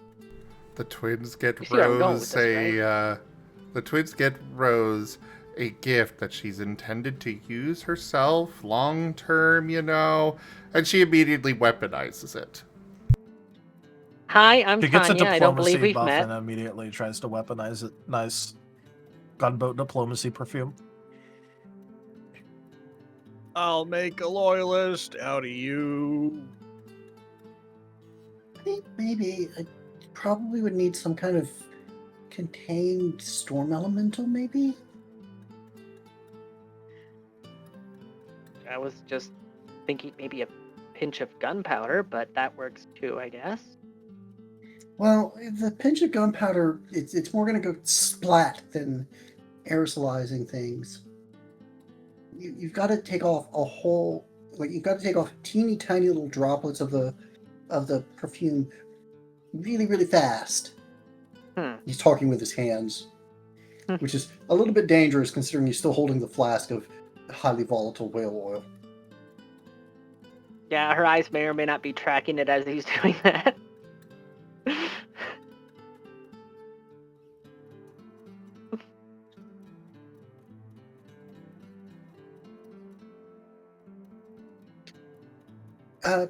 The twins get You see where I'm going Rose with this, right? the twins get Rose a gift that she's intended to use herself long term, and she immediately weaponizes it. Hi, I'm She gets a Tanya. I don't believe diplomacy we've buff met. and immediately tries to weaponize it. Nice gunboat diplomacy perfume. I'll make a loyalist out of you. I think maybe I probably would need some kind of contained storm elemental, maybe? I was just thinking maybe a pinch of gunpowder, but that works too, I guess. Well, the pinch of gunpowder, it's more going to go splat than aerosolizing things. You've got to take off a whole, you've got to take off teeny tiny little droplets of the perfume really, really fast. He's talking with his hands, which is a little bit dangerous considering he's still holding the flask of highly volatile whale oil. Yeah, her eyes may or may not be tracking it as he's doing that.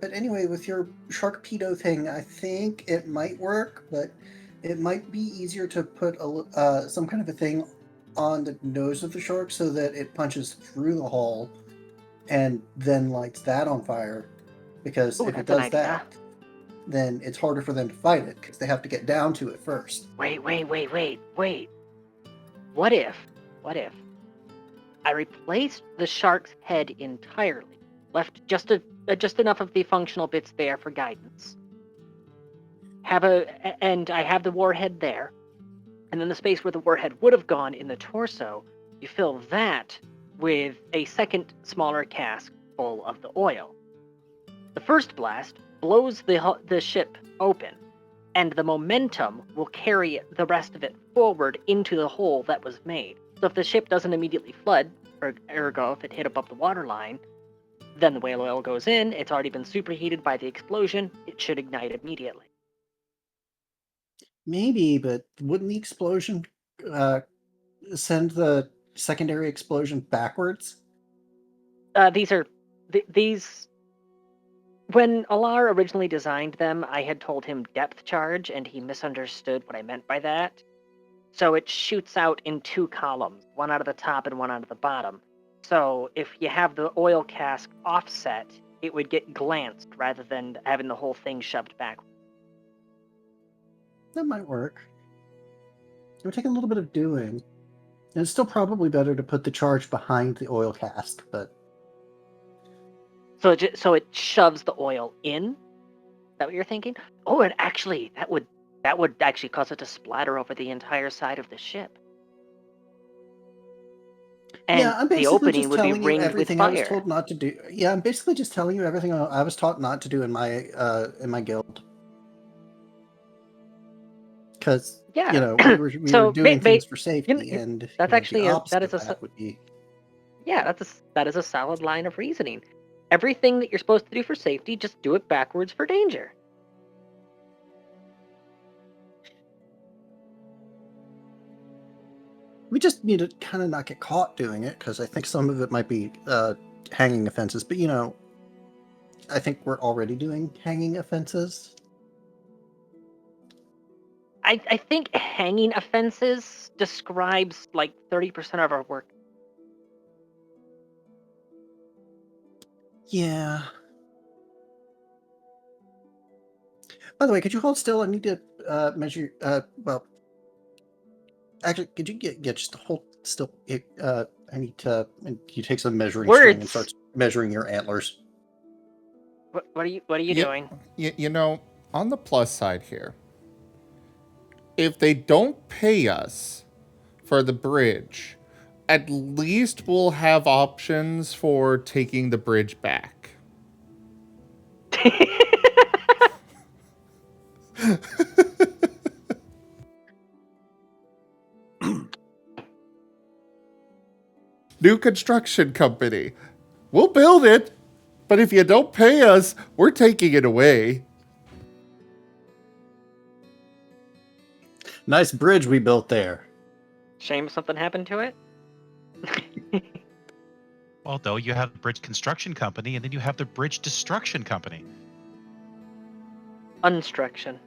But anyway, with your Sharkpedo thing, I think it might work, but it might be easier to put some kind of a thing on the nose of the shark so that it punches through the hull and then lights that on fire. Because if it does that, then it's harder for them to fight it because they have to get down to it first. Wait. What if I replaced the shark's head entirely, left just enough of the functional bits there for guidance. And I have the warhead there, and then the space where the warhead would have gone in the torso, you fill that with a second smaller cask full of the oil. The first blast blows the ship open, and the momentum will carry the rest of it forward into the hole that was made. So if the ship doesn't immediately flood, or ergo if it hit above the waterline, then the whale oil goes in, it's already been superheated by the explosion, it should ignite immediately. Maybe, but wouldn't the explosion send the secondary explosion backwards? These... When Alar originally designed them, I had told him depth charge, and he misunderstood what I meant by that. So it shoots out in two columns, one out of the top and one out of the bottom. So if you have the oil cask offset, it would get glanced rather than having the whole thing shoved back. That might work. It would take a little bit of doing. And it's still probably better to put the charge behind the oil cask, but So it shoves the oil in. Is that what you're thinking? Oh, and actually, that would actually cause it to splatter over the entire side of the ship. And yeah, I'm the basically opening just would be telling you ringed with everything I was fire. told not to do. Yeah, I'm basically just telling you everything I was taught not to do in my guild. Because Yeah. you know we So were doing things for you safety, know, and that's the actually opposite that is of a that would be. yeah, that is a solid line of reasoning. Everything that you're supposed to do for safety, just do it backwards for danger. We just need to kind of not get caught doing it, because I think some of it might be hanging offenses. But I think we're already doing hanging offenses. I think hanging offenses describes like 30% of our work. Yeah. By the way, could you hold still? I need to measure. Well, actually, could you get just hold still? I need to. And he takes a measuring string and Words. starts measuring your antlers. What are you Yeah. doing? You know, on the plus side here, if they don't pay us for the bridge, at least we'll have options for taking the bridge back. New construction company. We'll build it, but if you don't pay us, we're taking it away. Nice bridge we built there. Shame something happened to it? Well, though, you have the bridge construction company, and then you have the bridge destruction company. Unstruction.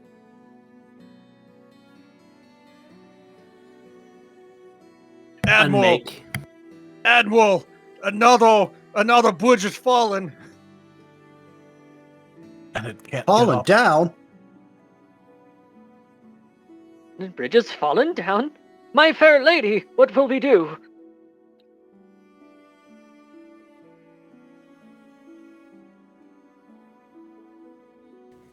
Admiral, Unmake. Admiral, another bridge has fallen. And it can't Fallen get up. down. The bridge has fallen down. My fair lady, what will we do?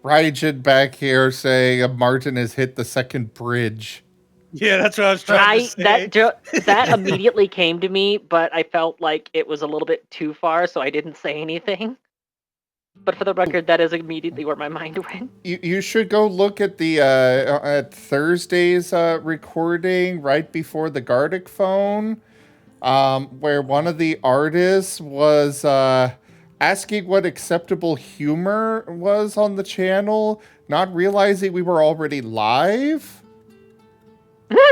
Raijin back here saying Marten has hit the second bridge. Yeah, that's what I was trying to say. That immediately came to me, but I felt like it was a little bit too far, so I didn't say anything. But for the record, that is immediately where my mind went. You should go look at the at Thursday's recording right before the Gardic phone, where one of the artists was asking what acceptable humor was on the channel, not realizing we were already live.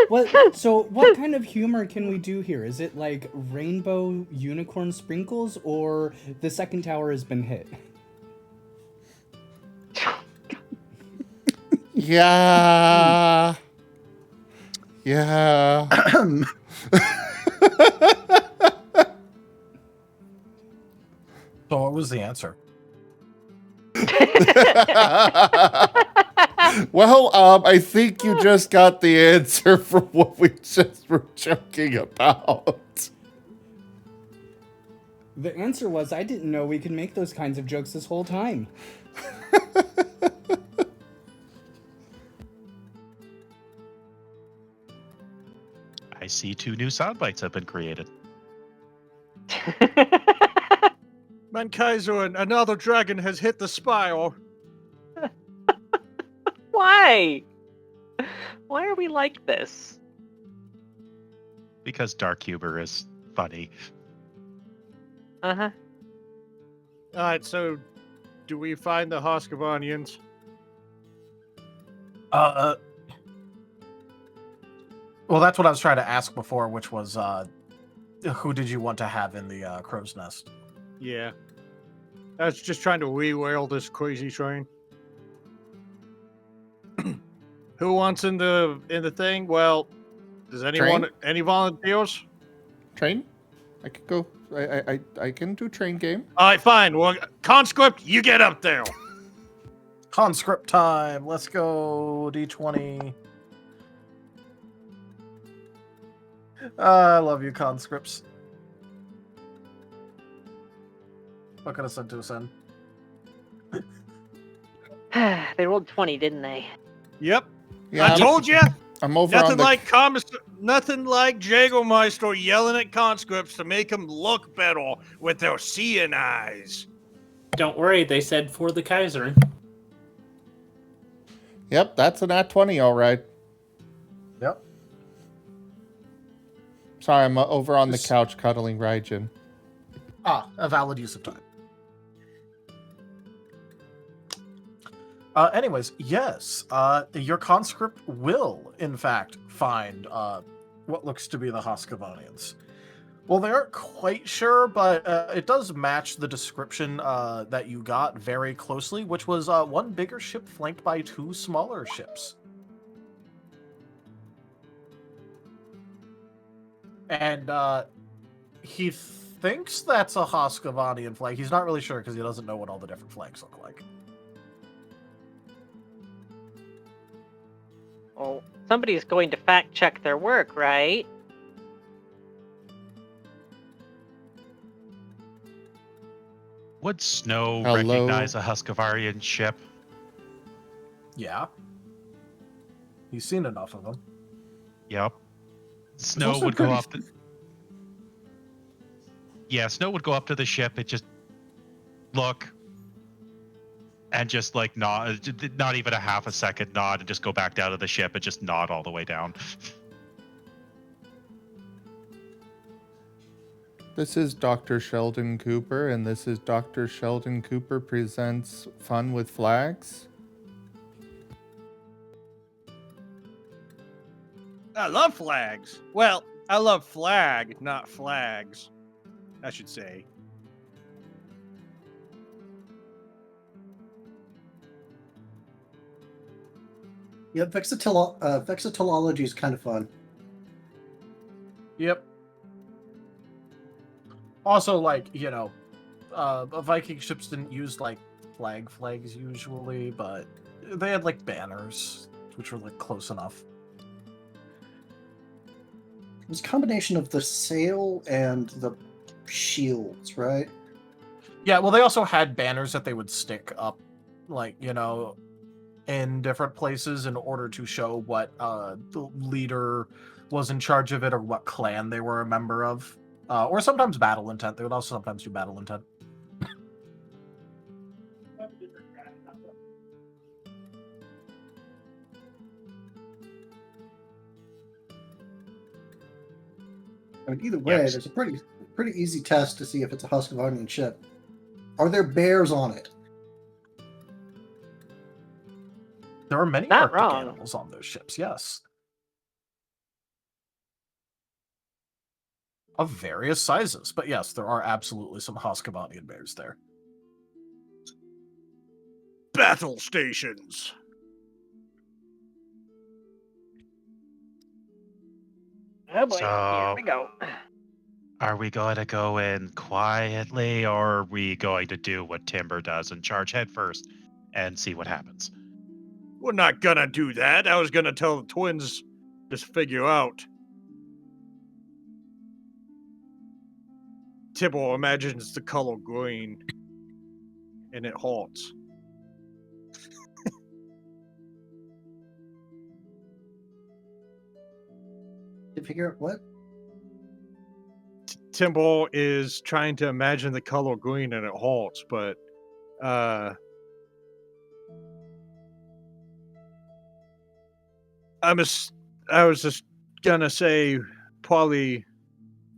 What kind of humor can we do here? Is it like rainbow unicorn sprinkles, or the second tower has been hit? Yeah. Yeah. So what was the answer? Well, I think you just got the answer for what we just were joking about. The answer was, I didn't know we could make those kinds of jokes this whole time. I see 2 new sound bites have been created. Mankaiser, another dragon has hit the spire. Why? Why are we like this? Because Dark Huber is funny. Uh-huh. Alright, so do we find the Hoskavanians? Well, that's what I was trying to ask before, which was, who did you want to have in the crow's nest? Yeah. I was just trying to rewail this crazy train. Who wants in the thing? Well, does anyone any volunteers? Train? I could go. I can do train game. All right, fine. Well, conscript, you get up there. Conscript time. Let's go. D20. I love you, conscripts. What kind of Ascent to Ascend? They rolled 20, didn't they? Yep. Yeah, I told you. I'm over Nothing on the. nothing like Jägermeister yelling at conscripts to make them look better with their seeing eyes. Don't worry, they said for the Kaiser. Yep, that's a nat 20, all right. Yep. Sorry, I'm over on the couch cuddling Raijin. A valid use of time. Anyways, yes, your conscript will, in fact, find what looks to be the Hoskavonians. Well, they aren't quite sure, but it does match the description that you got very closely, which was one bigger ship flanked by 2 smaller ships. And he thinks that's a Hoskavonian flag. He's not really sure because he doesn't know what all the different flags look like. Well, somebody's going to fact check their work, right? Would Snow Hello? recognize a Husqvarnian ship? Yeah. He's seen enough of them. Yep. Snow also would go pretty- up. Yeah, Snow would go up to the ship and just look, and just like nod, not even a half a second nod, and just go back down to the ship and just nod all the way down. This is Dr. Sheldon Cooper, and this is Dr. Sheldon Cooper Presents Fun with Flags. I love flags. Well, I love flag, not flags, I should say. Yeah, vexillology is kind of fun. Yep. Also, like, Viking ships didn't use, like, flags usually, but they had, like, banners, which were, like, close enough. It was a combination of the sail and the shields, right? Yeah, well, they also had banners that they would stick up, like, in different places in order to show what the leader was in charge of it or what clan they were a member of. Or sometimes battle intent. They would also sometimes do battle intent. I mean, either way, Yes. there's a pretty easy test to see if it's a Husqvarnian ship. Are there bears on it? There are many Not Arctic wrong. animals on those ships, yes. Of various sizes. But yes, there are absolutely some Hoskavonian bears there. Battle stations. Oh boy, here So- we go. Are we going to go in quietly, or are we going to do what Timber does and charge head first and see what happens? We're not gonna do that. I was gonna tell the twins just figure out. Tibble imagines the color green, and it halts. To figure out what? Timble is trying to imagine the color green, and it halts. But I was just gonna say, probably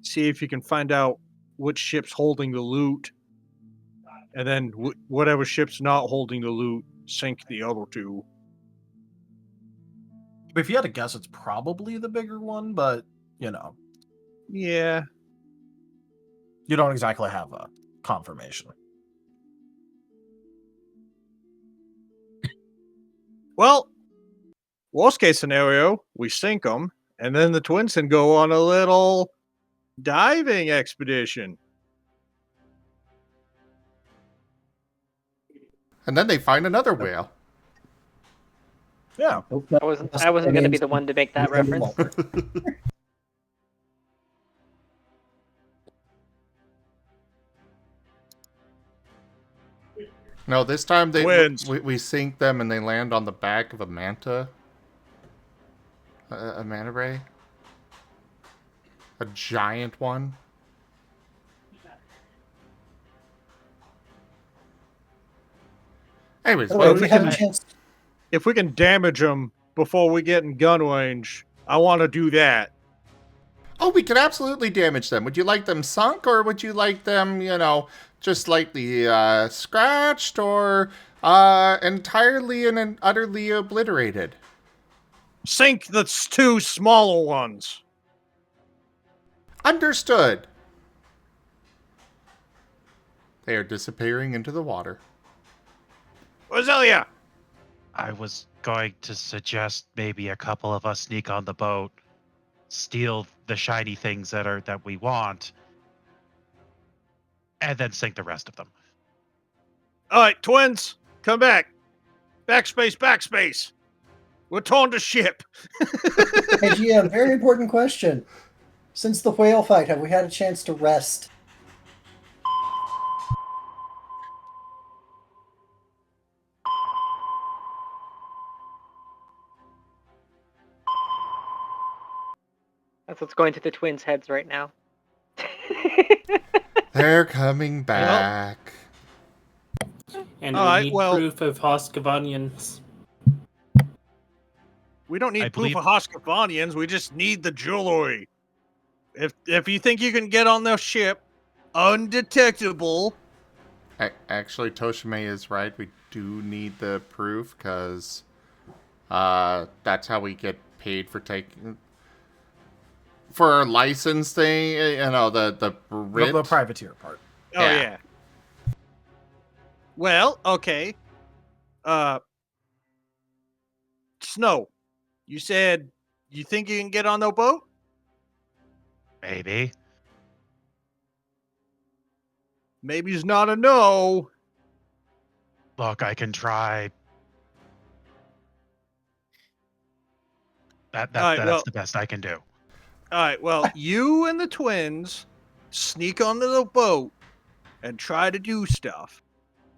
see if you can find out which ship's holding the loot, and then whatever ship's not holding the loot, sink the other two. If you had to guess, it's probably the bigger one, but, Yeah. you don't exactly have a confirmation. Well, worst case scenario, we sink them, and then the twins can go on a little diving expedition. And then they find another whale. Yeah. I wasn't going to be the one to make that reference. No, this time Twins. we sink them and they land on the back of a manta. A manta ray. A giant one. Anyways, By the way, Well, we if have we a can- chance. If we can damage them before we get in gun range, I want to do that. oh, we could absolutely damage them. Would you like them sunk, or would you like them, just slightly scratched, or entirely and utterly obliterated? Sink the two smaller ones. Understood. They are disappearing into the water. Rosalia! I was going to suggest maybe a couple of us sneak on the boat, steal the shiny things that we want, and then sink the rest of them. All right, twins, come back. Backspace, backspace. We're torn to ship. Hey, GM, very important question. Since the whale fight, have we had a chance to rest? That's what's going through the twins' heads right now. They're coming back. And All we right, need well- proof of Hoskavanians. We don't I need proof believe- of Hoskavanians. We just need the jewelry. If you think you can get on their ship undetectable, Actually, Tochemay is right. We do need the proof, because that's how we get paid for taking... For our license thing, the writ. The privateer part. oh yeah. Well, okay. Snow, you said you think you can get on the boat? Maybe. Maybe's not a no. Look, I can try. That's Alright, well- the best I can do. All right, well, you and the twins sneak onto the boat and try to do stuff.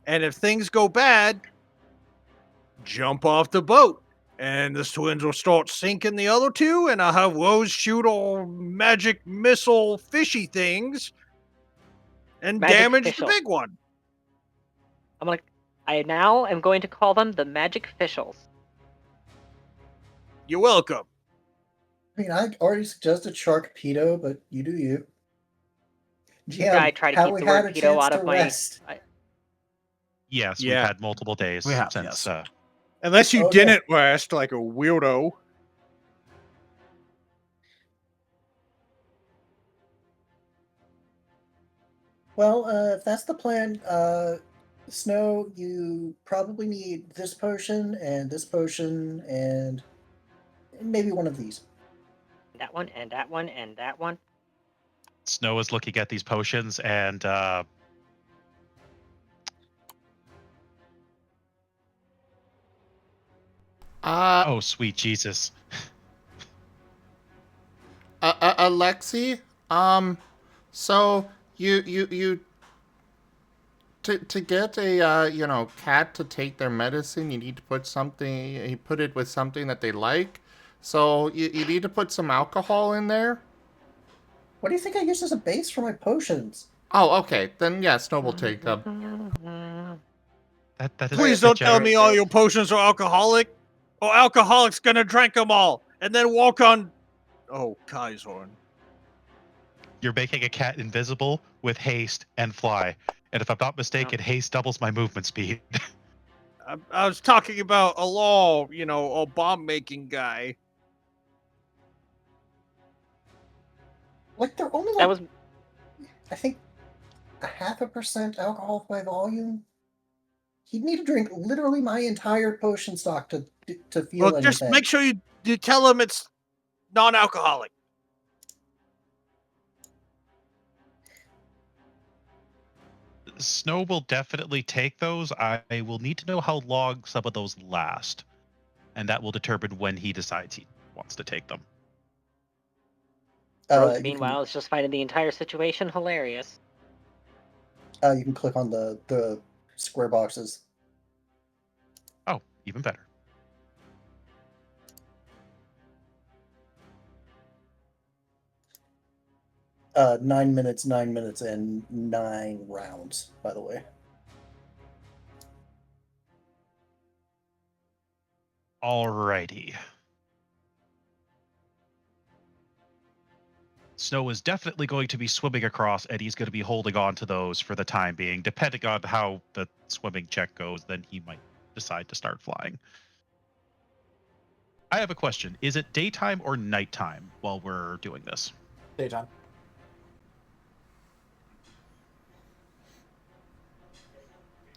And if things go bad, jump off the boat. And the twins will start sinking the other two, and I'll have Rose shoot all magic missile fishy things and Magic damage fishel. the big one. I now am going to call them the Magic Fishels. You're welcome. I mean, I already suggested Sharkpedo, but you do you. GM, I try to have keep we the had word a pedo chance out to of my. rest? Yes, Yeah. we've had multiple days We have, since. yes. Unless you Oh, didn't rest like a weirdo. Well, if that's the plan, Snow, you probably need this potion and maybe one of these. That one, and that one, and that one. Snow is looking at these potions and oh sweet Jesus. Alexi, so you to get a cat to take their medicine, you need to put it with something that they like. So you need to put some alcohol in there. What do you think I use as a base for my potions? Oh, okay. Then yeah, Snow will take them. That is Please the don't tell me generous- all your potions are alcoholic, or alcoholic's gonna drink them all and then walk on. Oh, Kaizorn. You're making a cat invisible with haste and fly. And if I'm not mistaken, haste doubles my movement speed. I was talking about a law, a bomb making guy. Like they're only That was I think 0.5% alcohol by volume. He'd need to drink literally my entire potion stock to feel Well, anything. just make sure you tell him it's non-alcoholic. Snow will definitely take those. I will need to know how long some of those last. And that will determine when he decides he wants to take them. Rose, you meanwhile, is just finding the entire situation hilarious. you can click on the square boxes. Oh, even better. Uh, 9 minutes, and 9 rounds, by the way. Alrighty. Snow is definitely going to be swimming across, and he's going to be holding on to those for the time being. Depending on how the swimming check goes, then he might decide to start flying. I have a question. Is it daytime or nighttime while we're doing this? Daytime.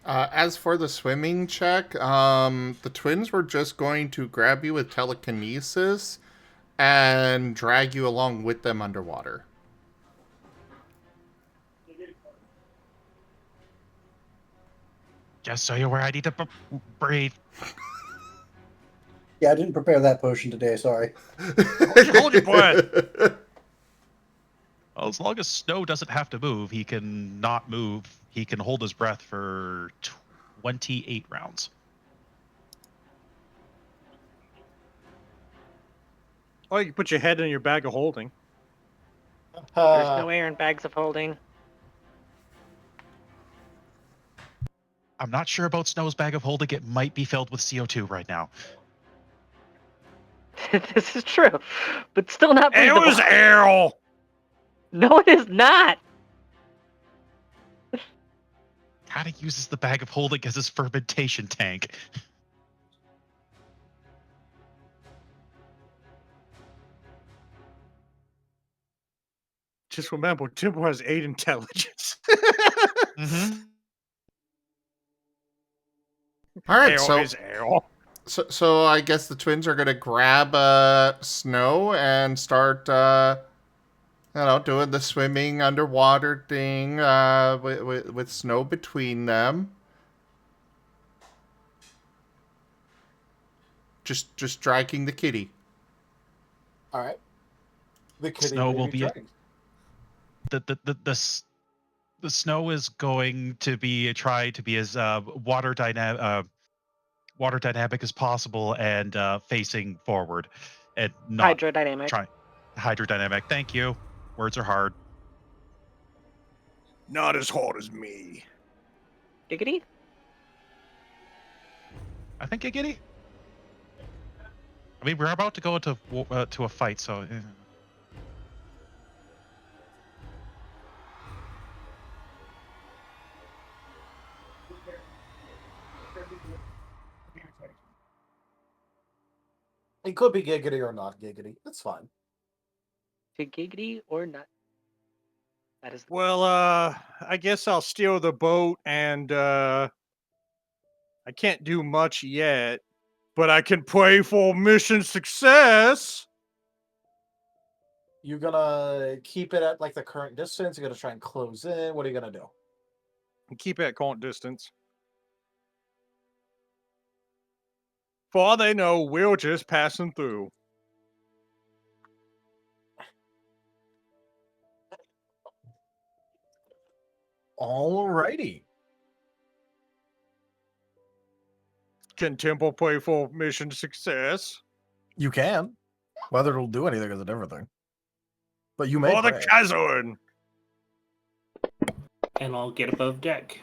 As for the swimming check, the twins were just going to grab you with telekinesis and drag you along with them underwater. Just so you're aware, I need to breathe. Yeah, I didn't prepare that potion today, sorry. Hold your breath. Well, as long as Snow doesn't have to move, he can not move. He can hold his breath for 28 rounds. Oh, you can put your head in your bag of holding. There's no air in bags of holding. I'm not sure about Snow's bag of holding. It might be filled with CO2 right now. This is true, but still not It breathable. was air. No, it is not. Kind of uses the bag of holding as his fermentation tank. Just remember, Timber has 8 intelligence. Mm-hmm. All right, Air is air. so I guess the twins are gonna grab Snow and start, doing the swimming underwater thing with Snow between them. Just dragging the kitty. All right. The kitty Snow will be dragged. the Snow is going to try to be as water dynamic as possible and facing forward, and not Hydrodynamic. try hydrodynamic. Thank you. Words are hard. Not as hard as me. Giggity? I think giggity. I mean, we're about to go into to a fight, so. It could be giggity or not giggity. That's fine. To giggity or not? That is. Well, I guess I'll steal the boat, and I can't do much yet, but I can pray for mission success. You gonna keep it at like the current distance? You're gonna try and close in? What are you gonna do? Keep it at current distance. For all they know, we're just passing through. Alrighty. Can Temple pray for mission success? You can. Whether it'll do anything is a different thing. But you may For the pray. Kazun! And I'll get above deck.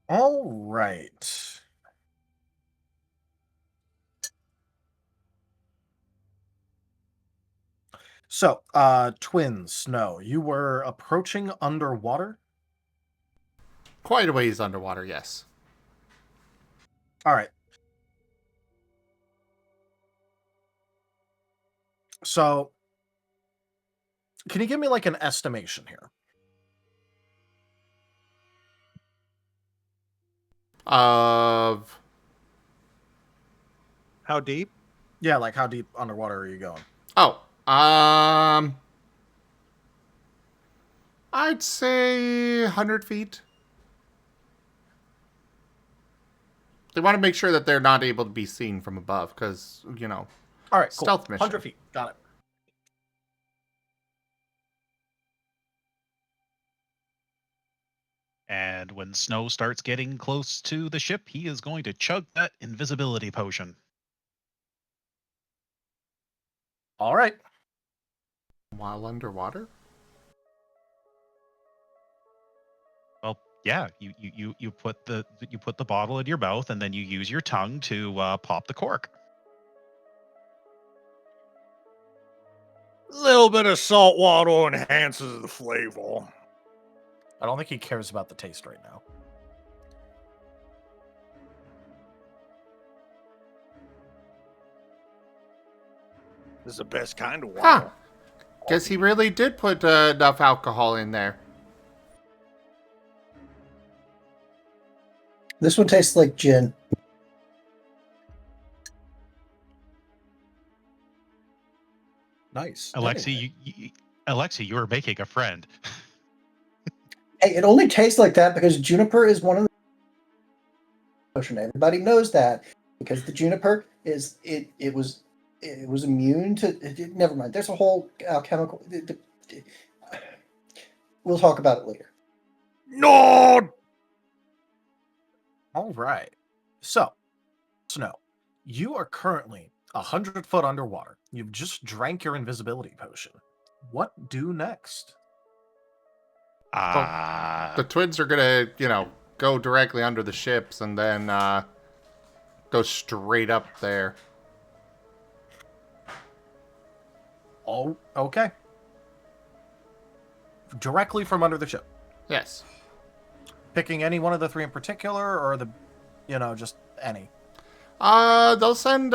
All right. So, twins, Snow, you were approaching underwater? Quite a ways underwater, yes. All right. So, can you give me like an estimation here? Of How deep? Yeah, like how deep underwater are you going? I'd say 100 feet. They want to make sure that they're not able to be seen from above, because, you know, All right, cool. stealth mission. 100 feet. Got it. And when Snow starts getting close to the ship, he is going to chug that invisibility potion. All right. While underwater? Well, yeah, you put the bottle in your mouth, and then you use your tongue to pop the cork. A little bit of salt water enhances the flavor. I don't think he cares about the taste right now. This is the best kind of water. Huh. Guess he really did put enough alcohol in there. This one tastes like gin. Nice. Alexi, Alexi, you are making a friend. Hey, it only tastes like that because juniper is one of the potion. Everybody knows that because the juniper is it was immune to. Never mind. There's a whole alchemical. We'll talk about it later. No. All right. So, Snow, you are currently 100 foot underwater. You've just drank your invisibility potion. What do next? The twins are gonna, you know, go directly under the ships and then go straight up there. Oh, okay. Directly from under the ship. Yes. Picking any one of the three in particular, or just any? They'll send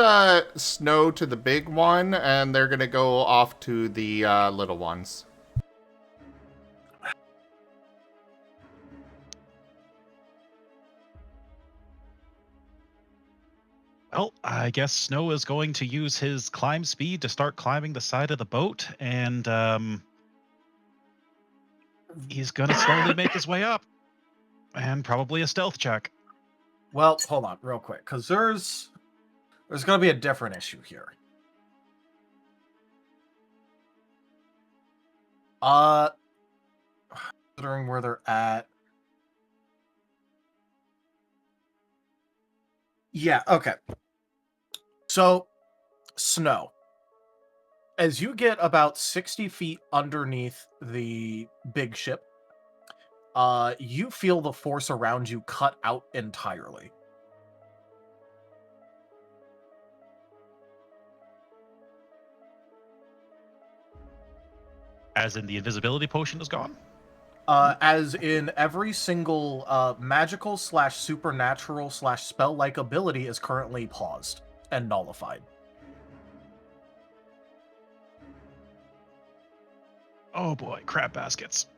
Snow to the big one, and they're gonna go off to the little ones. Well, I guess Snow is going to use his climb speed to start climbing the side of the boat, and he's going to slowly make his way up, and probably a stealth check. Well, hold on real quick, because there's going to be a different issue here. Considering where they're at. Yeah, okay. So, Snow, as you get about 60 feet underneath the big ship, you feel the force around you cut out entirely. As in the invisibility potion is gone? As in every single magical / supernatural / spell-like ability is currently paused and nullified. Oh boy, crab baskets.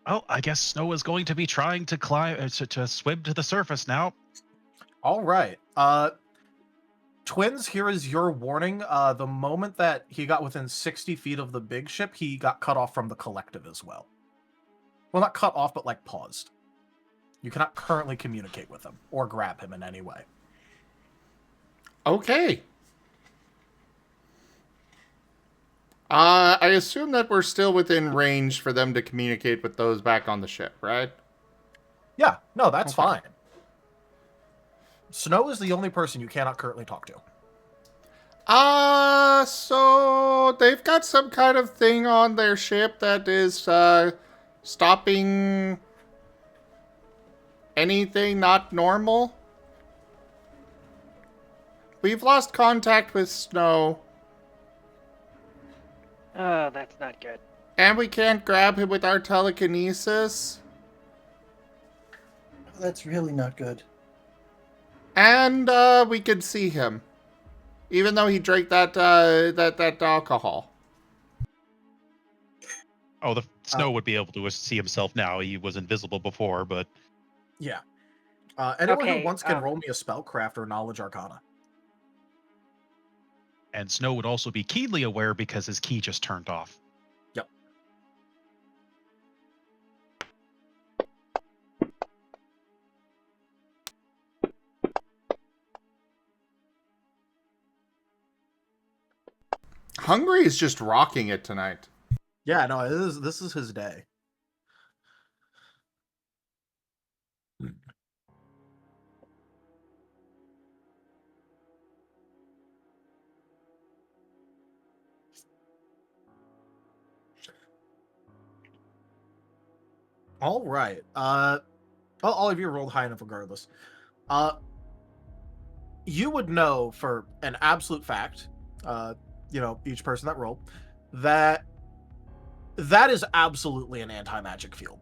Well, I guess Snow is going to be trying to climb to swim to the surface now. All right. Twins, here is your warning. The moment that he got within 60 feet of the big ship, he got cut off from the collective as well. Well, not cut off, but like paused. You cannot currently communicate with him or grab him in any way. Okay. I assume that we're still within range for them to communicate with those back on the ship, right? Yeah, no, that's fine. Snow is the only person you cannot currently talk to. So they've got some kind of thing on their ship that is stopping anything not normal. We've lost contact with Snow. Oh, that's not good. And we can't grab him with our telekinesis. That's really not good. And we can see him, even though he drank that alcohol. Oh, the Snow would be able to see himself now. He was invisible before, but yeah. Anyone Okay, who wants can roll me a spellcraft or knowledge arcana. And Snow would also be keenly aware because his key just turned off. Yep. Hungry is just rocking it tonight. Yeah, no, this is his day. All right. Well, all of you rolled high enough regardless. You would know for an absolute fact, each person that rolled, that is absolutely an anti-magic field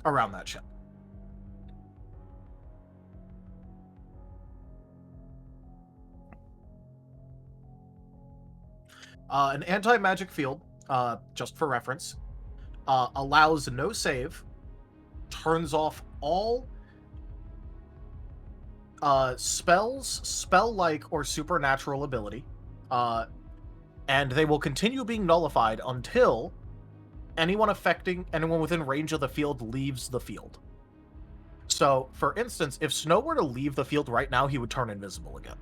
around that ship. An anti-magic field, just for reference, allows no save, turns off all spells, spell-like, or supernatural ability, and they will continue being nullified until anyone within range of the field leaves the field. So, for instance, if Snow were to leave the field right now, he would turn invisible again.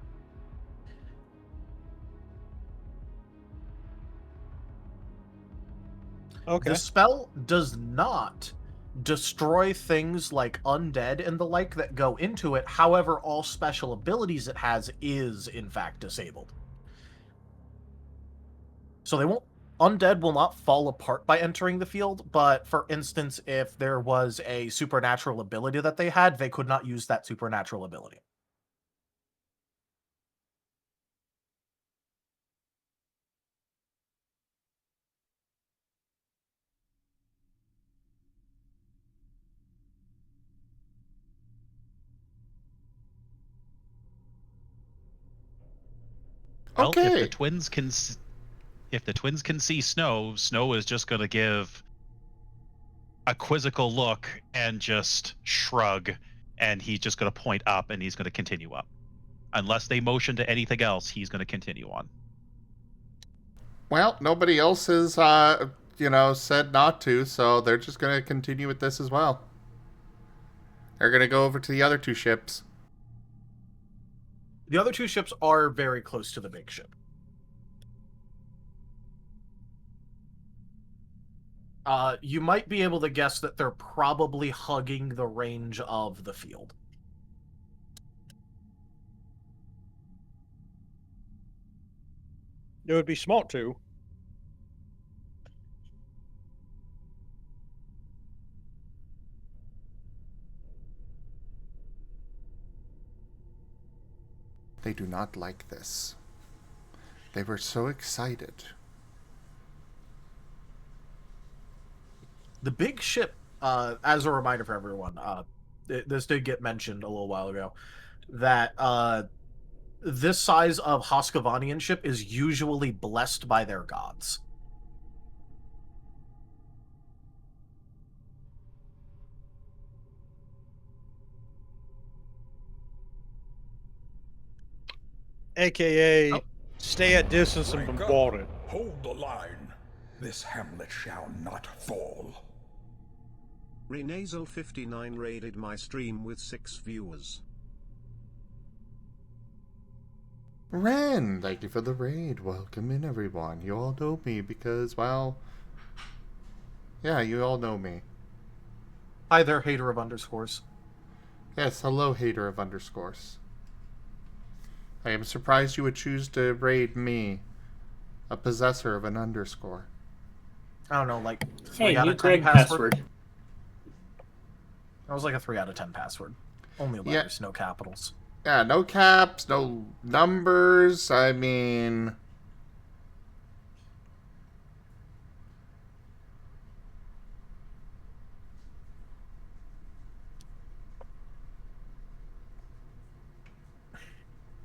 Okay. The spell does not destroy things like undead and the like that go into it. However, all special abilities it has is, in fact, disabled. So undead will not fall apart by entering the field, but for instance, if there was a supernatural ability that they had, they could not use that supernatural ability. Well, Okay. if the twins can see Snow, Snow is just going to give a quizzical look and just shrug, and he's just going to point up, and he's going to continue up. Unless they motion to anything else, he's going to continue on. Well, nobody else has, said not to, so they're just going to continue with this as well. They're going to go over to the other two ships. The other two ships are very close to the big ship. You might be able to guess that they're probably hugging the range of the field. It would be smart to. They do not like this. They were so excited. The big ship, as a reminder for everyone, this did get mentioned a little while ago, that this size of Hoskavanian ship is usually blessed by their gods. AKA, stay at distance and Rank up. bombard it. Hold the line. This hamlet shall not fall. Renasal59 raided my stream with 6 viewers. Ren, thank you for the raid. Welcome in, everyone. You all know me because, well... Yeah, you all know me. Hi there, hater of underscores. Yes, hello, hater of underscores. I am surprised you would choose to raid me, a possessor of an underscore. I don't know, like 3 Hey, out new of 10 Greg password. password. That was like a 3 out of 10 password. Only letters, no capitals. Yeah, no caps, no numbers, I mean...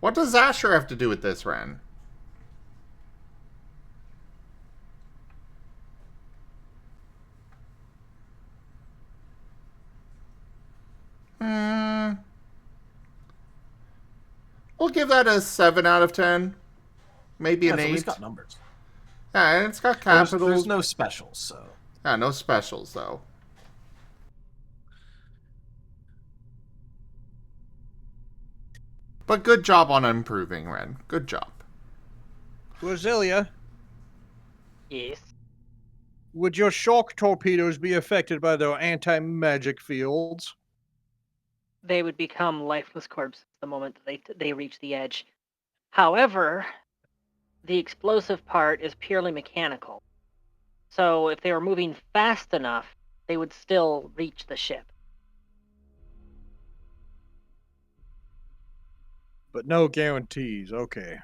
What does Asher have to do with this, Ren? We'll give that a 7 out of 10. Maybe an 8. It's got numbers. Yeah, and it's got capitals. There's no specials, so... Yeah, no specials, though. But good job on improving, Ren. Good job. To Azealia, Yes. Would your shock torpedoes be affected by their anti-magic fields? They would become lifeless corpses the moment they reach the edge. However, the explosive part is purely mechanical. So if they were moving fast enough, they would still reach the ship. But no guarantees. Okay.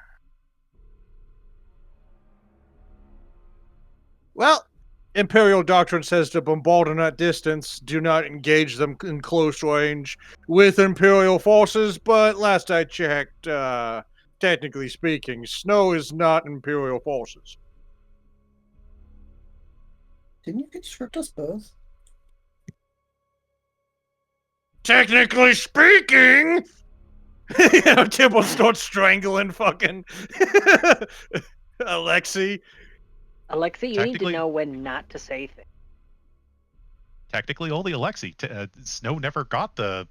Well, Imperial doctrine says to bombard at distance, do not engage them in close range with Imperial forces, but last I checked, technically speaking, snow is not Imperial forces. Didn't you conscript us both? Technically speaking! Tibble starts strangling fucking Alexei. Alexei, you need to Technically- know when not to say things. Technically, only Alexei. Snow never got the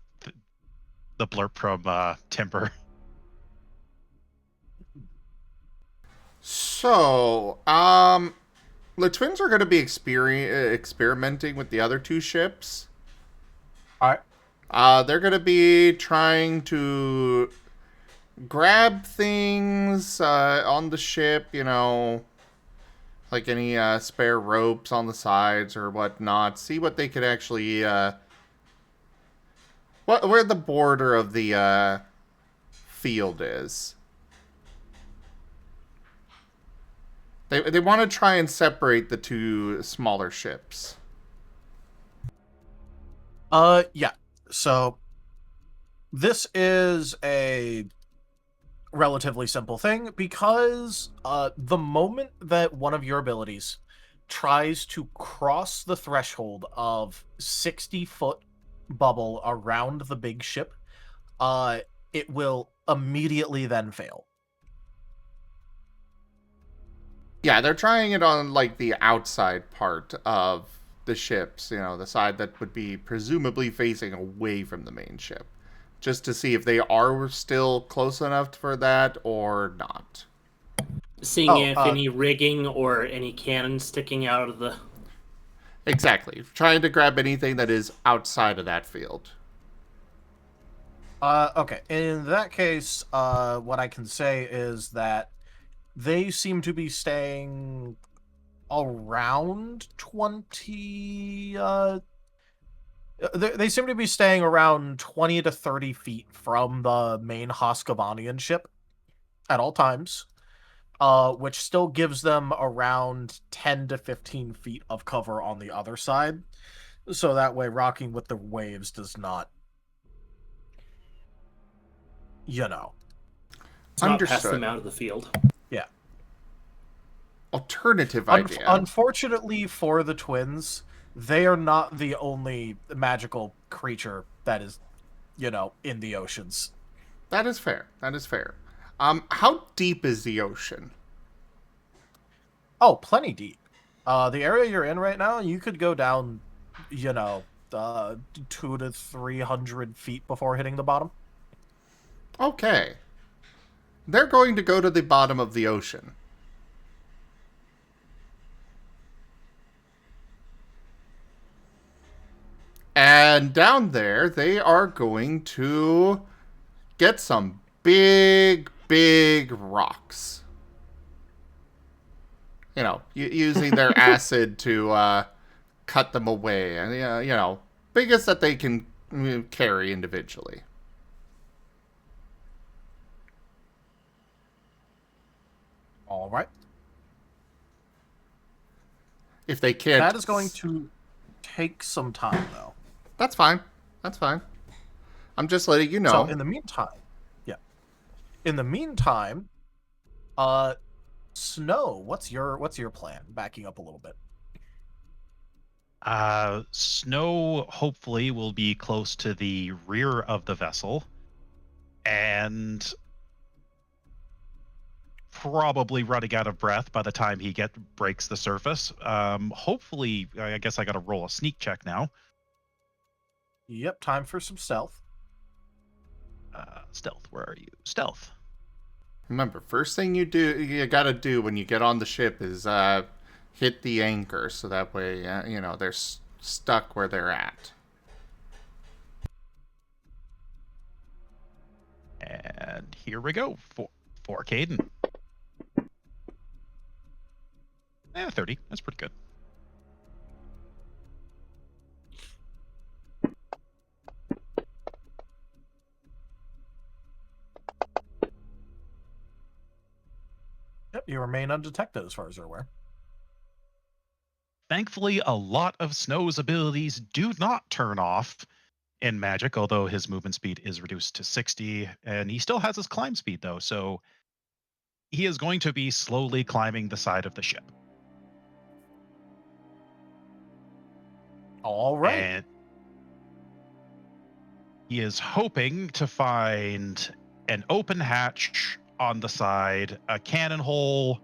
blurb from Timber. So, the twins are going to be experimenting with the other two ships. All right. They're going to be trying to grab things on the ship, you know, like any spare ropes on the sides or whatnot. See what they could actually, where the border of the field is. They want to try and separate the two smaller ships. Yeah. So this is a relatively simple thing because the moment that one of your abilities tries to cross the threshold of 60-foot bubble around the big ship, it will immediately then fail. Yeah, they're trying it on, like, the outside part of the ships, you know, the side that would be presumably facing away from the main ship, just to see if they are still close enough for that or not. Seeing if any rigging or any cannons sticking out of the... Exactly. Trying to grab anything that is outside of that field. Okay. In that case, what I can say is that they seem to be staying around 20... They seem to be staying around 20 to 30 feet from the main Hoskavanian ship at all times, which still gives them around 10 to 15 feet of cover on the other side. So that way rocking with the waves does not, you know. Not pass them out of the field. Yeah. Alternative idea. Unfortunately for the twins, they are not the only magical creature that is, you know, in the oceans. That is fair. That is fair. How deep is the ocean? Oh, plenty deep. The area you're in right now, you could go down, you know, 200 to 300 feet before hitting the bottom. Okay. They're going to go to the bottom of the ocean. And down there, they are going to get some big, big rocks. You know, using their acid to cut them away. And, you know, biggest that they can carry individually. All right. If they can't... That is going to take some time, though. That's fine. That's fine. I'm just letting you know. So in the meantime, yeah. In the meantime, Snow, what's your plan? Backing up a little bit. Snow hopefully will be close to the rear of the vessel, and probably running out of breath by the time he breaks the surface. Hopefully, I guess I got to roll a sneak check now. Yep, time for some stealth. Stealth, where are you? Stealth. Remember, first thing you gotta do when you get on the ship is hit the anchor, so that way, they're stuck where they're at. And here we go for Caden. 30. That's pretty good. Yep, you remain undetected as far as you're aware. Thankfully, a lot of Snow's abilities do not turn off in magic, although his movement speed is reduced to 60, and he still has his climb speed, though, so he is going to be slowly climbing the side of the ship. All right. And he is hoping to find an open hatch on the side, a cannon hole,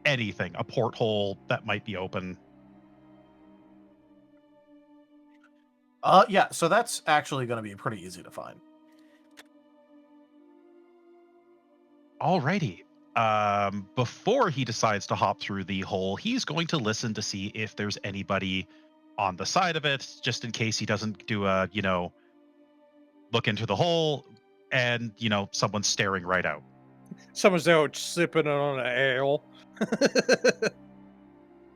anything, a porthole that might be open. Yeah, so that's actually going to be pretty easy to find. Alrighty. Before he decides to hop through the hole, he's going to listen to see if there's anybody on the side of it, just in case he doesn't do a, look into the hole and, someone's staring right out. Someone's out sipping on an ale.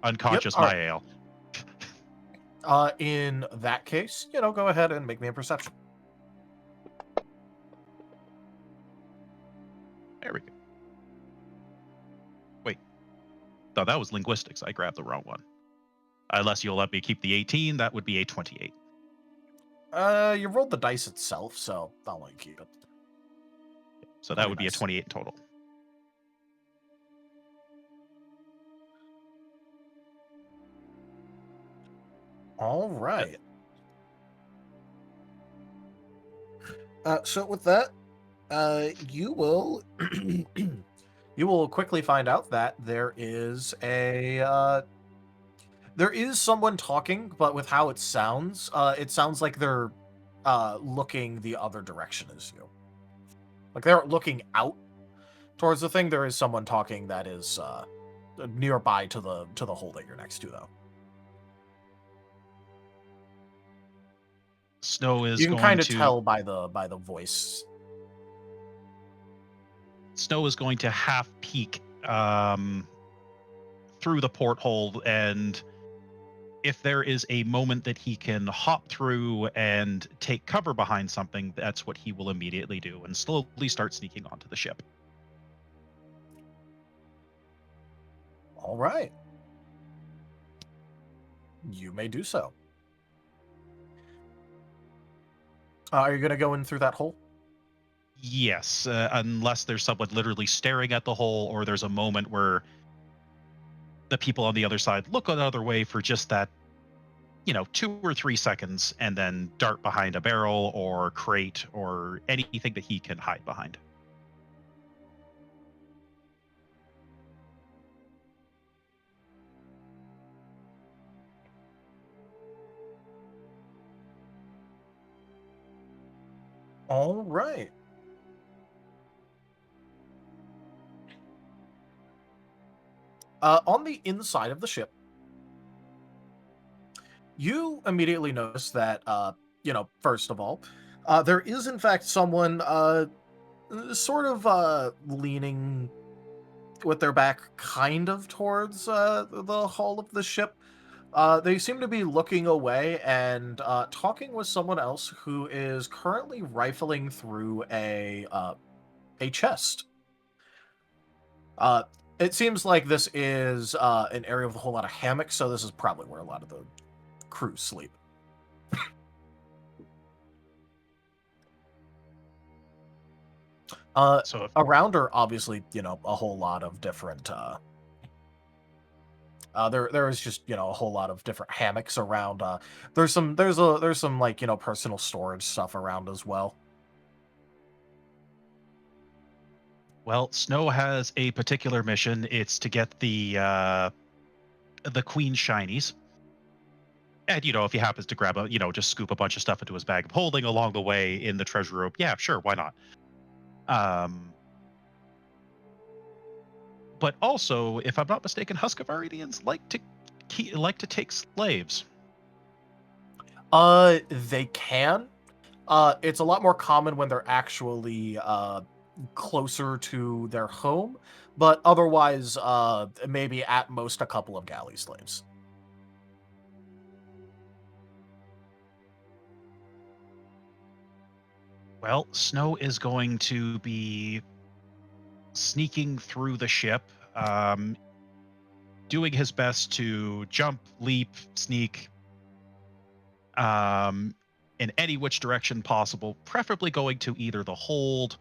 Unconscious Yep, my ale. In that case, go ahead and make me a perception. There we go. Wait. No, that was linguistics. I grabbed the wrong one. Unless you'll let me keep the 18, that would be a 28. You rolled the dice itself, so I'll let you keep it. So that Very would be a nice. 28 in total. All right. So with that, you will you will quickly find out that there is someone talking, but with how it sounds like they're looking the other direction as you. Like they're looking out towards the thing. There is someone talking that is nearby to the hole that you're next to, though. Snow is You can going kind of to tell by the voice. Snow is going to half peek through the porthole, and if there is a moment that he can hop through and take cover behind something, that's what he will immediately do and slowly start sneaking onto the ship. All right. You may do so. Are you going to go in through that hole? Yes, unless there's someone literally staring at the hole, or there's a moment where the people on the other side look another way for just that, 2 or 3 seconds, and then dart behind a barrel or crate or anything that he can hide behind. All right. On the inside of the ship, you immediately notice that, first of all, there is in fact someone sort of leaning with their back kind of towards the hull of the ship. They seem to be looking away and talking with someone else who is currently rifling through a chest. It seems like this is an area with a whole lot of hammocks, so this is probably where a lot of the crew sleep. So if, Around are obviously, a whole lot of different. There is just a whole lot of different hammocks around. There's some like personal storage stuff around as well. well, Snow has a particular mission. It's to get the Queen Shinies. And, if he happens to grab just scoop a bunch of stuff into his bag of holding along the way in the treasure room, yeah, sure, why not? But also, if I'm not mistaken, Husqvaranians like to take slaves. They can. It's a lot more common when they're actually closer to their home, but otherwise, maybe at most a couple of galley slaves. Well, Snow is going to be sneaking through the ship, doing his best to jump, leap, sneak, in any which direction possible, preferably going to either the hold.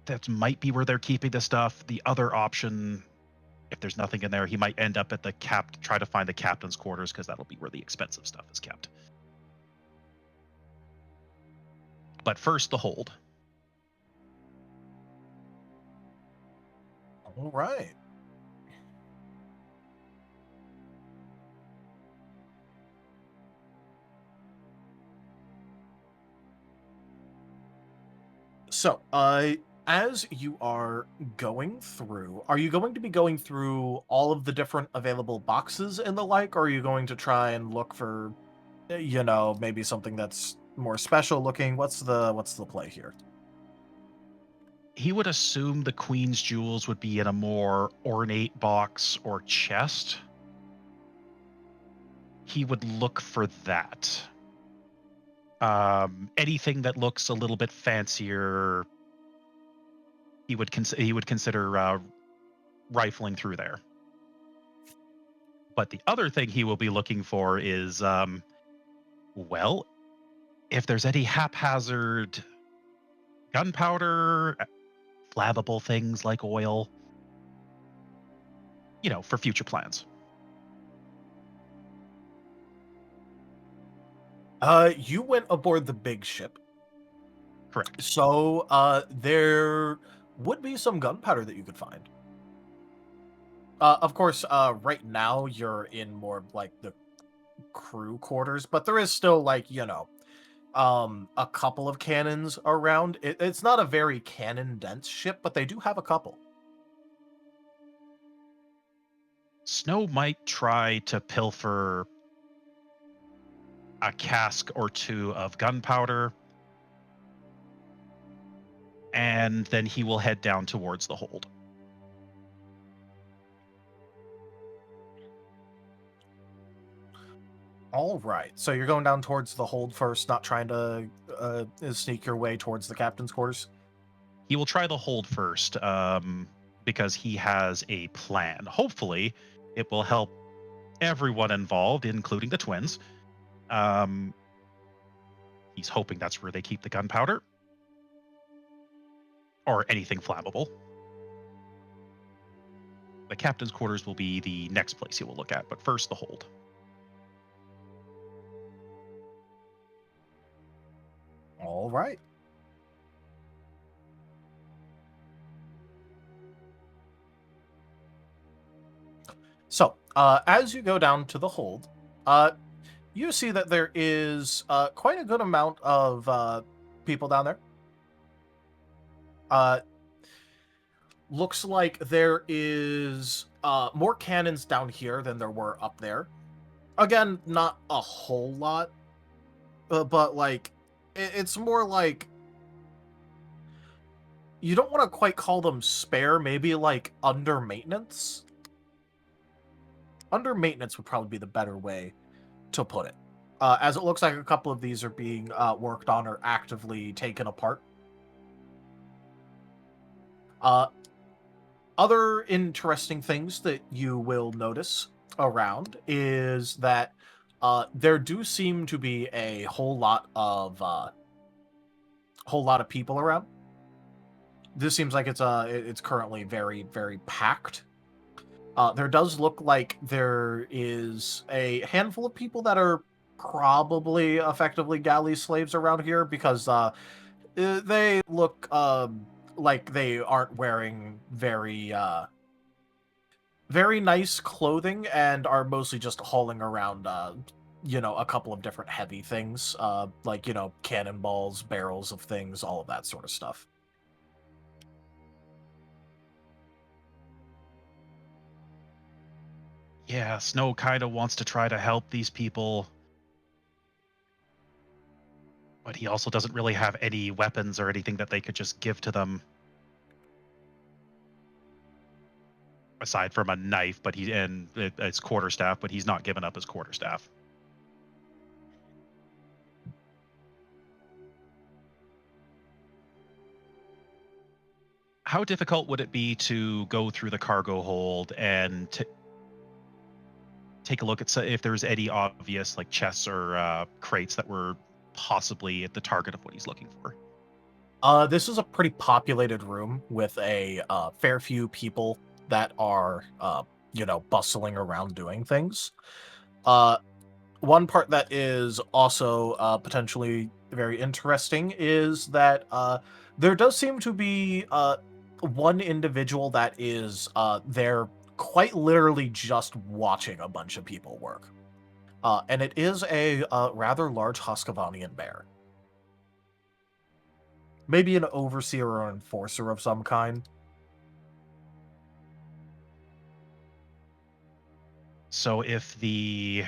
That might be where they're keeping the stuff. The other option, if there's nothing in there, he might end up at the try to find the captain's quarters, because that'll be where the expensive stuff is kept. But first, the hold. All right. So, as you are going through, are you going to be going through all of the different available boxes and the like, or are you going to try and look for, maybe something that's more special looking? What's the play here? He would assume the Queen's jewels would be in a more ornate box or chest. He would look for that. Anything that looks a little bit fancier, he would consider rifling through there. But the other thing he will be looking for is, well, if there's any haphazard gunpowder, flammable things like oil, for future plans. You went aboard the big ship. Correct. So, there would be some gunpowder that you could find. Of course, right now you're in more like the crew quarters, but there is still a couple of cannons around. It's not a very cannon-dense ship, but they do have a couple. Snow might try to pilfer a cask or two of gunpowder, and then he will head down towards the hold. All right, so you're going down towards the hold first, not trying to sneak your way towards the captain's quarters? He will try the hold first, because he has a plan. Hopefully, it will help everyone involved, including the twins. He's hoping that's where they keep the gunpowder. Or anything flammable. The captain's quarters will be the next place he will look at, but first the hold. All right. So, as you go down to the hold, you see that there is quite a good amount of people down there. Looks like there is more cannons down here than there were up there. Again, not a whole lot, but it's more like, you don't want to quite call them spare, maybe like under maintenance. Under maintenance would probably be the better way to put it, as it looks like a couple of these are being worked on or actively taken apart. Other interesting things that you will notice around is that there do seem to be a whole lot of people around. This seems like it's currently very, very packed. There does look like there is a handful of people that are probably effectively galley slaves around here, because they look like they aren't wearing very nice clothing and are mostly just hauling around a couple of different heavy things, cannonballs, barrels of things, all of that sort of stuff. Yeah, Snow kind of wants to try to help these people, but he also doesn't really have any weapons or anything that they could just give to them. Aside from a knife, but it's quarterstaff, but he's not giving up his quarterstaff. How difficult would it be to go through the cargo hold and take a look at if there's any obvious like chests or crates that were possibly at the target of what he's looking for? This is a pretty populated room with a fair few people that are, bustling around doing things. One part that is also potentially very interesting is that there does seem to be one individual that is there quite literally just watching a bunch of people work. And it is a rather large Husqvarnian bear. Maybe an overseer or enforcer of some kind. So if the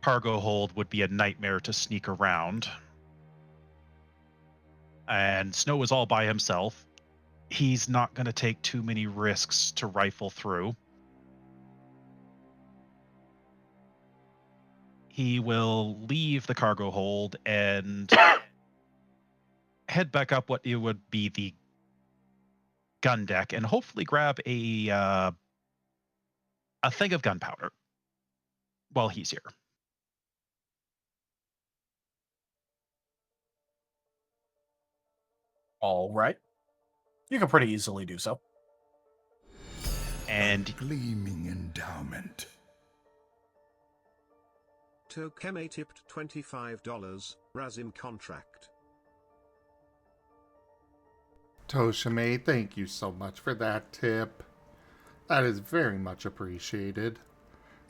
cargo hold would be a nightmare to sneak around, and Snow is all by himself, he's not going to take too many risks to rifle through. He will leave the cargo hold and head back up what it would be the gun deck and hopefully grab a thing of gunpowder while he's here. All right. You can pretty easily do so. And a gleaming endowment. Tochemay tipped $25, Razim contract. Tochemay, thank you so much for that tip. That is very much appreciated.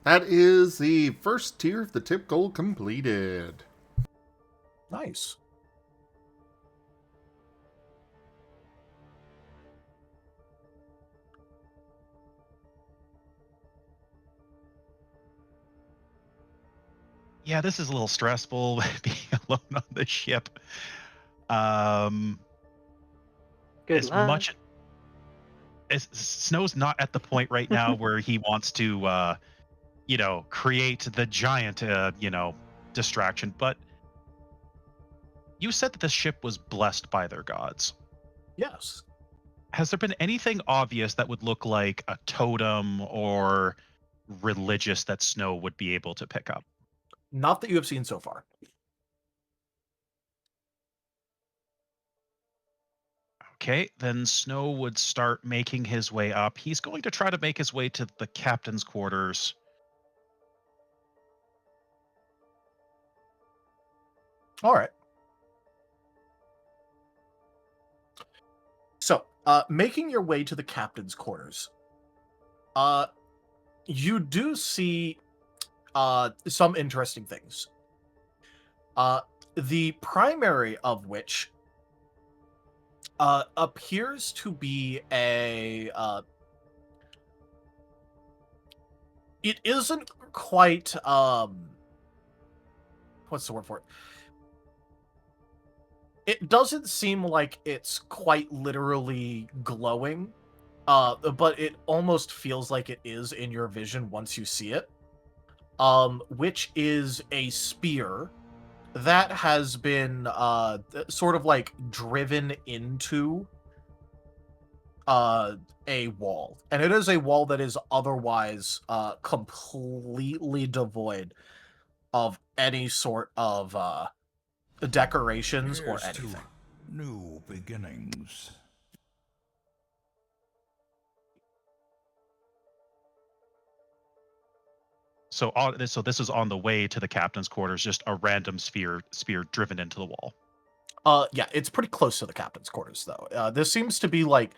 That is the first tier of the tip goal completed. Nice. Yeah, this is a little stressful being alone on the ship. Good as luck. much as Snow's not at the point right now where he wants to create the giant distraction, but you said that the ship was blessed by their gods. Yes. Has there been anything obvious that would look like a totem or religious that Snow would be able to pick up? Not that you have seen so far. Okay, then Snow would start making his way up. He's going to try to make his way to the captain's quarters. All right. So, making your way to the captain's quarters, you do see some interesting things. The primary of which appears to be it isn't quite what's the word for it? It doesn't seem like it's quite literally glowing, but it almost feels like it is in your vision once you see it. Which is a spear that has been sort of like driven into a wall. And it is a wall that is otherwise completely devoid of any sort of decorations or Here's to anything. new beginnings. So this is on the way to the captain's quarters, just a random spear driven into the wall. Yeah, it's pretty close to the captain's quarters though. This seems to be like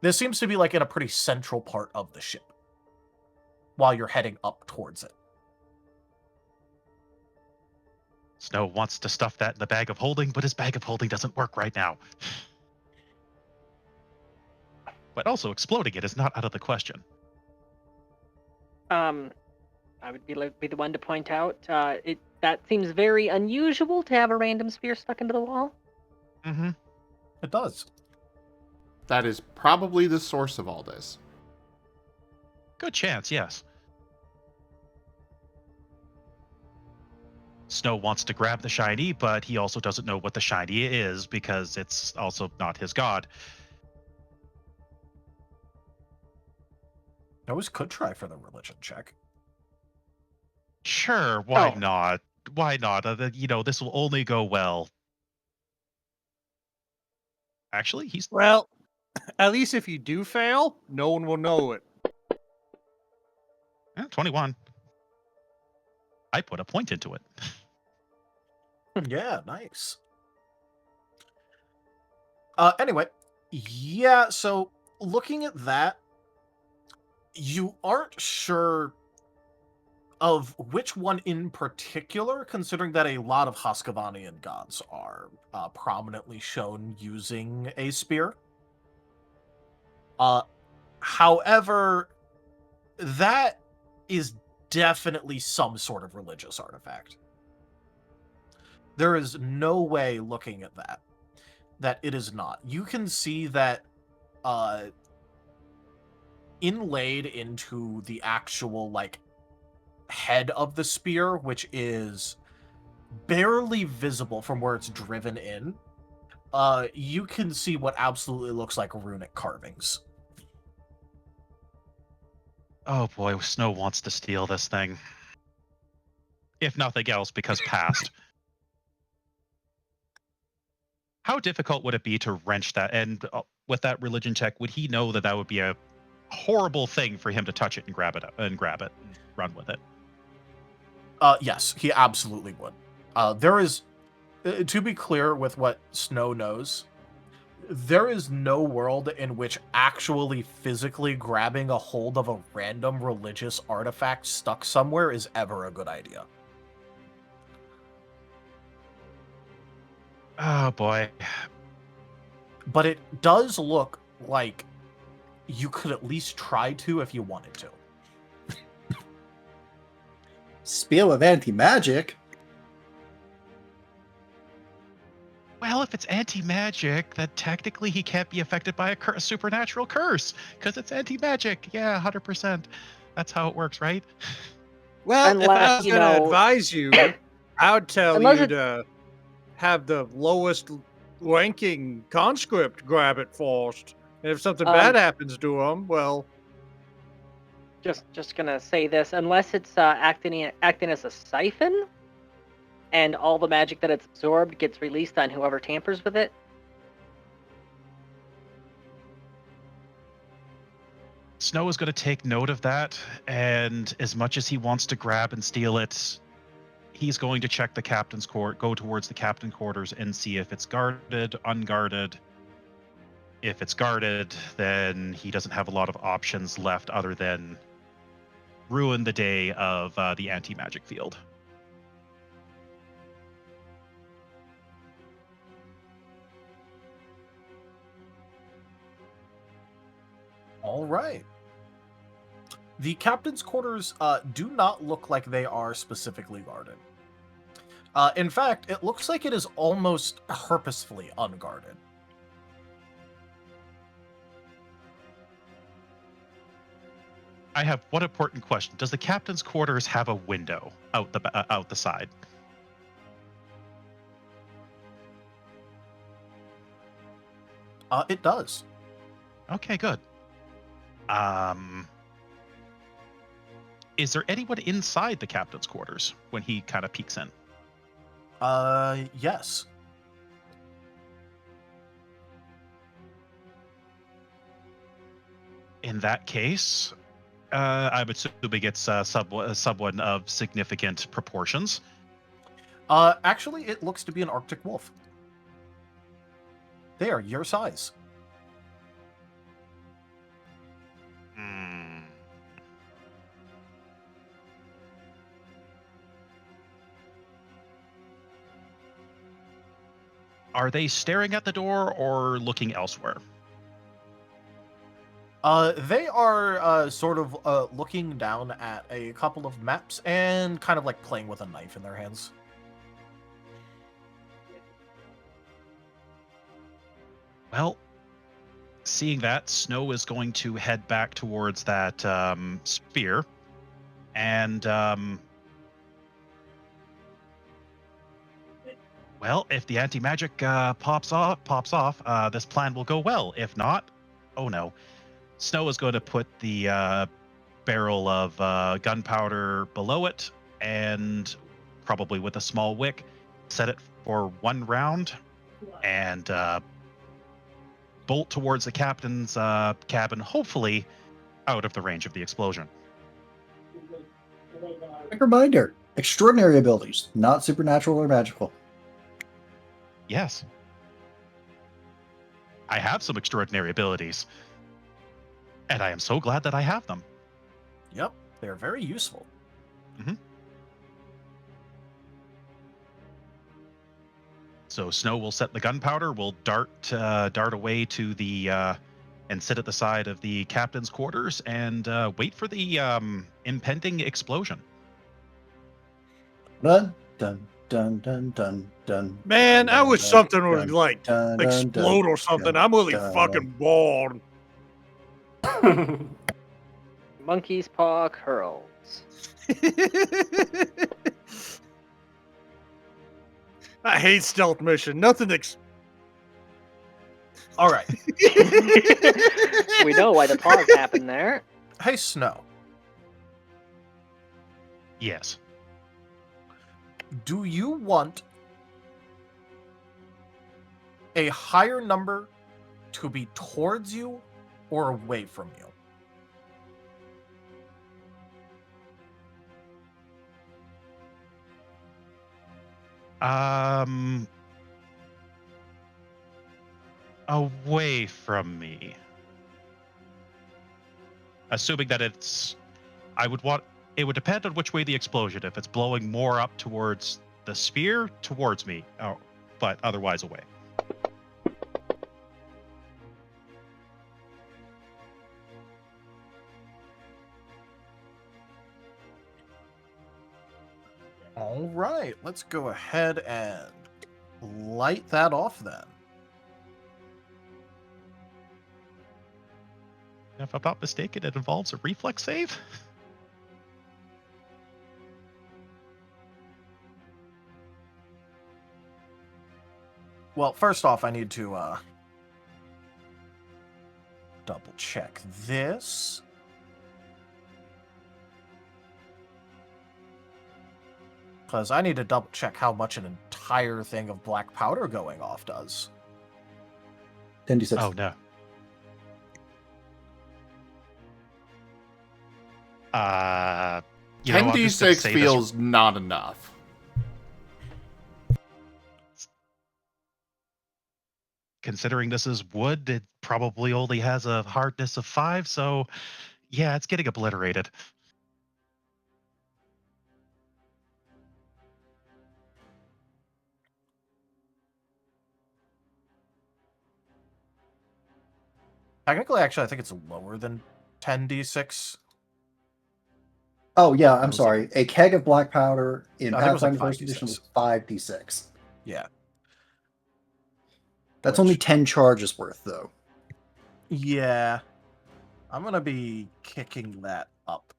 in a pretty central part of the ship while you're heading up towards it. Snow wants to stuff that in the bag of holding, but his bag of holding doesn't work right now. But also exploding it is not out of the question. I would be the one to point out that seems very unusual to have a random spear stuck into the wall. Mm-hmm. It does. That is probably the source of all this. Good chance, yes. Snow wants to grab the shiny, but he also doesn't know what the shiny is because it's also not his god. I always could try for the religion check. Sure, why Oh. not? Why not? This will only go well. Actually, he's Well, at least if you do fail, no one will know it. 21. I put a point into it. Yeah, nice. Anyway, yeah, so looking at that, you aren't sure of which one in particular, considering that a lot of Husqvarnian gods are prominently shown using a spear. However, that is definitely some sort of religious artifact. There is no way looking at that it is not. You can see that inlaid into the actual head of the spear, which is barely visible from where it's driven in, you can see what absolutely looks like runic carvings. Oh boy, Snow wants to steal this thing. If nothing else, because past. How difficult would it be to wrench that? And with that religion check, would he know that would be a horrible thing for him to touch it and grab it and run with it? Yes, he absolutely would. There is, to be clear with what Snow knows, there is no world in which actually physically grabbing a hold of a random religious artifact stuck somewhere is ever a good idea. Oh boy. But it does look like you could at least try to if you wanted to. Spear with anti-magic? Well, if it's anti-magic, then technically he can't be affected by a supernatural curse, because it's anti-magic. Yeah, 100%. That's how it works, right? Well, if I Unless, was you going to know- advise you, I would tell Unless you it- to have the lowest ranking conscript grab it first. And if something bad happens to him, well, Just gonna say this, unless it's acting as a siphon, and all the magic that it's absorbed gets released on whoever tampers with it. Snow is going to take note of that, and as much as he wants to grab and steal it, he's going to check the captain's go towards the captain quarters and see if it's guarded, unguarded. If it's guarded, then he doesn't have a lot of options left other than ruin the day of the anti-magic field. All right. The captain's quarters do not look like they are specifically guarded. In fact, it looks like it is almost purposefully unguarded. I have one important question. Does the captain's quarters have a window out the side? It does. Okay, good. Is there anyone inside the captain's quarters when he kind of peeks in? Yes. In that case, I'm assuming it's someone of significant proportions. Actually, it looks to be an Arctic wolf. They are your size. Are they staring at the door or looking elsewhere? They are sort of looking down at a couple of maps and kind of like playing with a knife in their hands. Well, seeing that, Snow is going to head back towards that spear, and well, if the anti-magic pops off, this plan will go well. If not, oh no. Snow is going to put the barrel of gunpowder below it, and probably with a small wick, set it for 1 round, and bolt towards the captain's cabin, hopefully out of the range of the explosion. Quick reminder, extraordinary abilities, not supernatural or magical. Yes. I have some extraordinary abilities, and I am so glad that I have them. Yep, they're very useful. So Snow will set the gunpowder, will dart away to the and sit at the side of the captain's quarters and wait for the impending explosion. Dun dun dun dun dun dun. Man, dun, I wish dun, something would dun, like dun, dun, explode dun, or something. dun, I'm really dun, fucking bored. Monkey's paw curls. I hate stealth mission. Nothing. All right. We know why the pause happened there. Hey, Snow. Yes. Do you want a higher number to be towards you or away from you? Away from me. Assuming that it would depend on which way the explosion. If it's blowing more up towards the spear, towards me, but otherwise away. All right, let's go ahead and light that off then. If I'm not mistaken, it involves a reflex save. Well, first off, I need to double check this. Because I need to double check how much an entire thing of black powder going off does. 10d6. Oh no. 10d6 feels not enough. Considering this is wood, it probably only has a hardness of 5, so yeah, it's getting obliterated. Technically, actually, I think it's lower than 10d6. Oh yeah, I'm It was sorry. A keg of black powder in I think it was like Pathfinder First 5d6. Edition was 5d6. Yeah. That's Which- only 10 charges worth, though. Yeah. I'm going to be kicking that up.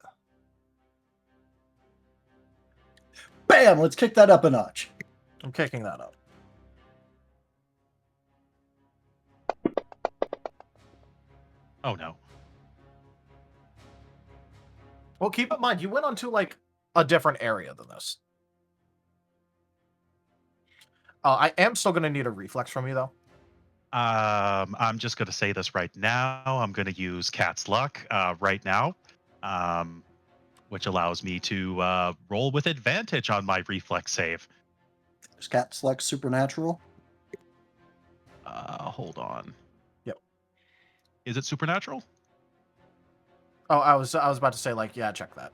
Bam! Let's kick that up a notch. I'm kicking that up. Oh no. Well, keep in mind, you went onto, like, a different area than this. I am still going to need a reflex from you, though. I'm just going to say this right now. I'm going to use Cat's Luck right now, which allows me to roll with advantage on my reflex save. Is Cat Select Supernatural? Hold on. Yep. Is it supernatural? Oh, I was about to say, like, yeah, check that.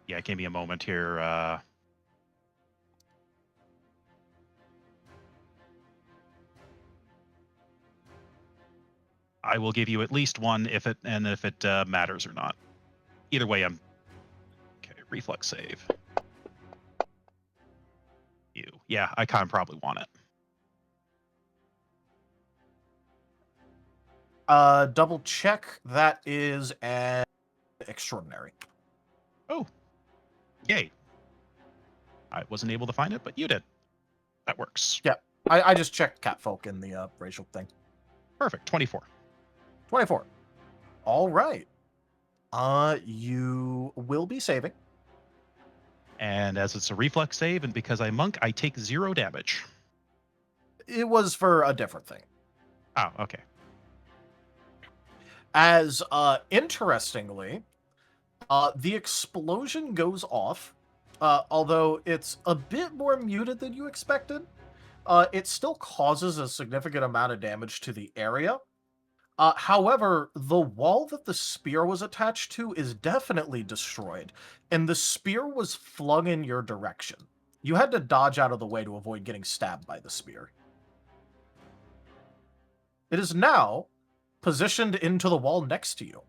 Yeah, give me a moment here. I will give you at least one if it matters or not. Either way, I'm okay. Reflex save. Yeah, I kind of probably want it. Double check. That is an extraordinary. Oh, yay! I wasn't able to find it, but you did. That works. Yeah, I just checked catfolk in the racial thing. Perfect. 24. 24. All right. You will be saving. And as it's a reflex save, and because I'm monk, I take 0 damage. It was for a different thing. Oh, okay. As interestingly, the explosion goes off, although it's a bit more muted than you expected. It still causes a significant amount of damage to the area. However, the wall that the spear was attached to is definitely destroyed, and the spear was flung in your direction. You had to dodge out of the way to avoid getting stabbed by the spear. It is now positioned into the wall next to you.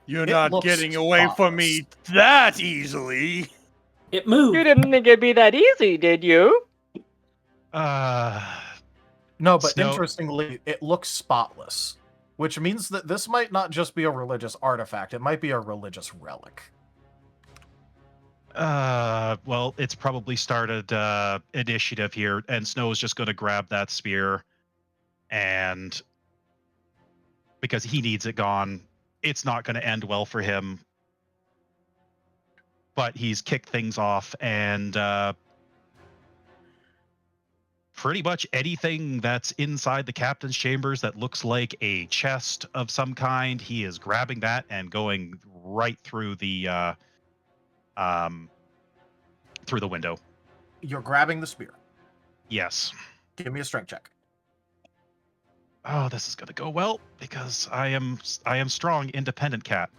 You're It not looks getting away from me that easily. It moved. You didn't think it'd be that easy, did you? No, but Snow- interestingly, it looks spotless, which means that this might not just be a religious artifact, it might be a religious relic. Well, it's probably started initiative here, and Snow is just going to grab that spear, and because he needs it gone, it's not going to end well for him. But he's kicked things off, and pretty much anything that's inside the captain's chambers that looks like a chest of some kind, he is grabbing that and going right through the window. You're grabbing the spear. Yes. Give me a strength check. Oh, this is gonna go well because I am strong, independent cat.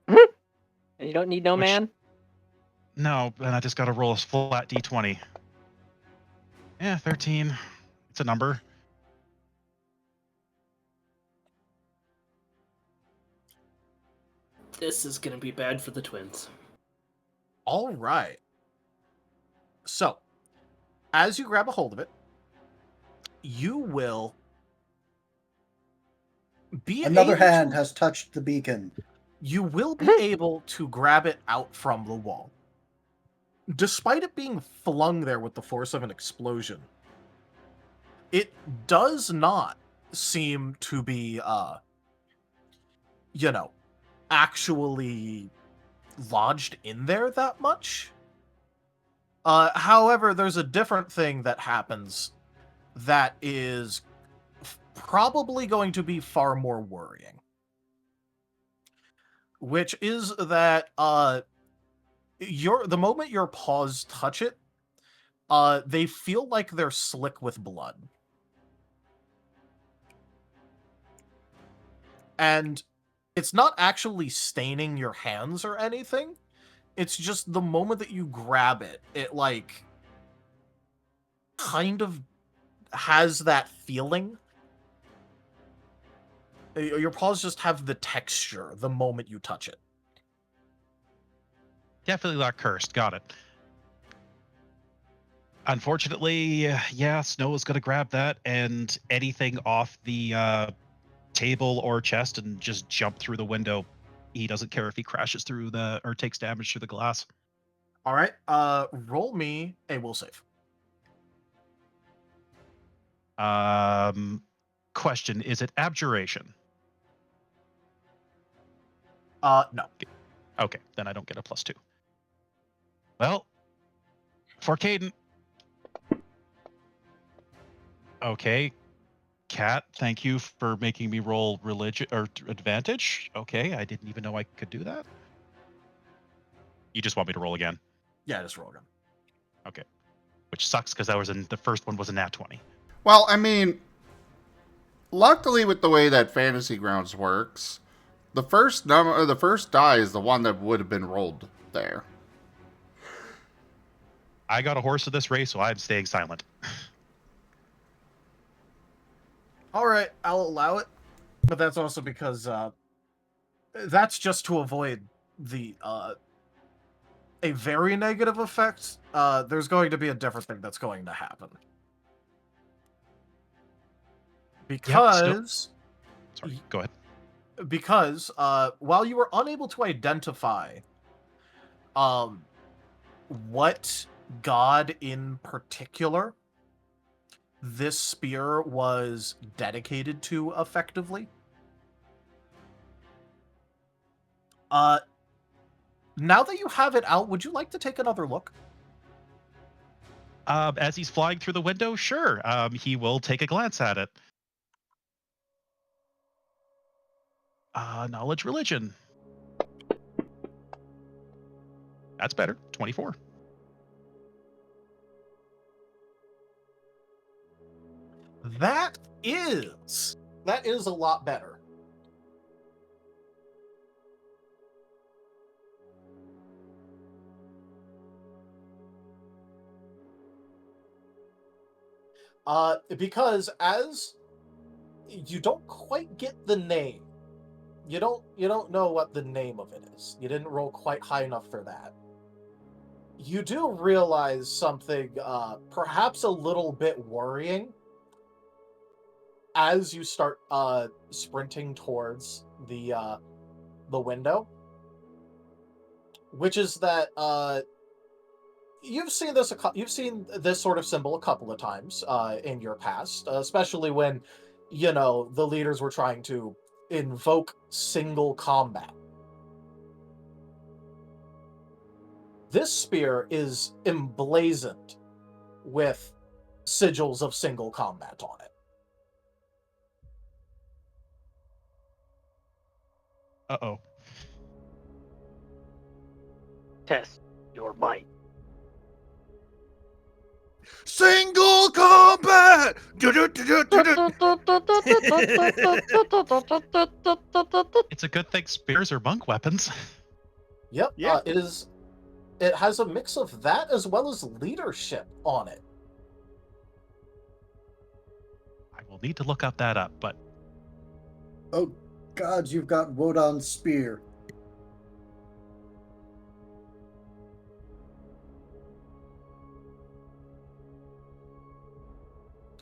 You don't need no man? No, and I just gotta roll a flat d20. Yeah, 13. It's a number. This is gonna be bad for the twins. All right. So, as you grab a hold of it, you will be Another able hand to, has touched the beacon. You will be able to grab it out from the wall. Despite it being flung there with the force of an explosion, it does not seem to be, actually lodged in there that much. However, there's a different thing that happens that is probably going to be far more worrying. Which is that the moment your paws touch it, they feel like they're slick with blood. And it's not actually staining your hands or anything. It's just the moment that you grab it, it like kind of has that feeling. Your paws just have the texture the moment you touch it. Definitely not cursed. Got it. Unfortunately, yeah, Snow is gonna grab that and anything off the table or chest and just jump through the window. He doesn't care if he crashes through or takes damage through the glass. All right, roll me a will save. Question: is it abjuration? No. Okay, then I don't get a +2. Well, for Caden. Okay, Cat, thank you for making me roll religion or advantage. Okay, I didn't even know I could do that. You just want me to roll again? Yeah, just roll again. Okay, which sucks because the first one was a nat 20. Well, I mean, luckily with the way that Fantasy Grounds works, the first die is the one that would have been rolled there. I got a horse of this race, so I'm staying silent. All right, I'll allow it, but that's also because that's just to avoid the a very negative effect. There's going to be a different thing that's going to happen because Sorry, go ahead. because while you were unable to identify what god in particular this spear was dedicated to effectively, now that you have it out, would you like to take another look? As he's flying through the window, sure. He will take a glance at it. Knowledge religion. That's better. 24. That is a lot better. Because as you don't quite get the name, you don't know what the name of it is. You didn't roll quite high enough for that. You do realize something perhaps a little bit worrying as you start sprinting towards the window, which is that you've seen this sort of symbol a couple of times in your past, especially when the leaders were trying to invoke single combat. This spear is emblazoned with sigils of single combat on it. Uh-oh. Test your might. Single combat! It's a good thing spears are monk weapons. Yep. Yeah. It has a mix of that as well as leadership on it. I will need to look that up, but Oh, gods, you've got Wodan's spear.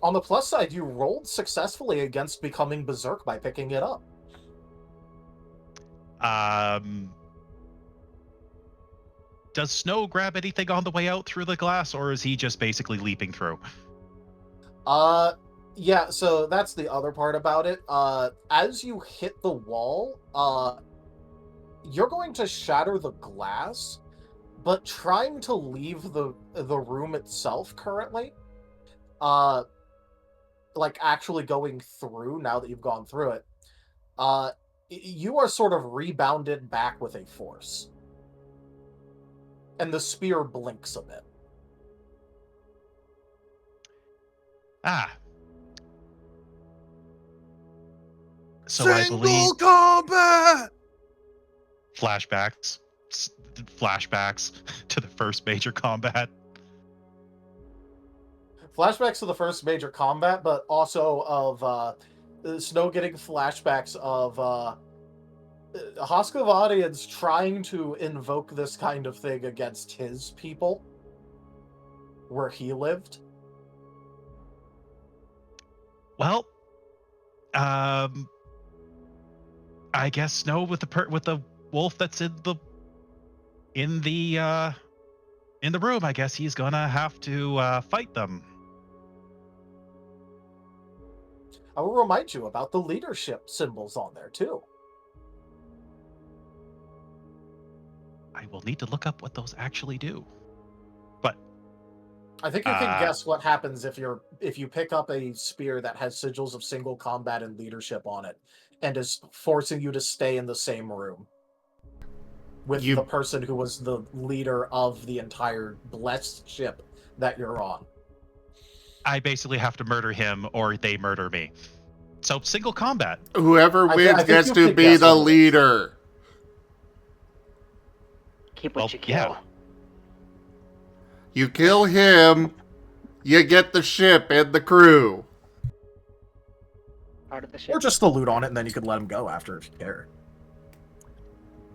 On the plus side, you rolled successfully against becoming berserk by picking it up. does Snow grab anything on the way out through the glass, or is he just basically leaping through? Yeah, so that's the other part about it. As you hit the wall, you're going to shatter the glass, but trying to leave the room itself currently, like actually going through now that you've gone through it, you are sort of rebounded back with a force. And the spear blinks a bit. So I believe Single combat! flashbacks to the first major combat. Flashbacks to the first major combat, but also of Snow getting flashbacks of Hoskovadians trying to invoke this kind of thing against his people, where he lived. Well, I guess Snow with the wolf that's in the room. I guess he's gonna have to fight them. I will remind you about the leadership symbols on there too. I will need to look up what those actually do. But I think you can guess what happens if you pick up a spear that has sigils of single combat and leadership on it, and is forcing you to stay in the same room with the person who was the leader of the entire blessed ship that you're on. I basically have to murder him or they murder me. So single combat. Whoever wins gets to be the leader. Keep what you kill. You kill him, you get the ship and the crew. Part of the ship. Or just the loot on it, and then you could let him go after if you care.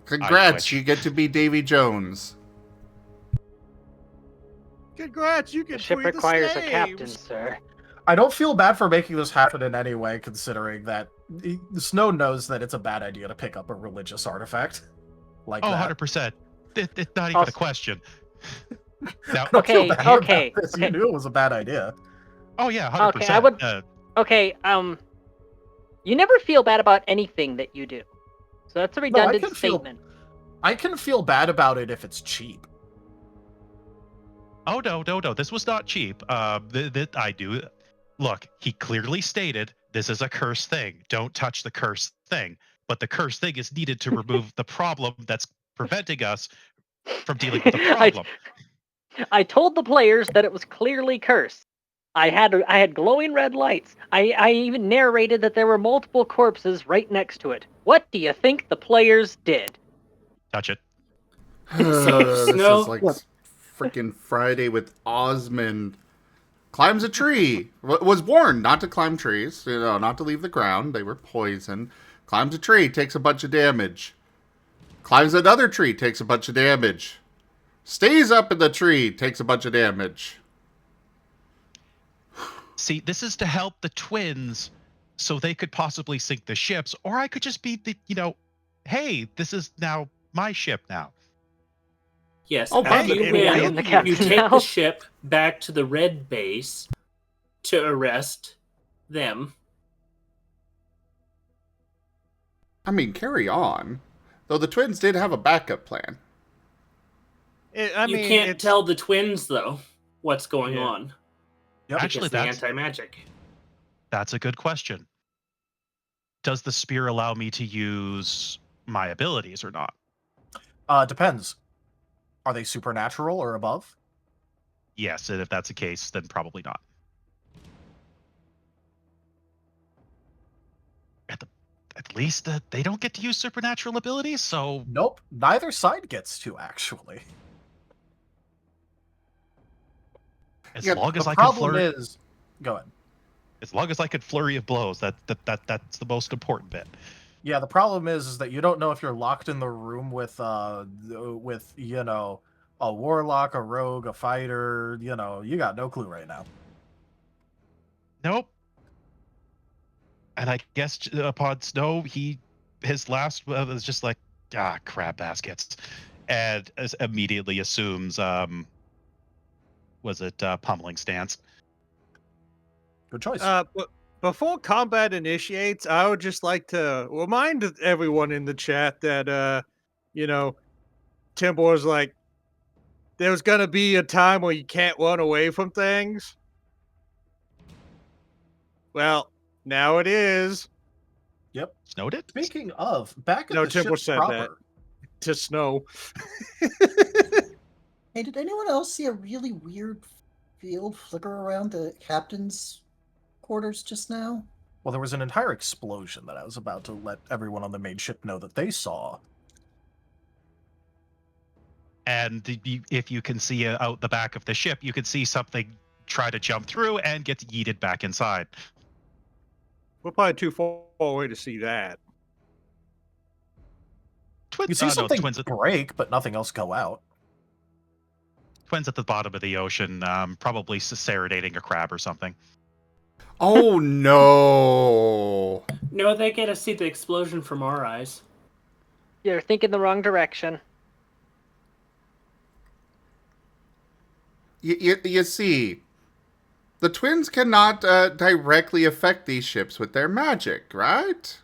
Congrats, you get to be Davy Jones. Congrats, you can The ship free the requires a slaves. captain, sir. I don't feel bad for making this happen in any way, considering that Snow knows that it's a bad idea to pick up a religious artifact like Oh, that. 100%. It's not even a question. Now, I don't feel bad about Okay. this. You knew it was a bad idea. oh, yeah, 100%. Okay, I would- Okay, you never feel bad about anything that you do. So that's a redundant can feel- statement. I can feel bad about it if it's cheap. Oh, no. This was not cheap. I do. Look, he clearly stated this is a cursed thing. Don't touch the cursed thing. But the cursed thing is needed to remove the problem that's preventing us from dealing with the problem. I told the players that it was clearly cursed. I had glowing red lights. I even narrated that there were multiple corpses right next to it. What do you think the players did? Touch it. This Snow- is like freaking Friday with Osmond. Climbs a tree. Was warned not to climb trees. Not to leave the ground. They were poisoned. Climbs a tree, takes a bunch of damage. Climbs another tree, takes a bunch of damage. Stays up in the tree, takes a bunch of damage. See, this is to help the twins so they could possibly sink the ships, or I could just be hey, this is now my ship now. Yes, Oh, after by you the way, I am win, the captain you take now. the ship back to the red base to arrest them. I mean, carry on. Though the twins did have a backup plan. You can't tell the twins, though, what's going Yeah. on. Yep. Actually, It's the that's anti-magic. a good question. Does the spear allow me to use my abilities or not? Depends. Are they supernatural or above? Yes, and if that's the case, then probably not. At least they don't get to use supernatural abilities, so Nope. Neither side gets to, actually. as Yeah, long as The I can problem flurry, is... Go ahead. as long as I can flurry of blows, that's the most important bit. Yeah, the problem is that you don't know if you're locked in the room with a warlock, a rogue, a fighter. You got no clue right now. Nope. And I guess upon Snow, his last was just like, crab baskets, and immediately assumes, was it pummeling stance? Good choice. But before combat initiates, I would just like to remind everyone in the chat that, Timber was like, there's gonna be a time where you can't run away from things. Well, now it is. Yep. Snowed it? Speaking of, back at No, the Timber ship said proper. that. To snow. Hey, did anyone else see a really weird field flicker around the captain's quarters just now? Well, there was an entire explosion that I was about to let everyone on the main ship know that they saw. And if you can see out the back of the ship, you can see something try to jump through and get yeeted back inside. We're probably too far away to see that. You see no, something twins, break, but nothing else go out. twins at the bottom of the ocean, probably serenading a crab or something. Oh no! No, they get to see the explosion from our eyes. You're thinking the wrong direction. You see, the twins cannot directly affect these ships with their magic, right?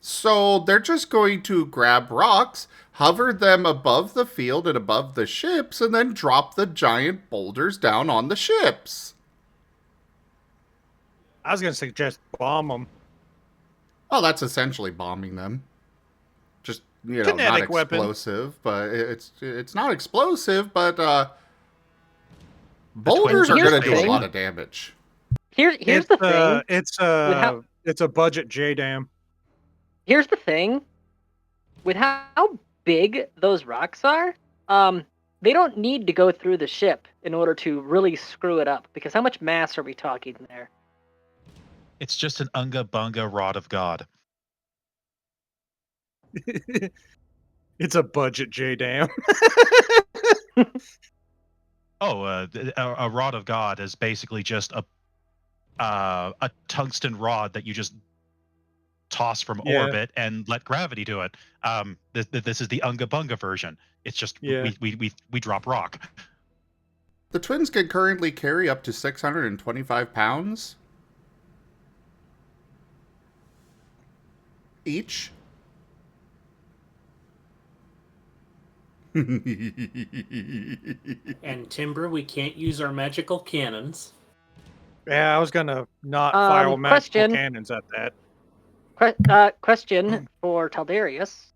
So they're just going to grab rocks, hover them above the field and above the ships, and then drop the giant boulders down on the ships. I was gonna suggest bomb them. Oh, that's essentially bombing them. Just, not Kinetic weapon. explosive, but it's not explosive, but boulders are Here's going the to do a thing. lot of damage. Here's It's, the thing. It's a budget J-Dam. Here's the thing. With how big those rocks are, they don't need to go through the ship in order to really screw it up, because how much mass are we talking there? It's just an Unga Bunga Rod of God. It's a budget J-Dam. A Rod of God is basically just a tungsten rod that you just toss from orbit and let gravity do it. This is the Unga Bunga version. It's just we drop rock. The twins can currently carry up to 625 pounds each. And Timber, we can't use our magical cannons. Yeah, I was gonna not fire magical cannons at that. Question for Taldarius.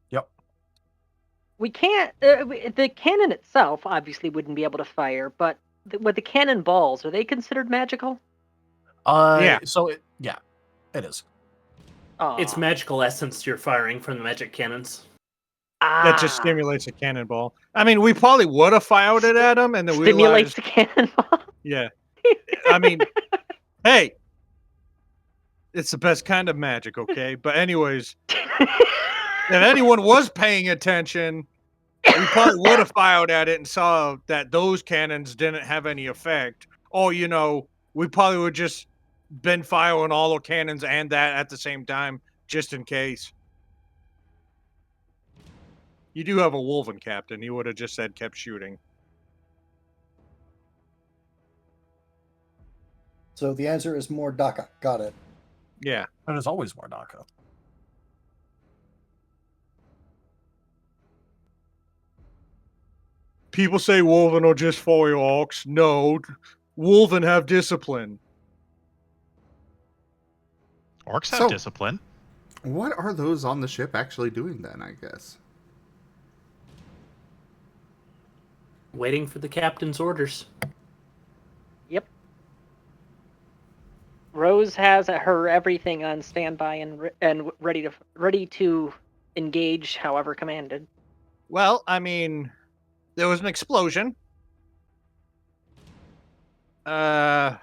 Yep. We can't. The cannon itself obviously wouldn't be able to fire, but with the cannon balls, are they considered magical? Yeah. So it is. It's magical essence you're firing from the magic cannons. That just stimulates a cannonball. I mean, we probably would have fired it at him, and then we stimulates the cannonball. Yeah. I mean, hey, it's the best kind of magic, okay? But anyways, if anyone was paying attention, we probably would have fired at it and saw that those cannons didn't have any effect. Or, we probably would just been firing all the cannons and that at the same time, just in case. You do have a Wolven captain. He would have just said kept shooting. So the answer is more Daka. Got it. Yeah. And there's always more Daka. People say Wolven are just foil orcs. No. Wolven have discipline. Orcs have discipline. What are those on the ship actually doing then, I guess? Waiting for the captain's orders. Yep. Rose has her everything on standby and ready to engage however commanded. Well, I mean, there was an explosion. I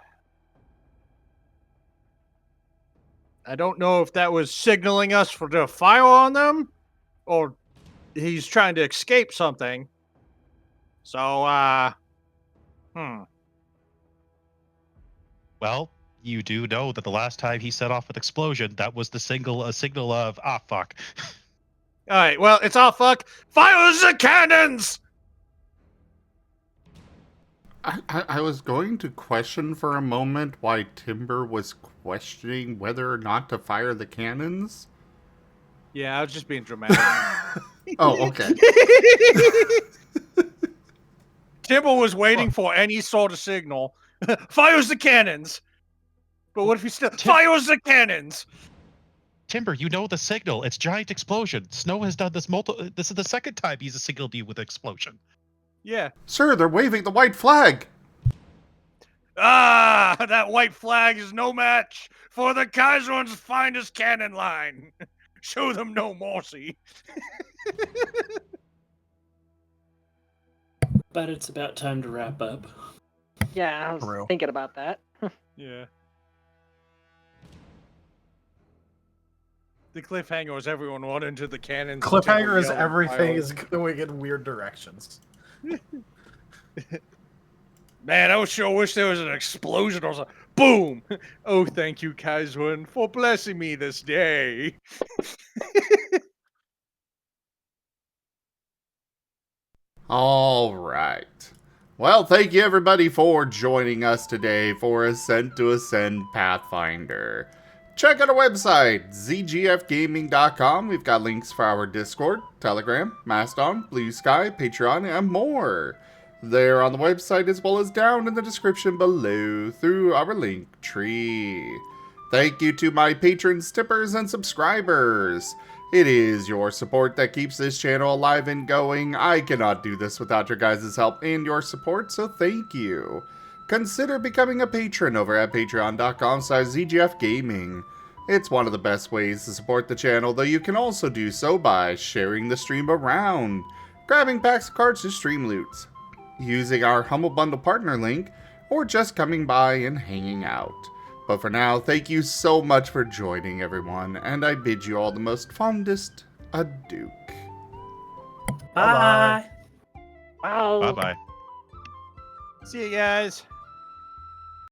don't know if that was signaling us to fire on them, or he's trying to escape something. So, Well, you do know that the last time he set off with explosion, that was a signal of fuck. All right, well, it's all fuck. Fire the cannons! I was going to question for a moment why Timber was questioning whether or not to fire the cannons. Yeah, I was just being dramatic. Oh, okay. Timber was waiting for any sort of signal. Fires the cannons! But what if he still fires the cannons? Timber, you know the signal. It's giant explosion. Snow has done this This is the second time he's signaled you with explosion. Yeah. Sir, they're waving the white flag! Ah, that white flag is no match for the Kaiser's finest cannon line. Show them no mercy. But it's about time to wrap up. Yeah, I was thinking about that. Yeah. The cliffhanger is everyone running to the cannons. Cliffhanger is everything is going in weird directions. Man, I sure wish there was an explosion or something. Boom! Oh, thank you, Kaizwin, for blessing me this day. All right. Well, thank you everybody for joining us today for Ascent to Ascend Pathfinder. Check out our website, zgfgaming.com. We've got links for our Discord, Telegram, Mastodon, Blue Sky, Patreon, and more. There on the website as well as down in the description below through our link tree. Thank you to my patrons, tippers, and subscribers. It is your support that keeps this channel alive and going. I cannot do this without your guys' help and your support, so thank you. Consider becoming a patron over at patreon.com/zgfgaming. It's one of the best ways to support the channel, though you can also do so by sharing the stream around. grabbing packs of cards to stream loots, using our Humble Bundle partner link, or just coming by and hanging out. But for now, thank you so much for joining, everyone, and I bid you all the most fondest adieu. Bye. Wow. Bye bye. See you guys.